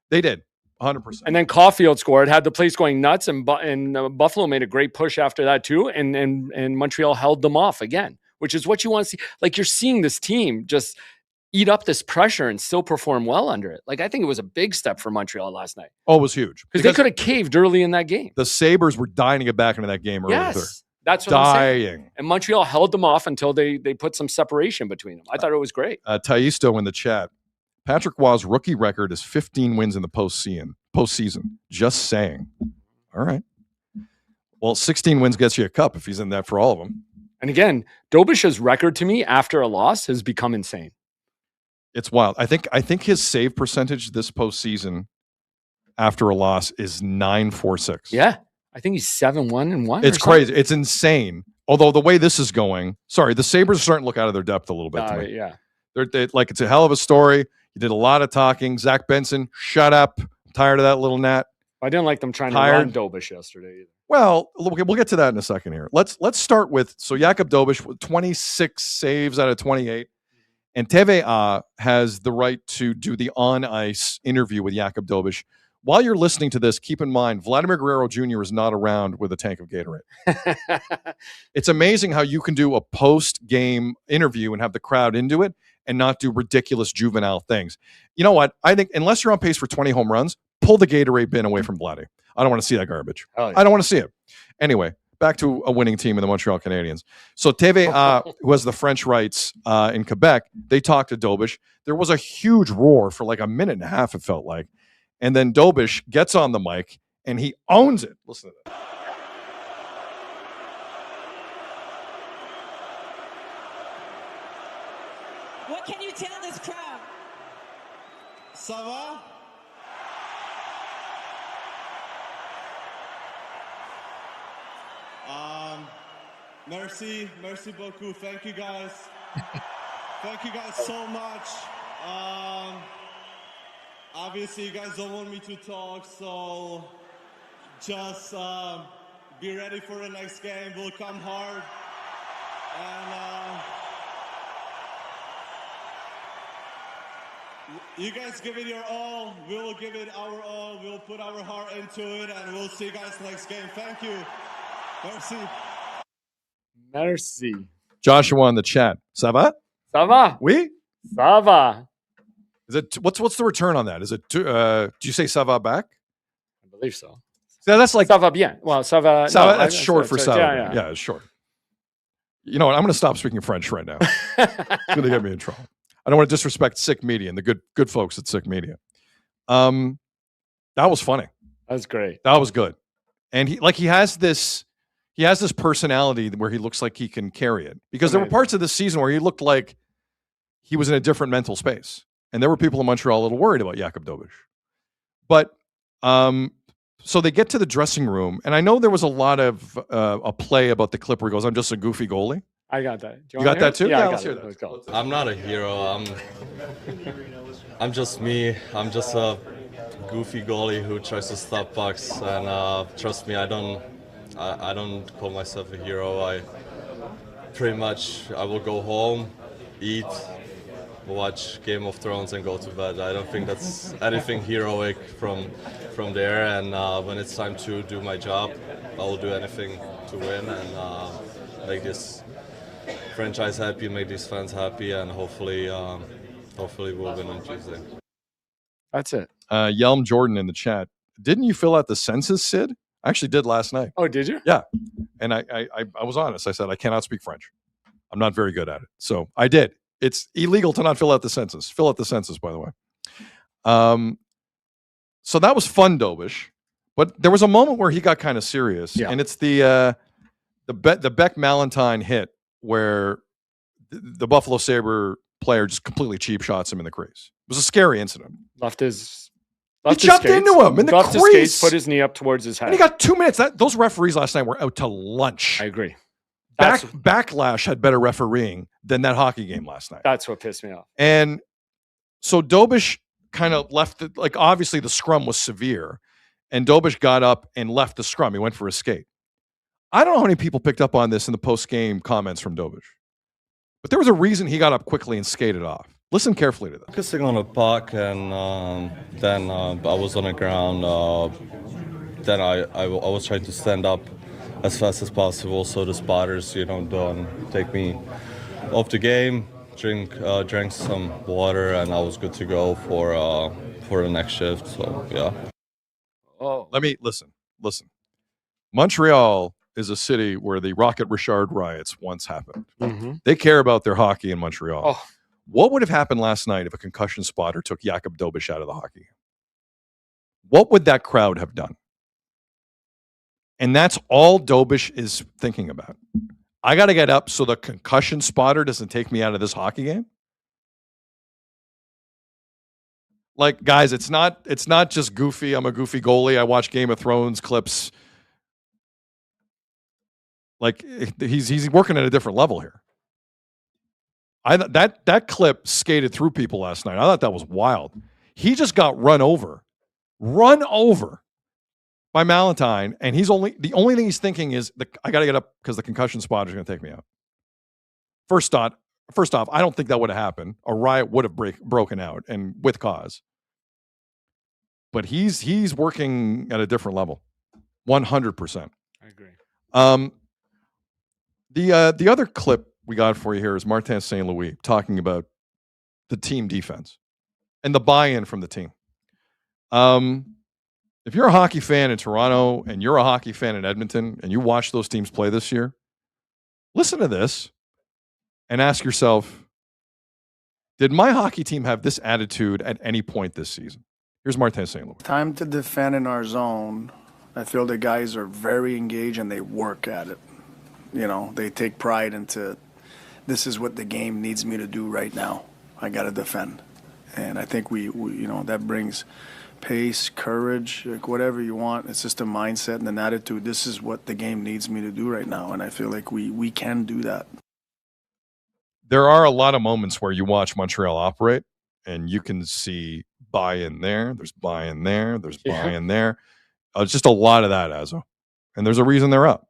S1: They did, 100%.
S5: And then Caulfield scored, had the place going nuts, and Buffalo made a great push after that too, and Montreal held them off again, which is what you want to see. Like, you're seeing this team just eat up this pressure and still perform well under it. Like, I think it was a big step for Montreal last night.
S1: Oh, it was huge.
S5: Because they could have caved early in that game.
S1: The Sabres were dying to get back into that game early.
S5: Yes, that's what I'm saying. And Montreal held them off until they put some separation between them. I thought it was great.
S1: Taisto in the chat. Patrick Waugh's rookie record is 15 wins in the postseason. Just saying. All right. Well, 16 wins gets you a cup if he's in that for all of them.
S5: And again, Dobeš's record to me after a loss has become insane.
S1: It's wild. I think his save percentage this postseason after a loss is 9.46.
S5: Yeah. I think he's 7-1-1.
S1: It's crazy. It's insane. Although the way this is going, the Sabres are starting to look out of their depth a little bit to me.
S5: Yeah.
S1: They're like, it's a hell of a story. You did a lot of talking. Zach Benson, shut up. I'm tired of that little gnat.
S5: I didn't like them trying to run Dobeš yesterday either.
S1: Well, we'll get to that in a second here. Let's start with, Jakub Dobeš with 26 saves out of 28. And TVA has the right to do the on-ice interview with Jakub Dobeš. While you're listening to this, keep in mind, Vladimir Guerrero Jr. is not around with a tank of Gatorade. It's amazing how you can do a post-game interview and have the crowd into it and not do ridiculous juvenile things. You know what? I think unless you're on pace for 20 home runs, pull the Gatorade bin away from Vladdy. I don't want to see that garbage.
S5: Oh, yeah.
S1: I don't want to see it. Anyway, back to a winning team in the Montreal Canadiens. So TVA, who has the French rights in Quebec, they talked to Dobeš. There was a huge roar for like a minute and a half, it felt like. And then Dobeš gets on the mic and he owns it. Listen to that.
S11: What can you tell this crowd?
S12: Ça va? Merci beaucoup. Thank you guys. Thank you guys so much. Obviously, you guys don't want me to talk, so just be ready for the next game. We'll come hard. And you guys give it your all. We'll give it our all. We'll put our heart into it, and we'll see you guys next game. Thank you. Merci.
S5: Merci.
S1: Joshua in the chat. Ça va?
S5: Ça va?
S1: Oui?
S5: Ça va.
S1: Is it what's the return on that? Is it do you say ça va back?
S5: I believe so.
S1: Yeah, that's like
S5: ça va bien. Well, ça va.
S1: That's short for ça va. Yeah, it's short. You know what? I'm going to stop speaking French right now. It's going to get me in trouble. I don't want to disrespect Sick Media and the good folks at Sick Media. That was funny.
S5: That was great.
S1: That was good. And he has this personality where he looks like he can carry it. Because there were parts of this season where he looked like he was in a different mental space. And there were people in Montreal a little worried about Jakub Dobeš. But so they get to the dressing room, and I know there was a lot of a play about the clip where he goes, "I'm just a goofy goalie."
S5: I got that.
S1: You got that too?
S5: Yeah,
S1: let's hear
S5: that. Let's go.
S13: I'm not a hero. I'm just me. I'm just a goofy goalie who tries to stop pucks. And trust me, I don't call myself a hero. I will go home, eat, watch Game of Thrones, and go to bed. I don't think that's anything heroic from there. And when it's time to do my job, I will do anything to win and make this franchise happy, make these fans happy, and hopefully we'll win on Tuesday.
S5: That's it.
S1: Yelm Jordan in the chat. Didn't you fill out the census, Sid? I actually did last night.
S5: Oh, did you?
S1: Yeah. And I was honest. I said, I cannot speak French. I'm not very good at it. So I did. It's illegal to not fill out the census. Fill out the census, by the way. So that was fun, Dobish. But there was a moment where he got kind of serious.
S5: Yeah.
S1: And it's the Beck Malentine hit where the Buffalo Sabre player just completely cheap shots him in the crease. It was a scary incident.
S5: He
S1: jumped into him in the
S5: left
S1: crease.
S5: His skates, put his knee up towards his head.
S1: And he got 2 minutes. Those referees last night were out to lunch.
S5: I agree.
S1: Backlash had better refereeing than that hockey game last night.
S5: That's what pissed me off.
S1: And so Dobish kind of left it, like obviously the scrum was severe, and Dobish got up and left the scrum. He went for a skate. I don't know how many people picked up on this in the post-game comments from Dobish, but there was a reason he got up quickly and skated off. Listen carefully to this.
S13: Focusing on the puck, and then I was on the ground. Then I was trying to stand up as fast as possible so the spotters, don't take me off the game. Drank some water, and I was good to go for the next shift. So yeah.
S1: Oh, let me listen. Montreal is a city where the Rocket Richard riots once happened.
S5: Mm-hmm.
S1: They care about their hockey in Montreal.
S5: Oh.
S1: What would have happened last night if a concussion spotter took Jakub Dobish out of the hockey? What would that crowd have done? And that's all Dobish is thinking about. I got to get up so the concussion spotter doesn't take me out of this hockey game. Like, guys, it's not just goofy. I'm a goofy goalie. I watch Game of Thrones clips. Like, he's working at a different level here. That clip skated through people last night. I thought that was wild. He just got run over by Malentine, and the only thing he's thinking is I got to get up because the concussion spotter is going to take me out. First off, I don't think that would have happened. A riot would have broken out, and with cause. But he's working at a different level, 100%.
S5: I agree.
S1: The other clip we got for you here is Martin St. Louis talking about the team defense and the buy-in from the team. If you're a hockey fan in Toronto and you're a hockey fan in Edmonton and you watch those teams play this year, listen to this and ask yourself, did my hockey team have this attitude at any point this season? Here's Martin St. Louis.
S14: Time to defend in our zone. I feel the guys are very engaged and they work at it. They take pride into this is what the game needs me to do right now. I got to defend. And I think we that brings pace, courage, like whatever you want. It's just a mindset and an attitude. This is what the game needs me to do right now. And I feel like we can do that.
S1: There are a lot of moments where you watch Montreal operate and you can see buy-in there. There's buy-in there. There's buy-in there. It's just a lot of that, Azo. And there's a reason they're up.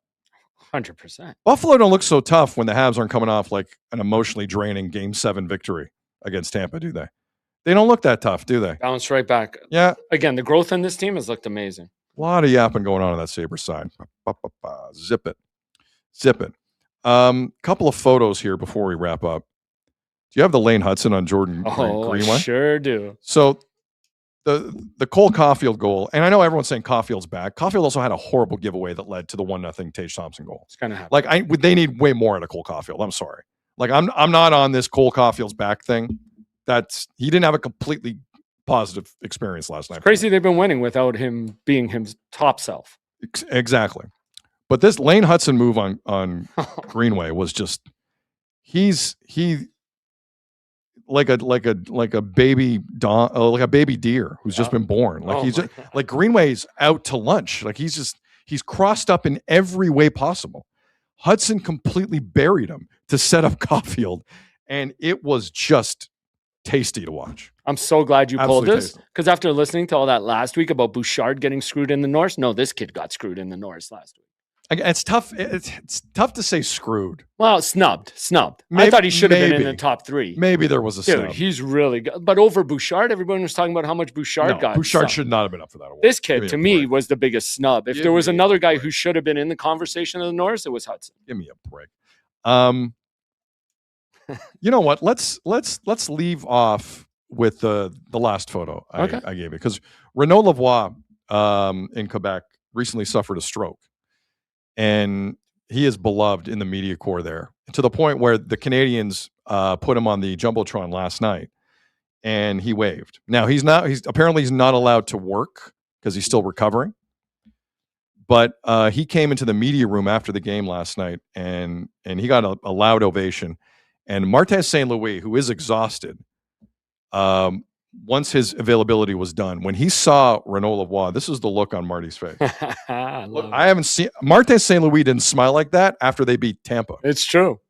S5: 100%.
S1: Buffalo don't look so tough when the Habs aren't coming off like an emotionally draining Game 7 victory against Tampa, do they? They don't look that tough, do they?
S5: Bounce right back.
S1: Yeah.
S5: Again, the growth in this team has looked amazing.
S1: A lot of yapping going on that Sabre side. Zip it. Couple of photos here before we wrap up. Do you have the Lane Hudson on Jordan Greenway?
S5: I sure do.
S1: So the Cole Caulfield goal, and I know everyone's saying Caulfield's back. Caulfield also had a horrible giveaway that led to the 1-0 Tage Thompson goal.
S5: It's gonna happen.
S1: Like they need way more out of Cole Caulfield. I'm sorry. Like I'm not on this Cole Caulfield's back thing. He didn't have a completely positive experience last night.
S5: It's crazy they've been winning without him being his top self.
S1: Exactly. But this Lane Hudson move on Greenway was just like a baby like a baby deer who's just been born. Like he's just, like Greenway's out to lunch. Like he's crossed up in every way possible. Hudson completely buried him to set up Caulfield, and it was just tasty to watch.
S5: I'm so glad you pulled
S1: Absolutely
S5: this, because after listening to all that last week about Bouchard getting screwed in the North, no, this kid got screwed in the North last week.
S1: It's tough. It's tough to say screwed.
S5: Well, snubbed. I thought he should have been in the top 3.
S1: Maybe there was a snub.
S5: Dude, he's really good. But over Bouchard, everyone was talking about how much Bouchard got.
S1: Bouchard should not have been up for that award.
S5: This kid, to me, was the biggest snub. If there was another guy who should have been in the conversation of the North, it was Hudson.
S1: Give me a break. You know what? Let's leave off with the last photo I gave you, because Renaud Lavoie in Quebec recently suffered a stroke. And he is beloved in the media corps there, to the point where the Canadiens put him on the Jumbotron last night, and he waved. Now he's not allowed to work because he's still recovering. But he came into the media room after the game last night, and he got a loud ovation. And Martin St. Louis, who is exhausted, once his availability was done, when he saw Renaud Lavoie, this is the look on Marty's face. I haven't seen Martin St. Louis didn't smile like that after they beat Tampa.
S5: It's true.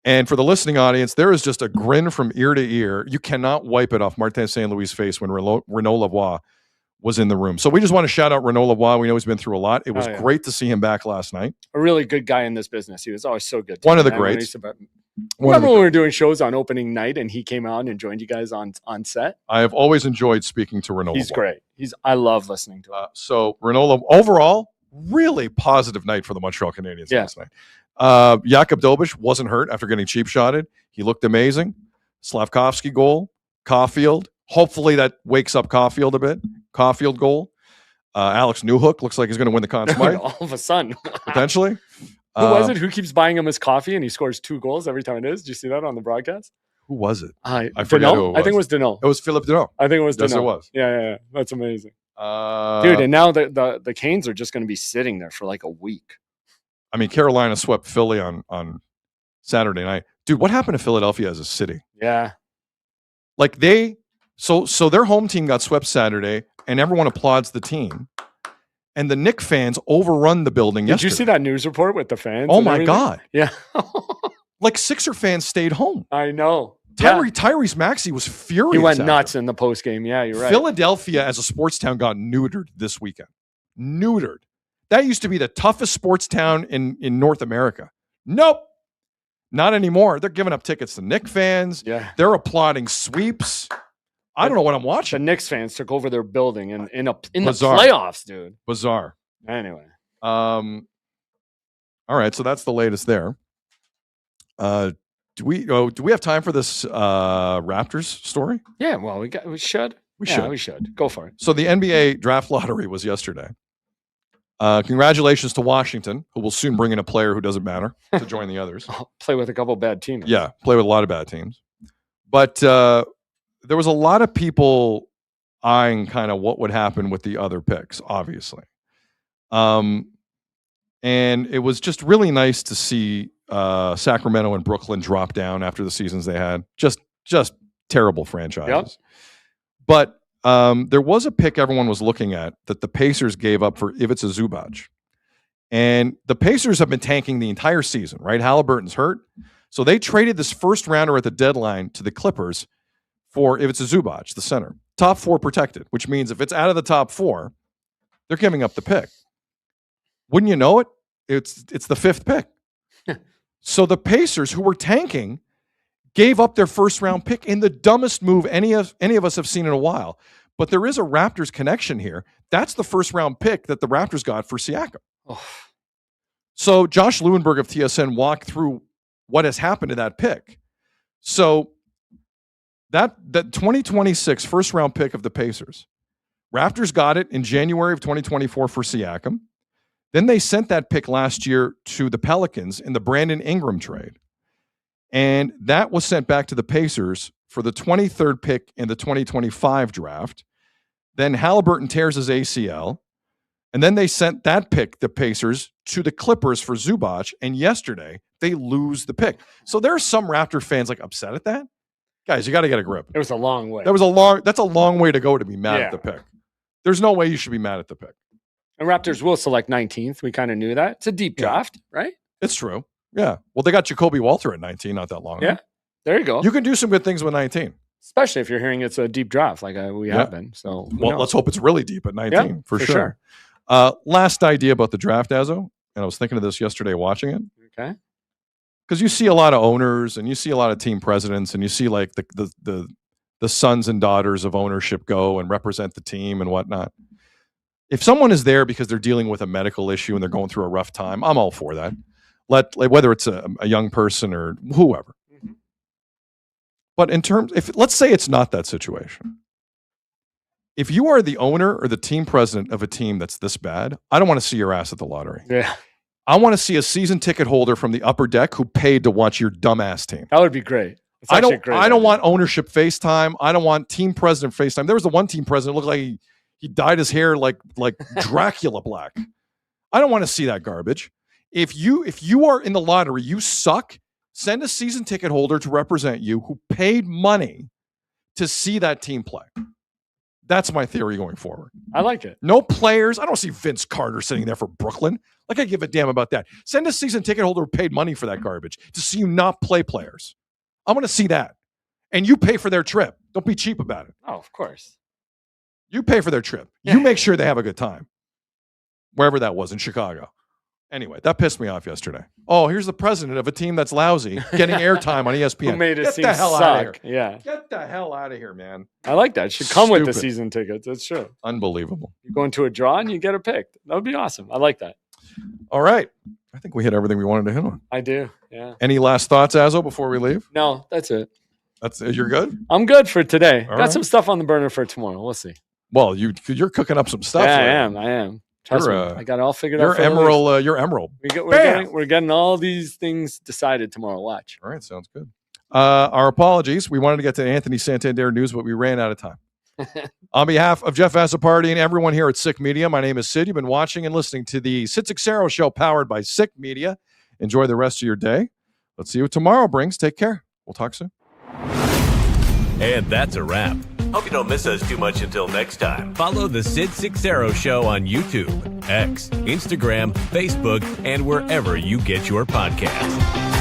S1: And for the listening audience, there is just a grin from ear to ear. You cannot wipe it off Martin St. Louis' face when Renaud Lavoie was in the room. So we just want to shout out Renaud Lavoie. We know he's been through a lot. It was great to see him back last night.
S5: A really good guy in this business. He was always so good.
S1: One of the greats.
S5: Remember when we were doing shows on opening night and he came out and joined you guys on set?
S1: I have always enjoyed speaking to Renaud Lavoie.
S5: He's great. I love listening to him.
S1: So Renaud Lavoie, overall, really positive night for the Montreal Canadiens last night. Jakub Dobeš wasn't hurt after getting cheap shotted. He looked amazing. Slavkovsky goal. Caulfield. Hopefully that wakes up Caulfield a bit. Caulfield goal. Alex Newhook looks like he's going to win the Conn Smythe.
S5: All of a sudden.
S1: Potentially.
S5: Who was it? Who keeps buying him his coffee and he scores 2 goals every time it is? Did you see that on the broadcast?
S1: Who was it?
S5: I
S1: forget who it was.
S5: I think it was Deneau.
S1: It was Philippe Deneau.
S5: I think it was Deneau.
S1: Yes, it was.
S5: Yeah. That's amazing. Dude, and now the Canes are just going to be sitting there for like a week.
S1: I mean, Carolina swept Philly on Saturday night. Dude, what happened to Philadelphia as a city?
S5: Yeah.
S1: Like so their home team got swept Saturday, and everyone applauds the team. And the Knicks fans overrun the building yesterday.
S5: Did you see that news report with the fans?
S1: Oh, my God.
S5: Yeah.
S1: Like Sixer fans stayed home.
S5: I know.
S1: Tyrese Maxey was furious.
S5: He went nuts in the post game. Yeah, you're right.
S1: Philadelphia as a sports town got neutered this weekend. Neutered. That used to be the toughest sports town in North America. Nope. Not anymore. They're giving up tickets to Knicks fans.
S5: Yeah.
S1: They're applauding sweeps. I don't know what I'm watching.
S5: The Knicks fans took over their building in the playoffs, dude.
S1: Bizarre.
S5: Anyway.
S1: All right, so that's the latest there. Do we have time for this Raptors story?
S5: Yeah, well, we should. We should. Go for it.
S1: So the NBA draft lottery was yesterday. Congratulations to Washington, who will soon bring in a player who doesn't matter to join the others.
S5: Play with a couple bad teams.
S1: Yeah, play with a lot of bad teams. But there was a lot of people eyeing kind of what would happen with the other picks, obviously. And it was just really nice to see Sacramento and Brooklyn drop down after the seasons they had. Just terrible franchises.
S5: Yep.
S1: But there was a pick everyone was looking at that the Pacers gave up for Ivica Zubac. And the Pacers have been tanking the entire season, right? Halliburton's hurt. So they traded this first rounder at the deadline to the Clippers for Ivica Zubac, the center. Top 4 protected, which means if it's out of the top 4, they're giving up the pick. Wouldn't you know it? It's the 5th pick. So the Pacers, who were tanking, gave up their first round pick in the dumbest move any of us have seen in a while. But there is a Raptors connection here. That's the first round pick that the Raptors got for Siakam.
S5: Oh.
S1: So Josh Lewenberg of TSN walked through what has happened to that pick. So that 2026 first round pick of the Pacers, Raptors got it in January of 2024 for Siakam. Then they sent that pick last year to the Pelicans in the Brandon Ingram trade. And that was sent back to the Pacers for the 23rd pick in the 2025 draft. Then Halliburton tears his ACL. And then they sent that pick, the Pacers, to the Clippers for Zubac. And yesterday, they lose the pick. So there are some Raptor fans like upset at that. Guys, you got to get a grip.
S5: It was a long way.
S1: That's a long way to go to be mad
S5: Yeah.
S1: at the pick. There's no way you should be mad at the pick.
S5: And Raptors will select 19th. We kind of knew that. It's a deep draft, right?
S1: It's true. Yeah. Well, they got Jacoby Walter at 19 not that long ago.
S5: Yeah. There you go.
S1: You can do some good things with 19.
S5: Especially if you're hearing it's a deep draft like we have been. So,
S1: well, let's hope it's really deep at 19
S5: Yeah,
S1: for sure. Last idea about the draft, Azo, and I was thinking of this yesterday watching it.
S5: Okay.
S1: Because you see a lot of owners and you see a lot of team presidents and you see like the sons and daughters of ownership go and represent the team and whatnot. If someone is there because they're dealing with a medical issue and they're going through a rough time, I'm all for that. Whether it's a young person or whoever.
S5: Mm-hmm.
S1: But let's say it's not that situation. If you are the owner or the team president of a team that's this bad, I don't want to see your ass at the lottery.
S5: Yeah.
S1: I want to see a season ticket holder from the upper deck who paid to watch your dumbass team.
S5: That would be great.
S1: I don't want ownership FaceTime. I don't want team president FaceTime. There was the one team president looked like he dyed his hair like Dracula black. I don't want to see that garbage. If you are in the lottery, you suck. Send a season ticket holder to represent you who paid money to see that team play. That's my theory going forward.
S5: I like it.
S1: No players. I don't see Vince Carter sitting there for Brooklyn. Like I give a damn about that. Send a season ticket holder who paid money for that garbage to see you not play players. I want to see that. And you pay for their trip. Don't be cheap about it.
S5: Oh, of course.
S1: You pay for their trip.
S5: Yeah.
S1: You make sure they have a good time. Wherever that was in Chicago. Anyway, that pissed me off yesterday. Oh, here's the president of a team that's lousy getting airtime on ESPN.
S5: Who made it
S1: Get
S5: seem
S1: the hell
S5: suck.
S1: out of here.
S5: Yeah.
S1: Get the hell out of here, man.
S5: I like that. It should come with the
S1: Stupid.
S5: season tickets. That's true.
S1: Unbelievable.
S5: You go into a draw and you get a pick. That would be awesome. I like that.
S1: All right. I think we hit everything we wanted to hit on.
S5: I do. Yeah.
S1: Any last thoughts, Azo, before we leave?
S5: No, that's it.
S1: You're good?
S5: I'm good for today.
S1: All
S5: Got
S1: right.
S5: some stuff on the burner for tomorrow. We'll see.
S1: Well, you're cooking up some stuff.
S5: Yeah, I am. Trust me.
S1: You're,
S5: I got it all figured
S1: You're
S5: out. for the
S1: emerald. You're emerald.
S5: We're getting all these things decided tomorrow. Watch.
S1: All right. Sounds good. Our apologies. We wanted to get to Anthony Santander news, but we ran out of time. On behalf of Jeff Azzopardi and everyone here at Sick Media, my name is Sid. You've been watching and listening to the Sid Seixeiro Show powered by Sick Media. Enjoy the rest of your day. Let's see what tomorrow brings. Take care. We'll talk soon.
S4: And that's a wrap. Hope you don't miss us too much until next time. Follow the Sid Seixeiro Show on YouTube, X, Instagram, Facebook, and wherever you get your podcasts.